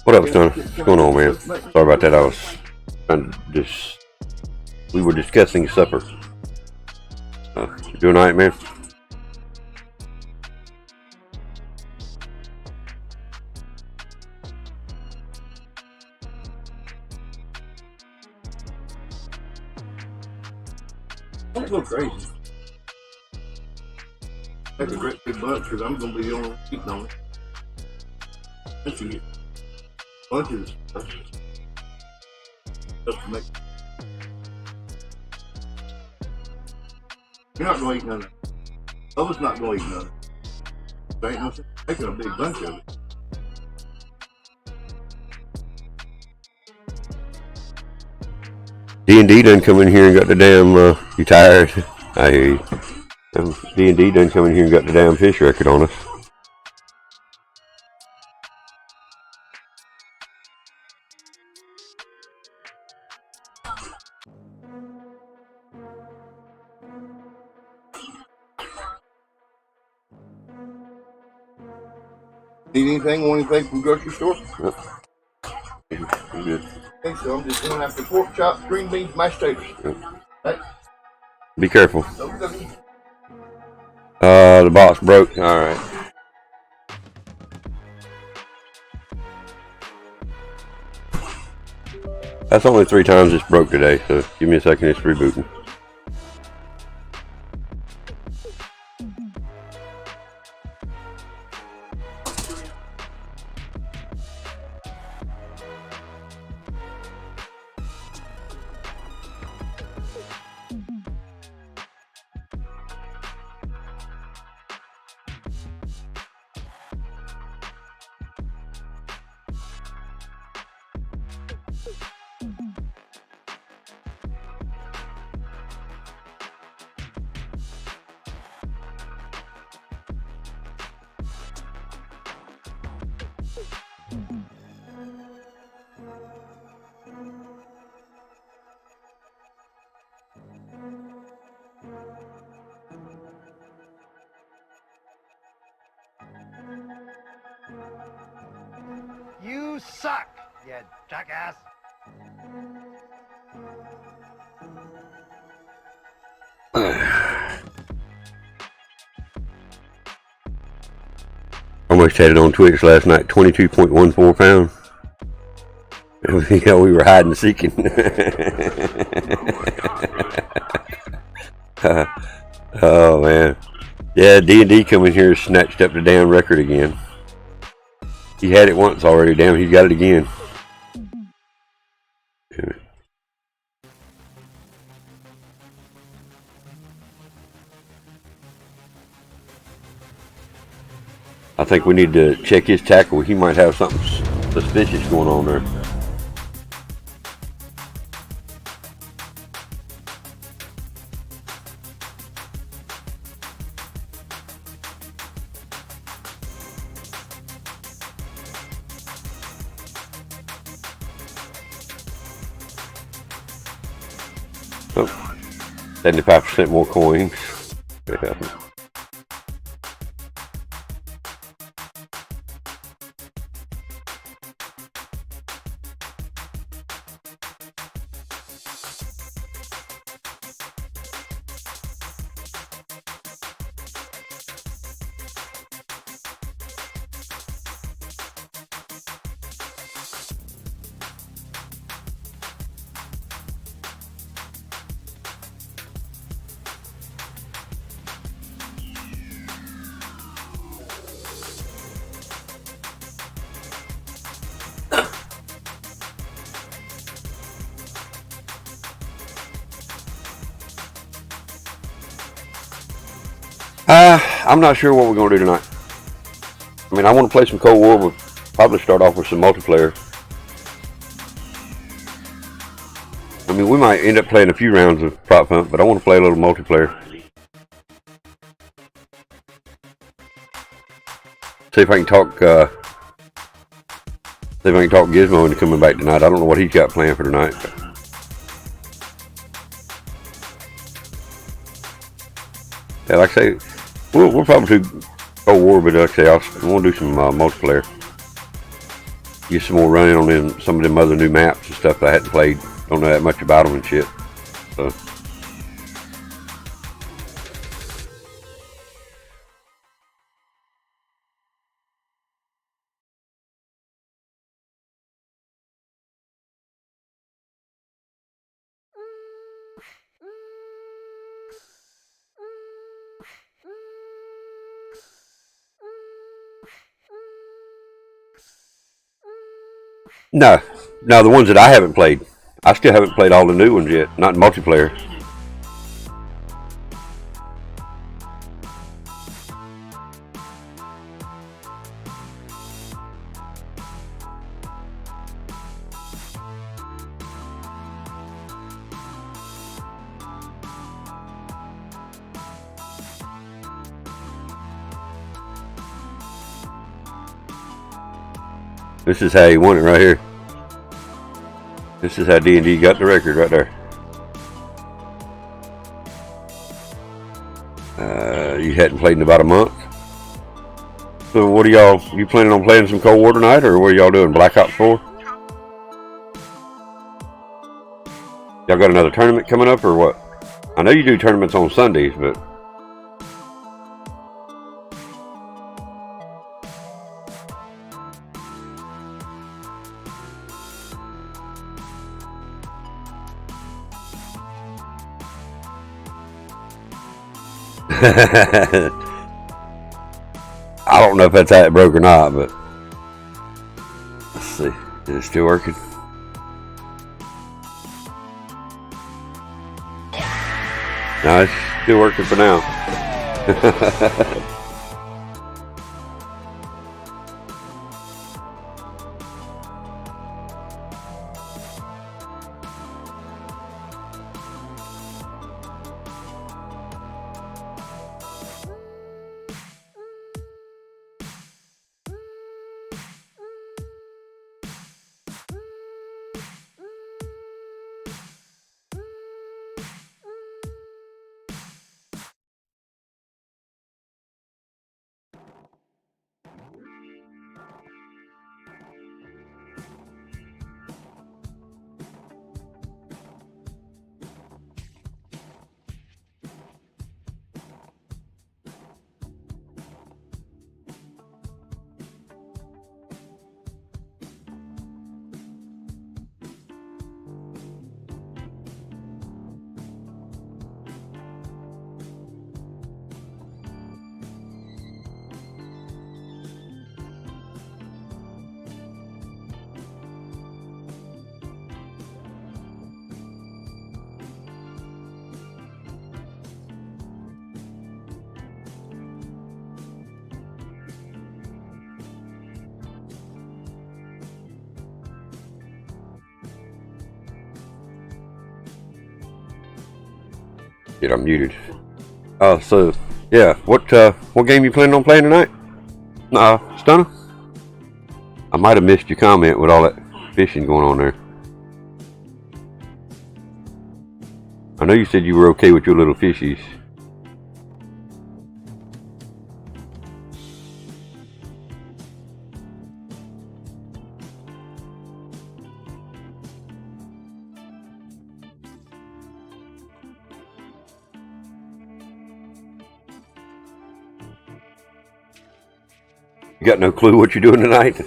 What up, son? What's going on, man? Sorry about that. I was trying to we were discussing supper. You doing alright, man? Don't go crazy. That's a great big bunch because I'm going to be the only one eating on it. Once you get bunches of stuff to make. You're not going to eat none of it. Bubba's not going to eat none of it. There ain't no sense making a big bunch of it. D&D done come in here and got the damn, you tired? I hear you. D&D done come in here and got the damn fish record on us. Need anything? Want anything from the grocery store? Yep. I'm good. Okay, so I'm just going after pork chops, green beans, mashed potatoes. Yep. Hey. Be careful. Okay. The box broke. Alright. That's only 3 times it's broke today, so give me a second, it's rebooting. You suck, you jackass. Almost had it on Twitch last night, 22.14 pounds. Yeah, we were hiding and seeking. Oh man. Yeah, D&D coming here and snatched up the damn record again. He had it once already, damn, he got it again. I think we need to check his tackle. He might have something suspicious going on there. Oh, 75% more coins. Yeah. I'm not sure what we're going to do tonight. I mean, I want to play some Cold War. We'll probably start off with some multiplayer. I mean, we might end up playing a few rounds of prop hunt, but I want to play a little multiplayer. See if I can talk. See if I can talk GiZmO into coming back tonight. I don't know what he's got planned for tonight. But. Yeah, like I say, we'll probably do Cold War, but like I say, I want to do some multiplayer. get some more running on them, some of them other new maps and stuff that I hadn't played. Don't know that much about them and shit. So. No, the ones that I haven't played. I still haven't played all the new ones yet, not in multiplayer. This is how you want it right here. This is how D&D got the record right there. You hadn't played in about a month. So what are y'all, you planning on playing some Cold War tonight, or what are y'all doing, Black Ops 4? Y'all got another tournament coming up or what? I know you do tournaments on Sundays, but... I don't know if that's how it broke or not, but let's see. Is it still working? No, it's still working for now. Shit, I'm muted. So yeah, what game you planning on playing tonight? Stunner? I might have missed your comment with all that fishing going on there. I know you said you were okay with your little fishies. You got no clue what you're doing tonight?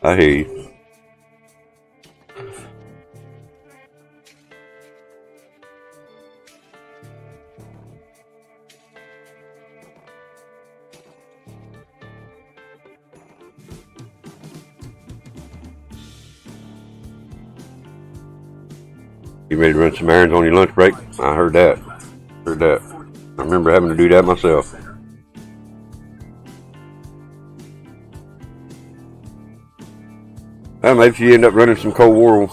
I hear you. You ready to run some errands on your lunch break? I heard that. I remember having to do that myself. Well, maybe if you end up running some Cold War,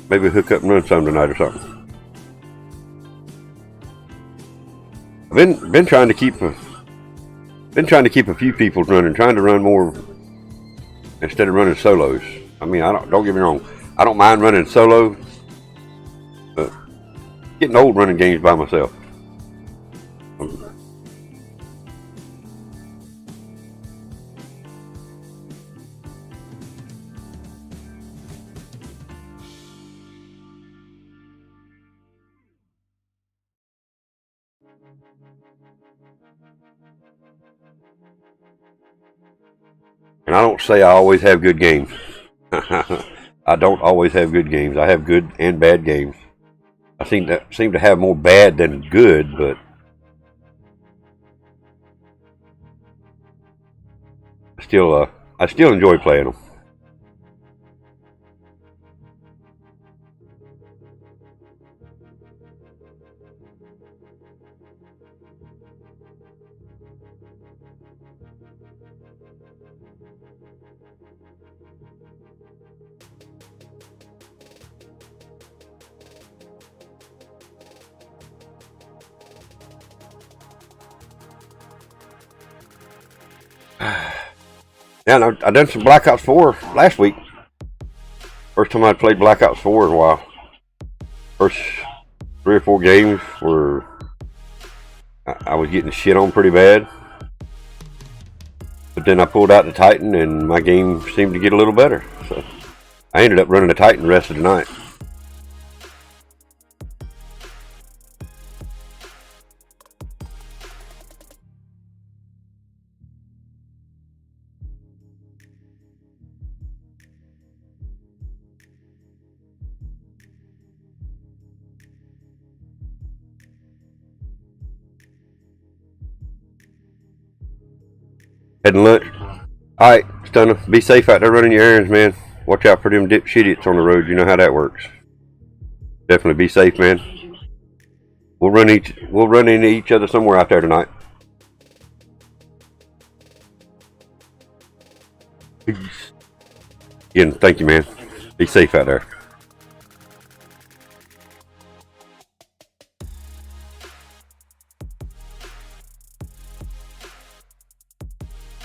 maybe hook up and run some tonight or something. I've been trying to keep a few people running, trying to run more instead of running solos. I mean, don't get me wrong, I don't mind running solo, but getting old running games by myself. And I don't say I always have good games. I don't always have good games. I have good and bad games. I seem to have more bad than good, but I still enjoy playing them. Yeah, I done some Black Ops 4 last week. First time I'd played Black Ops 4 in a while. First 3 or 4 games were I was getting shit on pretty bad. But then I pulled out the Titan and my game seemed to get a little better. So I ended up running the Titan the rest of the night. Heading lunch. Alright, Stunner, be safe out there running your errands, man. Watch out for them dipshitties on the road. You know how that works. Definitely be safe, man. We'll run into each other somewhere out there tonight. Peace. Again, thank you, man. Be safe out there.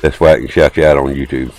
That's why I can shout you out on YouTube.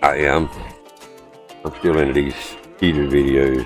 I am. I'm still into these heater videos.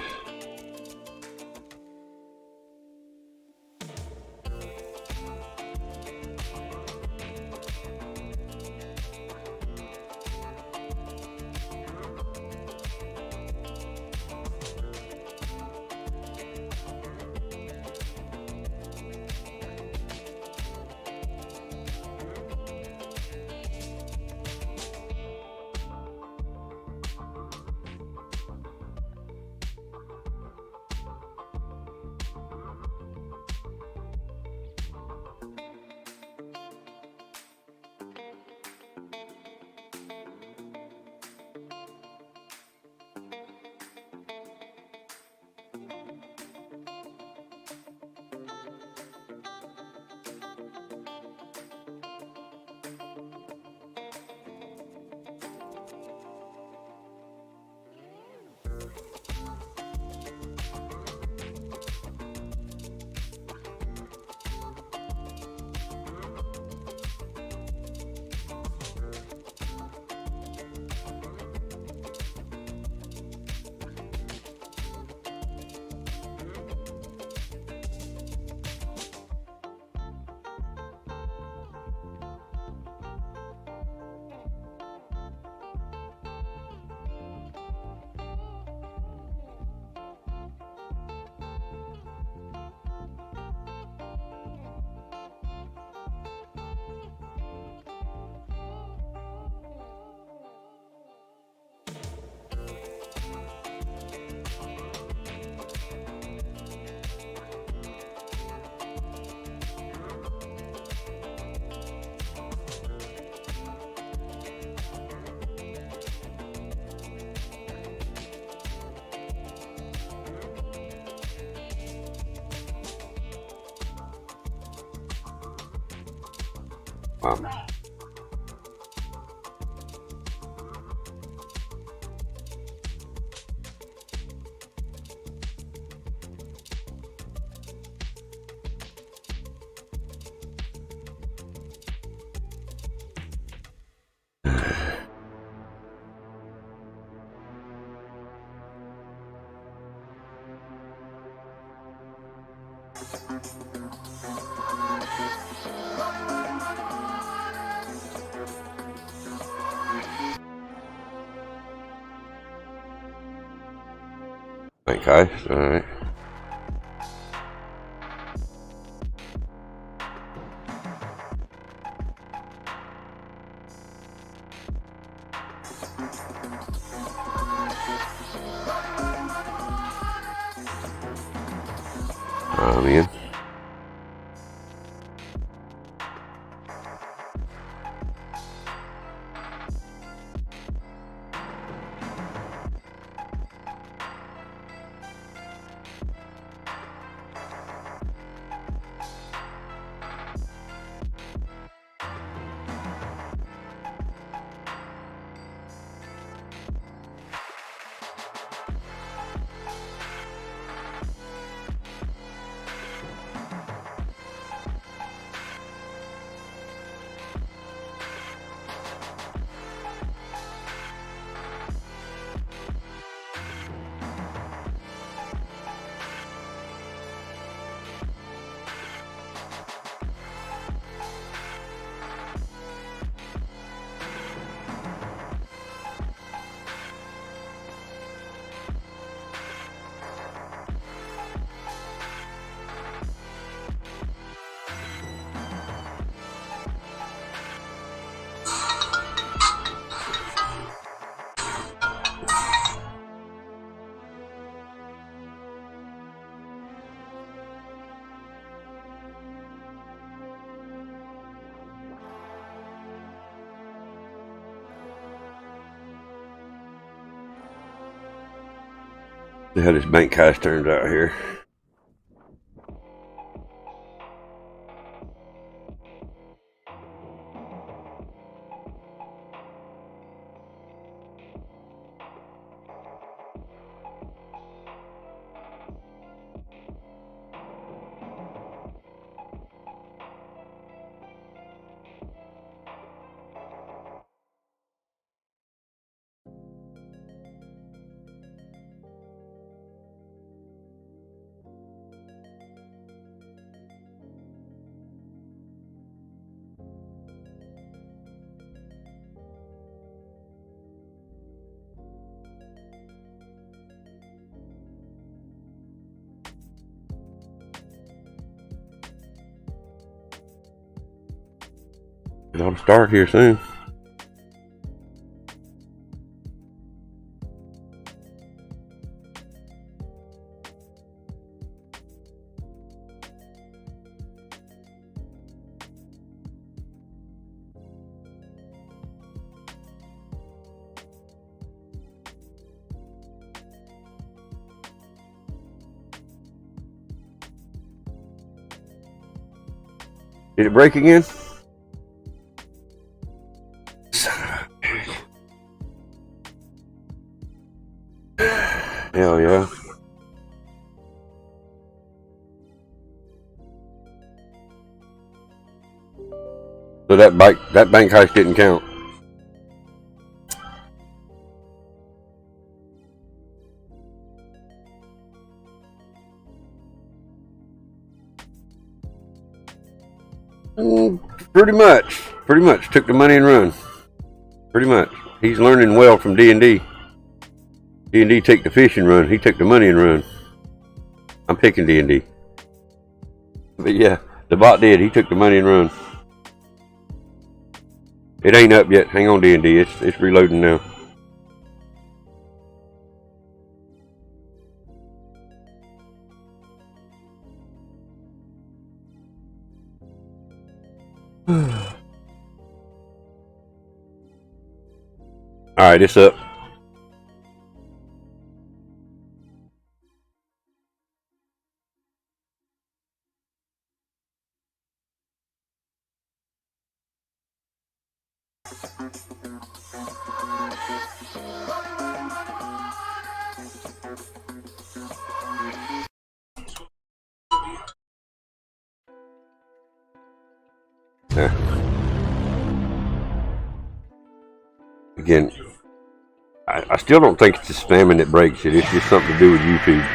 Okay, alright. I'm in. See how this bank heist turns out here. It ought to start here soon. Did it break again? Son of a bitch. Hell yeah. So that bank heist didn't count. Pretty much took the money and run. Pretty much. He's learning well from D&D. D&D take the fish and run. He took the money and run. I'm picking D&D. But yeah, the bot did. He took the money and run. It ain't up yet. Hang on, D&D. It's reloading now. Alright, it's up. Yeah. Again, I still don't think it's the spamming that breaks it. It's just something to do with YouTube.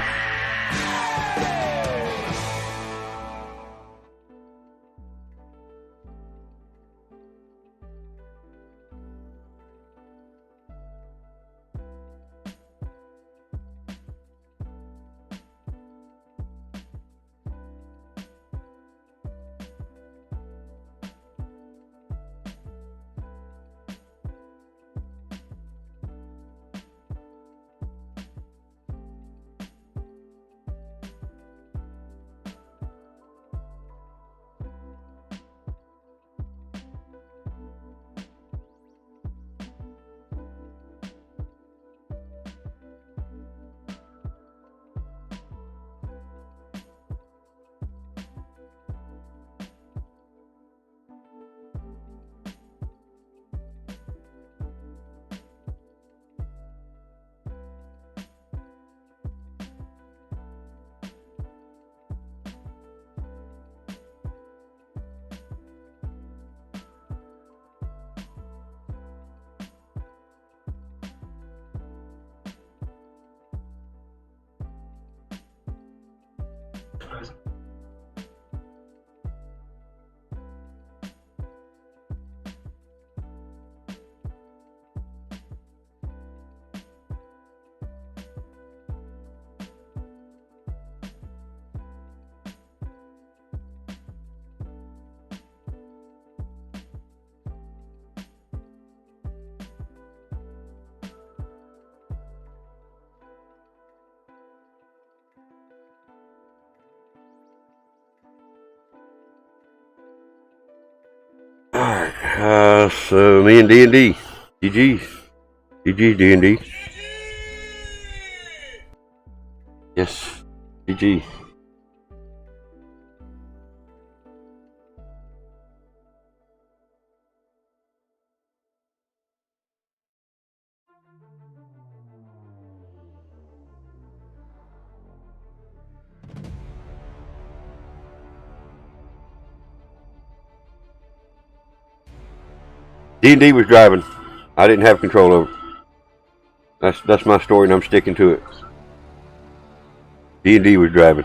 Alright, so me and D&D. GG's. GG's, D&D. Yes, GG. D&D was driving. I didn't have control over it. That's my story, and I'm sticking to it. D&D was driving.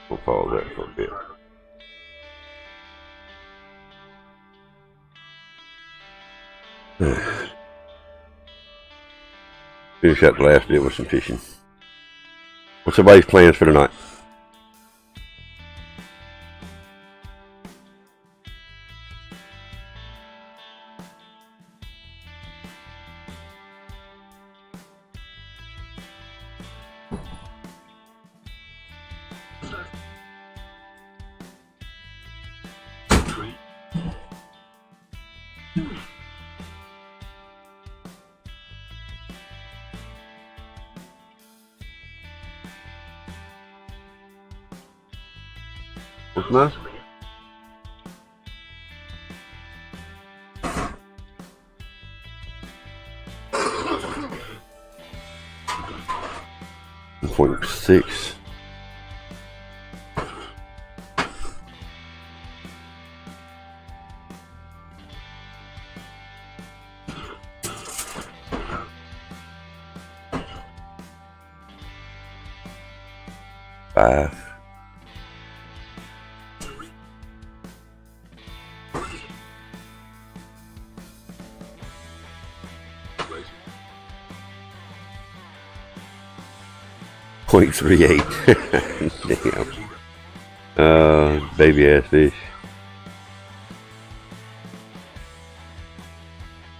We'll pause that for a bit. Finish out the last bit with some fishing. What's everybody's plans for tonight? What's nice? .6. Five. .38. Damn. Baby ass fish.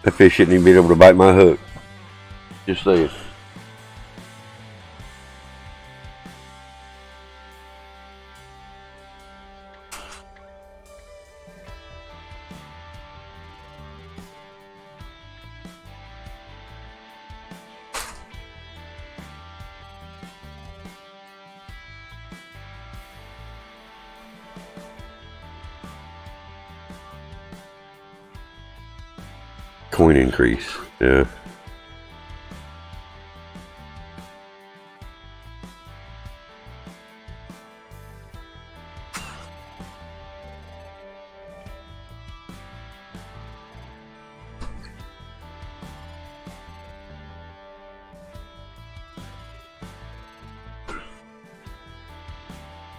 That fish shouldn't even be able to bite my hook. Just saying. Coin increase, yeah.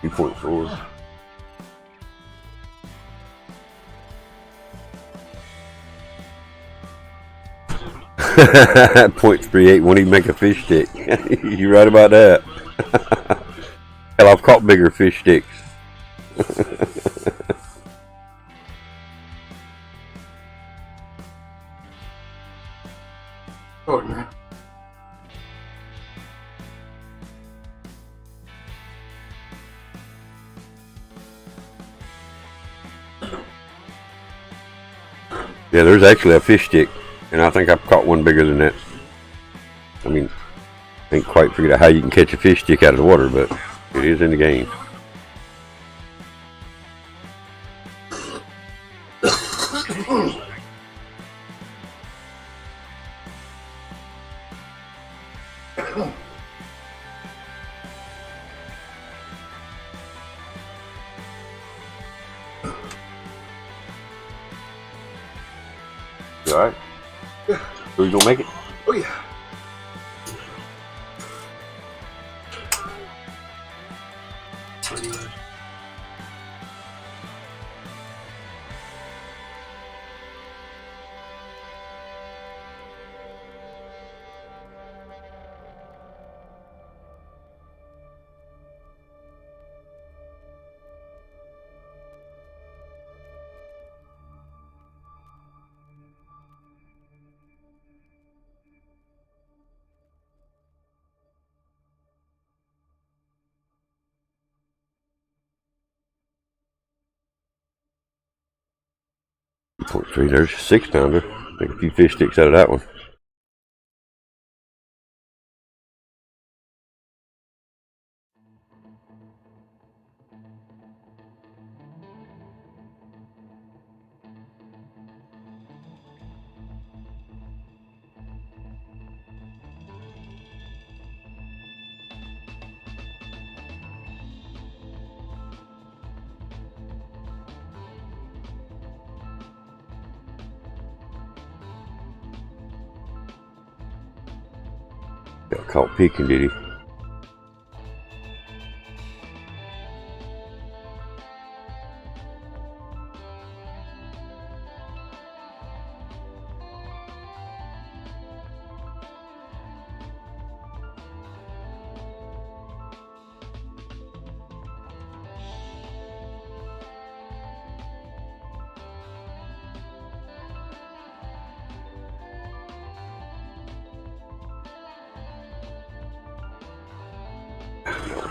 .4. .38 won't even make a fish stick. You're right about that. Hell, I've caught bigger fish sticks. Oh, man. Yeah, there's actually a fish stick, and I think I've caught one bigger than that. I mean, I ain't quite figured out how you can catch a fish stick out of the water, but it is in the game. You alright? Yeah. So you gonna make it? Oh, yeah. .3, there's a 6-pounder. Make a few fish sticks out of that one. Got caught peeking, did he?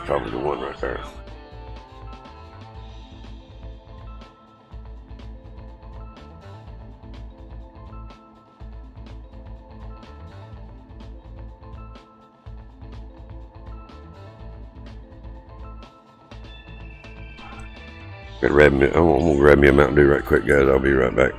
probably the one right there. I'm gonna grab me a Mountain Dew right quick, guys. I'll be right back.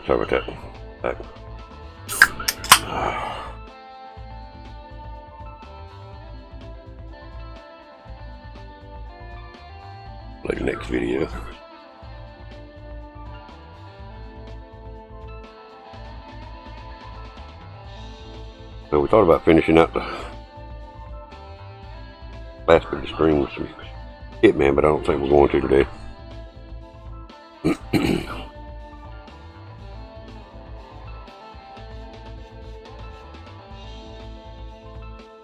Sorry about that. Back. Play the next video. So we thought about finishing up the last bit of the stream with some Hitman, but I don't think we're going to today.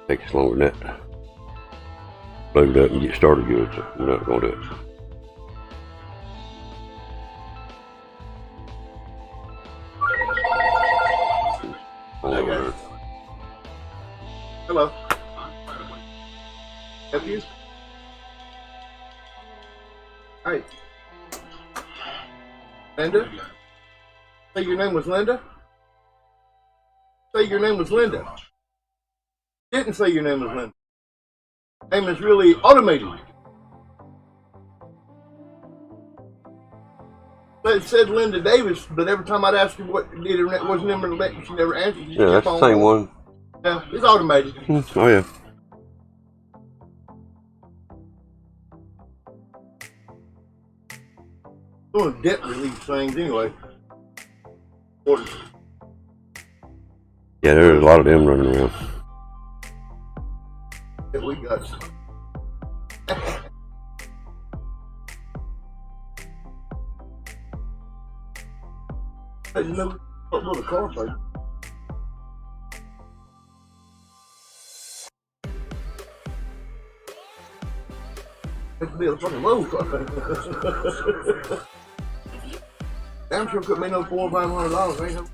Takes us longer than that. Load it up and get started good, so we're not going to do it. Hello. Have you? Hi. Linda? Say your name was Linda? Say your name was Linda. Didn't say your name was Linda. Name is really automated. It said Linda Davis, but every time I'd ask her what the internet was number, she never answered. She Yeah, that's the same one. Yeah, it's automated. Oh yeah. Doing debt relief things anyway. Yeah, there's a lot of them running around. That we got. I didn't know what little car fight. It'd be a fucking low car. Damn sure couldn't be no $400 or $500, ain't no.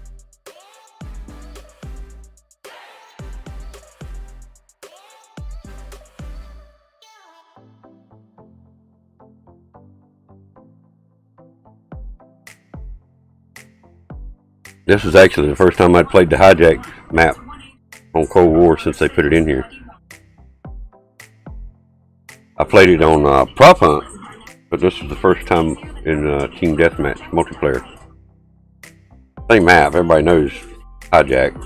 This was actually the first time I'd played the hijack map on Cold War since they put it in here. I played it on Prop Hunt, but this was the first time in Team Deathmatch multiplayer. Same map, everybody knows hijack.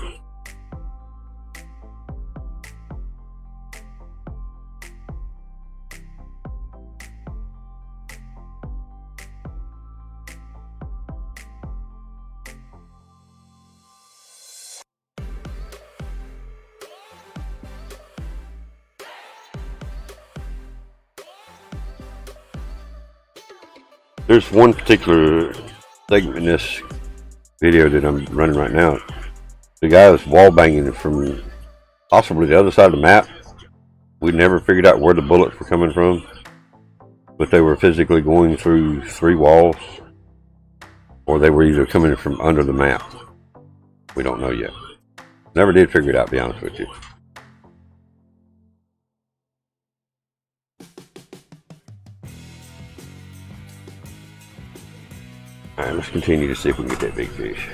There's one particular segment in this video that I'm running right now. The guy was wall banging from possibly the other side of the map. We never figured out where the bullets were coming from. but they were physically going through 3 walls, or they were either coming from under the map. We don't know yet. Never did figure it out, to be honest with you. Alright, let's continue to see if we can get that big fish.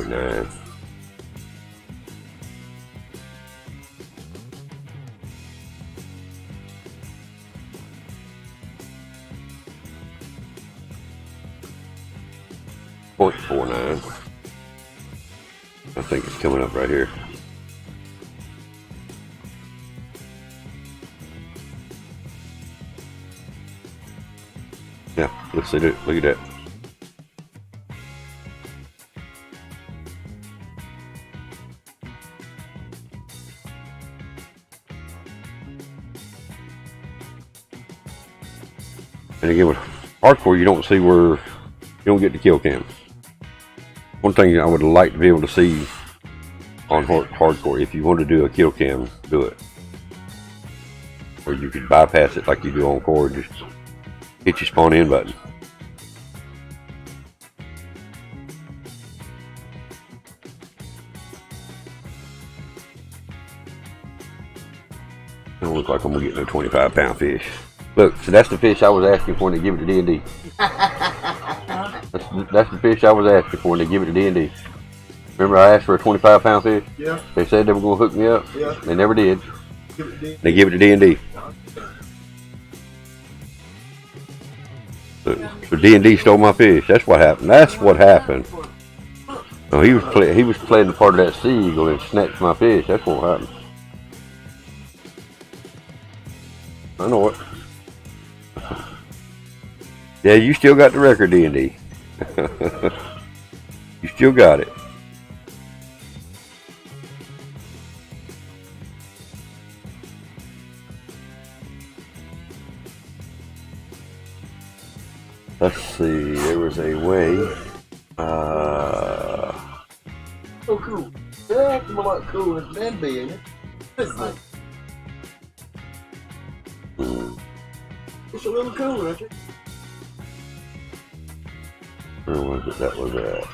.9. .49. I think it's coming up right here. Yeah, let's see it. Look at that. And again, with hardcore, you don't see where you don't get the kill cam. One thing I would like to be able to see on hardcore, if you want to do a kill cam, do it. Or you could bypass it like you do on core, just hit your spawn in button. Don't look like I'm gonna get no 25-pound fish. Look, so that's the fish I was asking for, and they give it to D&D. That's the fish I was asking for, and they give it to D&D. Remember I asked for a 25-pound fish? Yeah. They said they were going to hook me up. Yeah. They never did. They give it to D&D. So D&D stole my fish. That's what happened. That's what happened. No, he was playing the part of that sea eagle and snatched my fish. That's what happened. I know it. Yeah, you still got the record, D&D. You still got it. Let's see, there was a way. Oh, cool. They're acting a lot cooler than men being it. It's a little cooler, isn't it? Where was it that was at?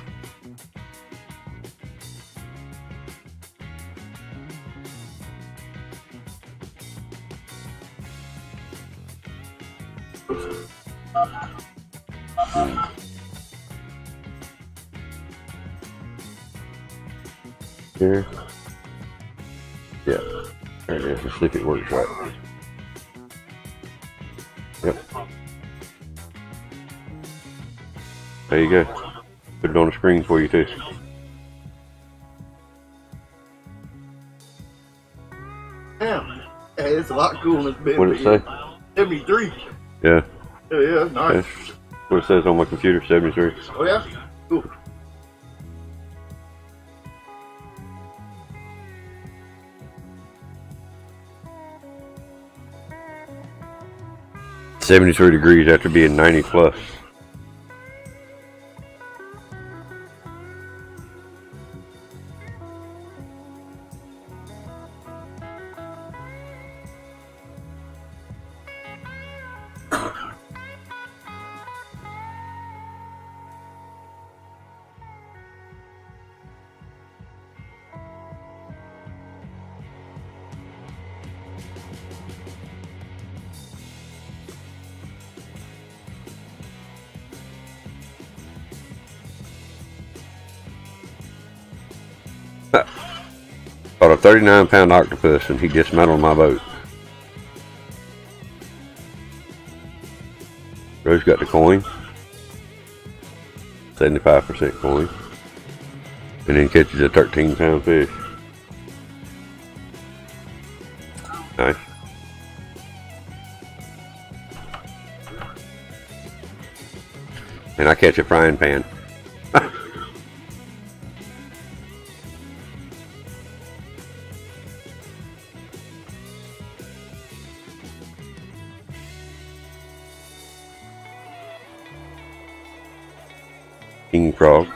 Here? Yeah. There it is. Let's see if it works right. Yep. There you go. Put it on the screen for you too. Damn. Hey, it's a lot cooler than men. What did it say? 73. Yeah. Yeah, nice. That's what it says on my computer, 73. Oh yeah? Cool. .73 degrees after being 90 plus. Caught a 39-pound octopus and he dismantled my boat. Rose got the coin. 75% coin. And then catches a 13-pound fish. Nice. And I catch a frying pan. King Frog.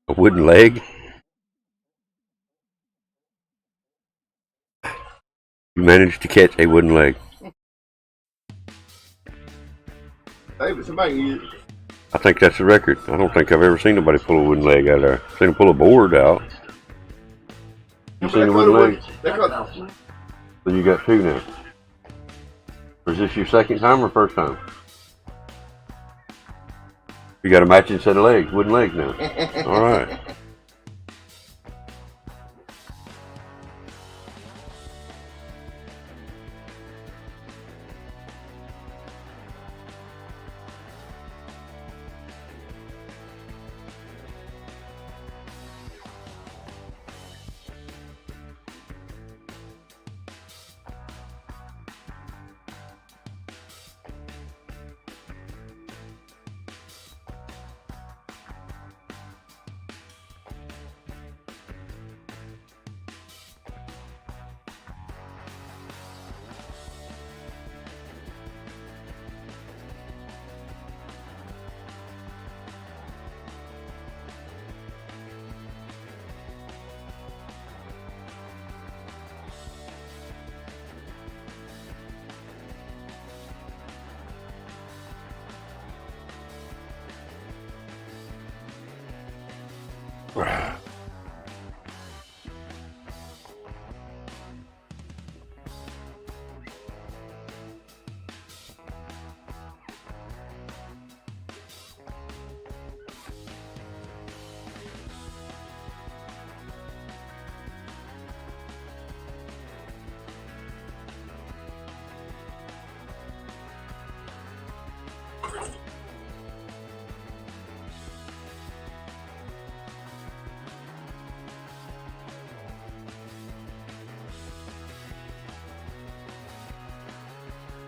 A wooden leg. You managed to catch a wooden leg. Hey, but somebody can use it. I think that's the record. I don't think I've ever seen nobody pull a wooden leg out of there. I've seen them pull a board out. You seen a wooden leg? So you got two now. Is this your second time or first time? You got a matching set of legs, wooden legs now. All right.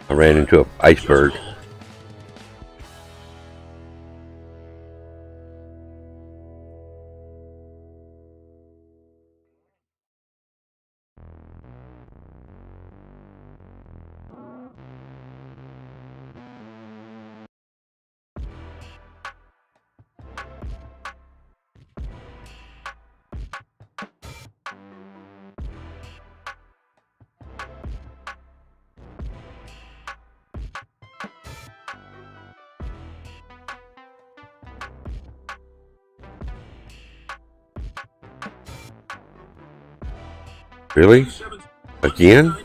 I ran into an iceberg. Really? Again?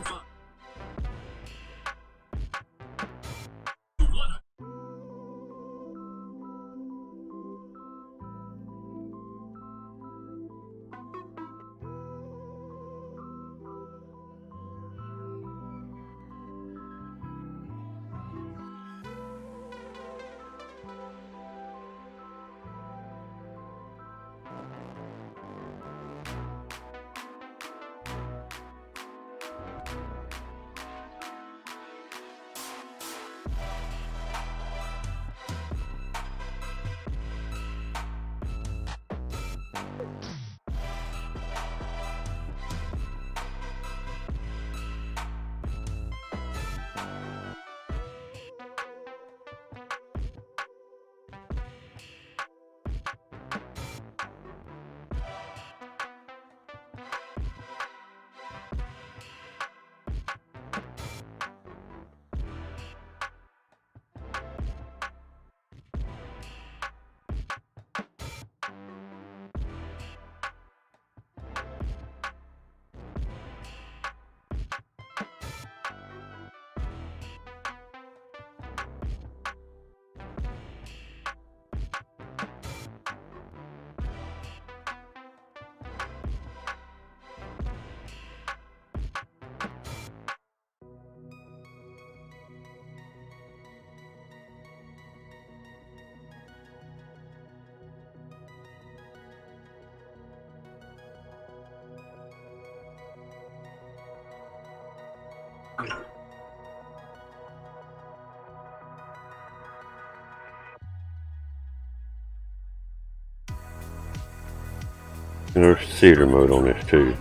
And there's theater mode on this too.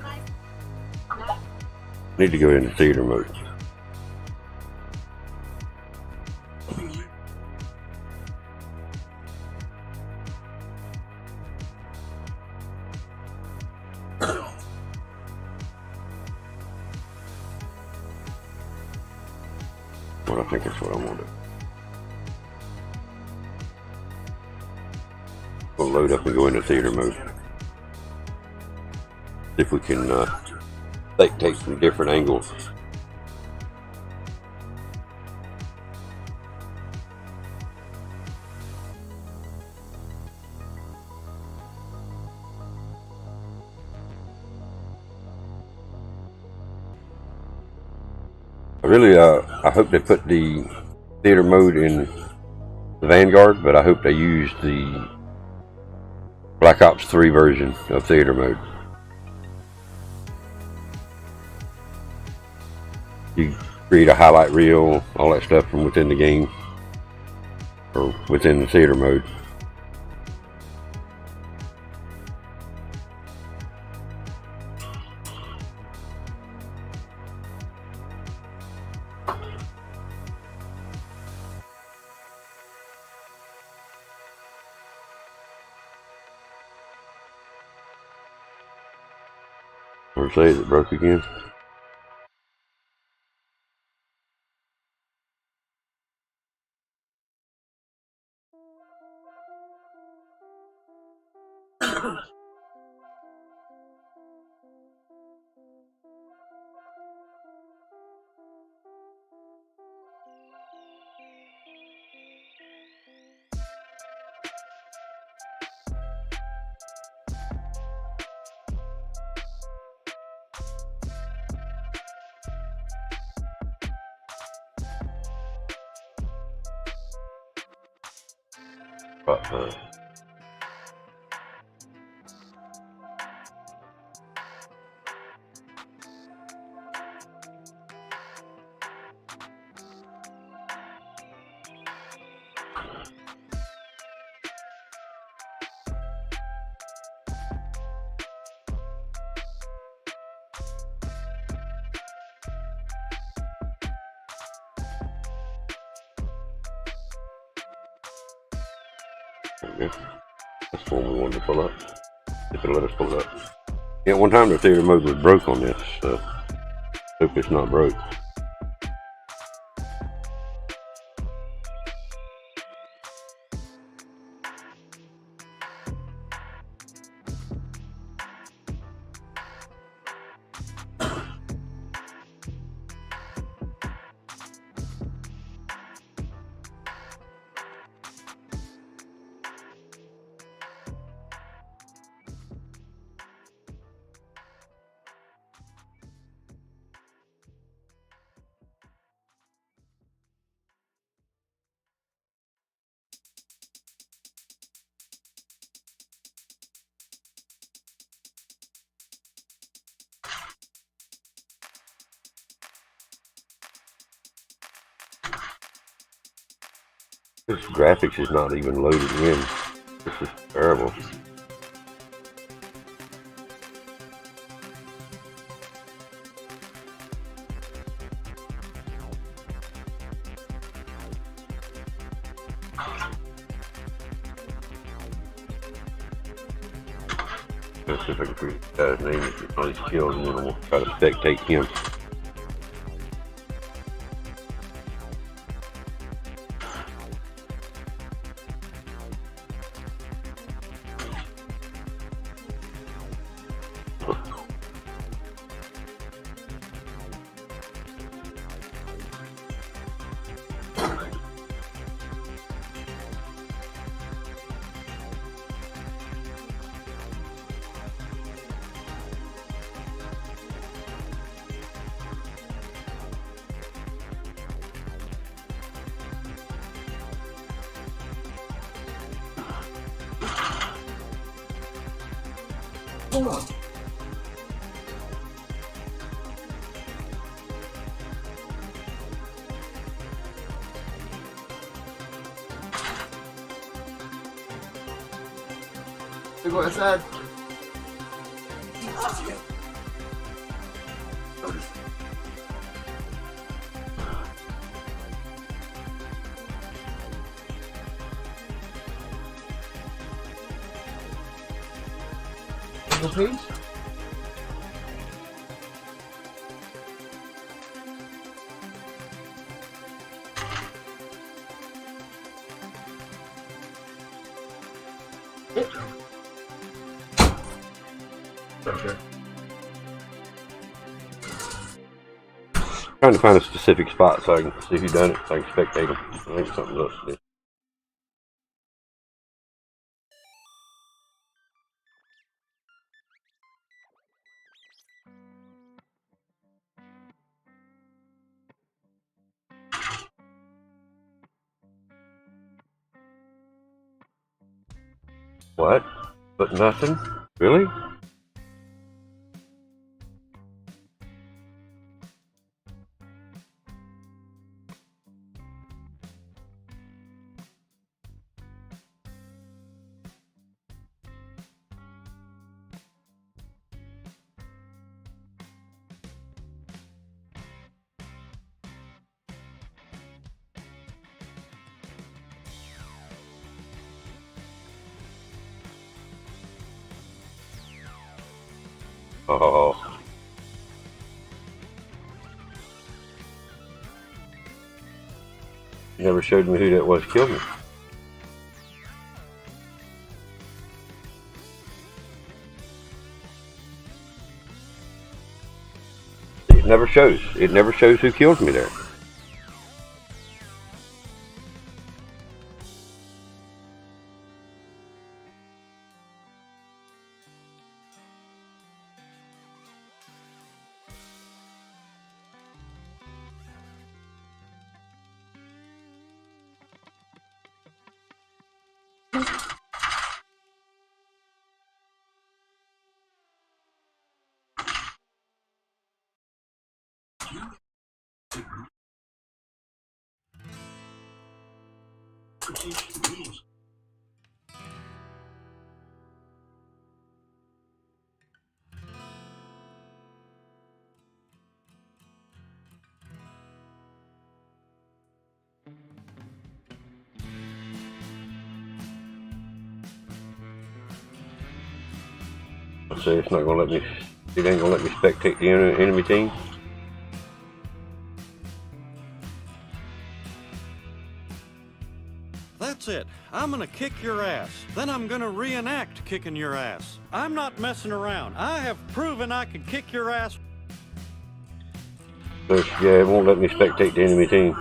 Need to go into theater mode. Well, I think that's what I want to do. We'll load up and go into theater mode. See if we can take some different angles. I hope they put the theater mode in the Vanguard, but I hope they use the Black Ops 3 version of theater mode. You create a highlight reel, all that stuff from within the game, or within the theater mode. Or say, is it broke again? That's the one we wanted to pull up. If it'll let us pull it up. Yeah, one time the theater mode was broke on this, so hope it's not broke. This graphics is not even loaded in. This is terrible. Let's see if I can figure out his name, all these kills, and then we'll try to spectate him. Hold on. You go inside. Page? Okay. Trying to find a specific spot so I can see who done it, so I can spectate them. I think something else to do. What? But nothing? Really? Oh. You never showed me who that was killed me. It never shows. It never shows who killed me there. Let's see, it's not gonna let me. It ain't gonna let me spectate the enemy team. That's it. I'm gonna kick your ass. Then I'm gonna reenact kicking your ass. I'm not messing around. I have proven I can kick your ass. Yeah, it won't let me spectate the enemy team.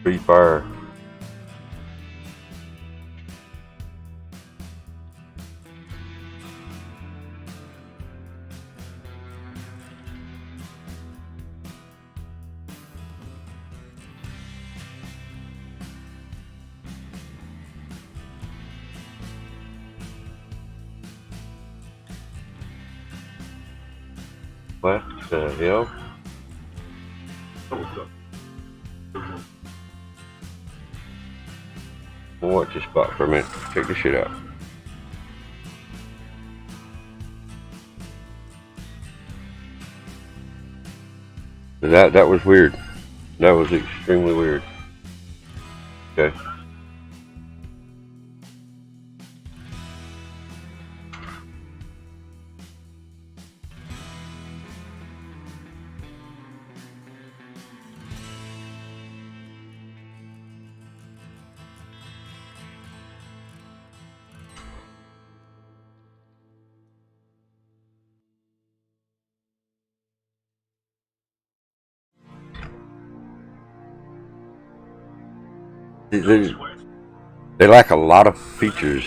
Free fire. What the hell? We'll watch this spot for a minute. Check this shit out. That was weird. That was extremely weird. Okay. They lack a lot of features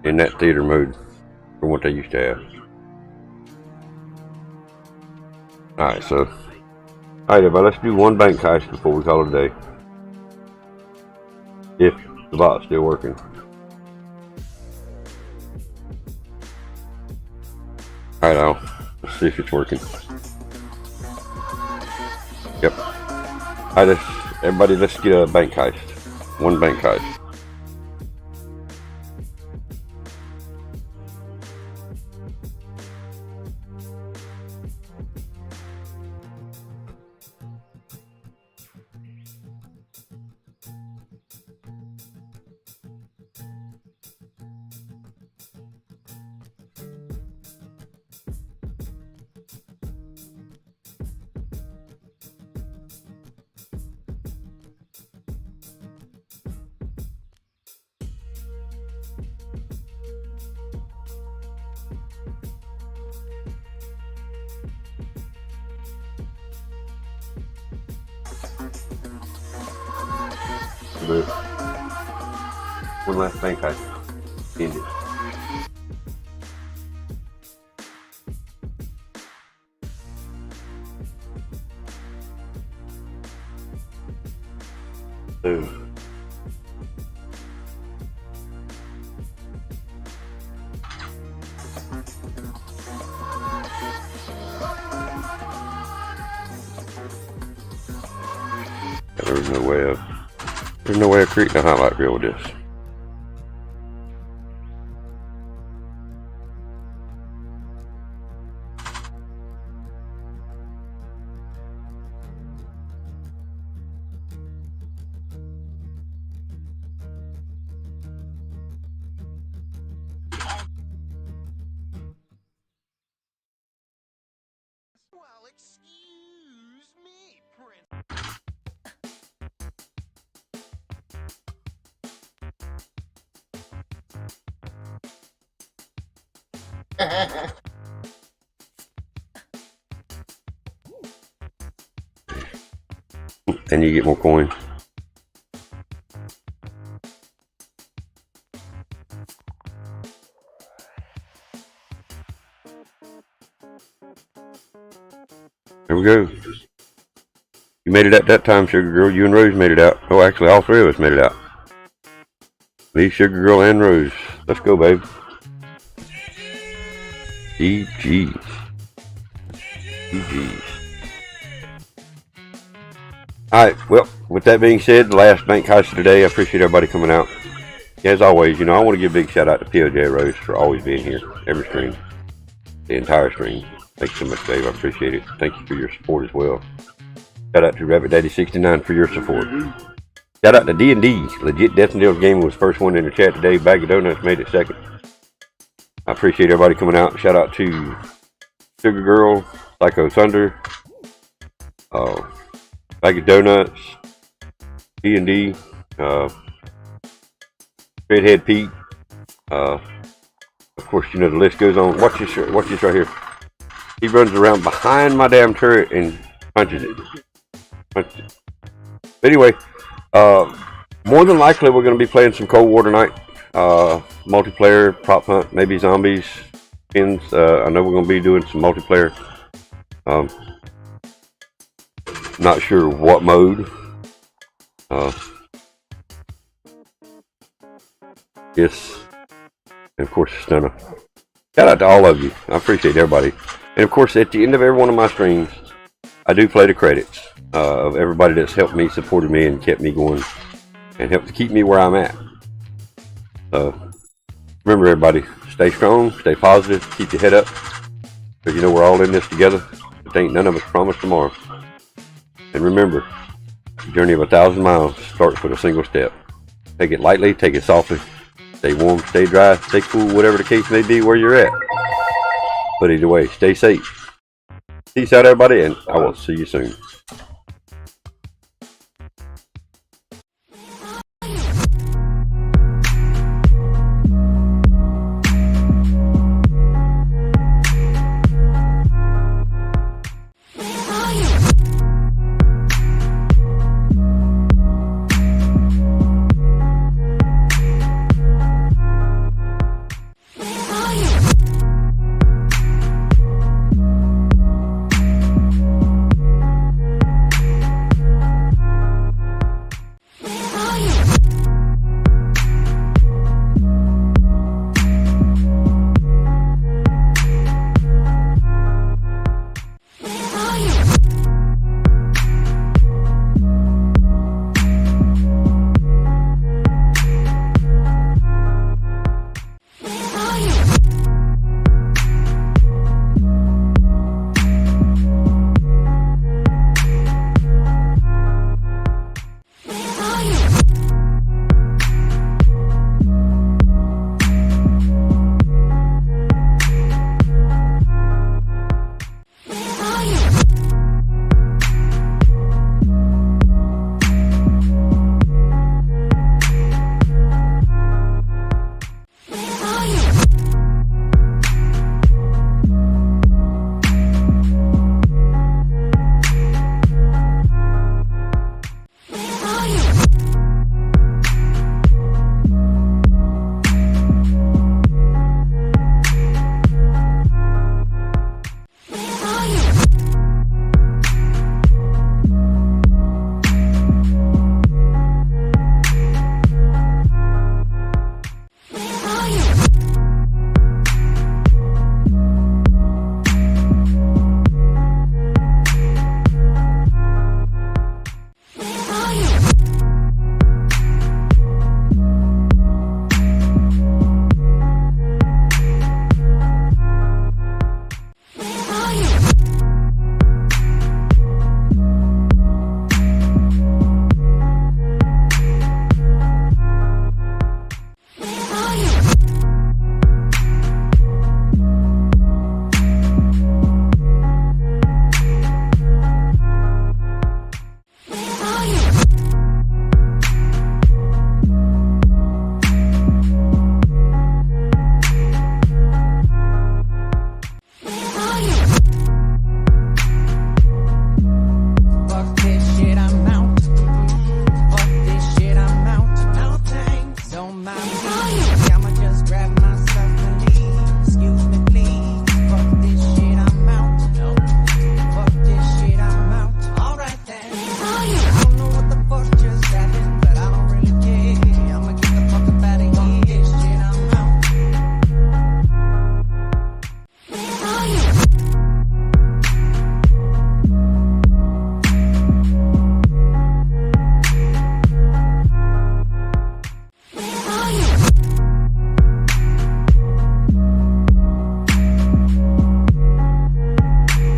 in that theater mode from what they used to have. Alright, so alright everybody, let's do one bank heist before we call it a day. If the bot's still working. Alright, let's see if it's working. Yep. Alright, everybody, let's get a bank heist. One bank heist. One last bank heist. Ended. Boom. There's no way of creating a highlight reel with this. Well, excuse me, Prince. And you get more coins. There we go. You made it out that time, Sugar Girl. You and Rose made it out. Oh, actually, all three of us made it out. Me, Sugar Girl, and Rose. Let's go, babe. GG's. GG's. Alright, well, with that being said, the last bank heist of today. I appreciate everybody coming out. As always, you know, I want to give a big shout out to PoJ Rose for always being here. Every stream. The entire stream. Thank you so much, Dave. I appreciate it. Thank you for your support as well. Shout out to Rabbit Daddy 69 for your support. Shout out to D&D. Legit Death and Deals Gaming was first one in the chat today. Bag of Donuts made it second. I appreciate everybody coming out. Shout out to Sugar Girl, Psycho Thunder, Bag of Donuts, D&D, Redhead Pete. Of course, you know the list goes on. Watch this right here. He runs around behind my damn turret and punches it. But anyway, more than likely we're going to be playing some Cold War tonight. Multiplayer, prop hunt, maybe zombies, skins. I know we're going to be doing some multiplayer. Not sure what mode. Yes. And of course, Stunner. Shout out to all of you. I appreciate everybody. And of course, at the end of every one of my streams, I do play the credits of everybody that's helped me, supported me, and kept me going, and helped to keep me where I'm at. Remember, everybody, stay strong, stay positive, keep your head up, because you know we're all in this together. But ain't none of us promised tomorrow. And remember, the journey of 1,000 miles starts with a single step. Take it lightly, take it softly. Stay warm, stay dry, stay cool, whatever the case may be where you're at. But either way, stay safe. Peace out, everybody, and I will see you soon.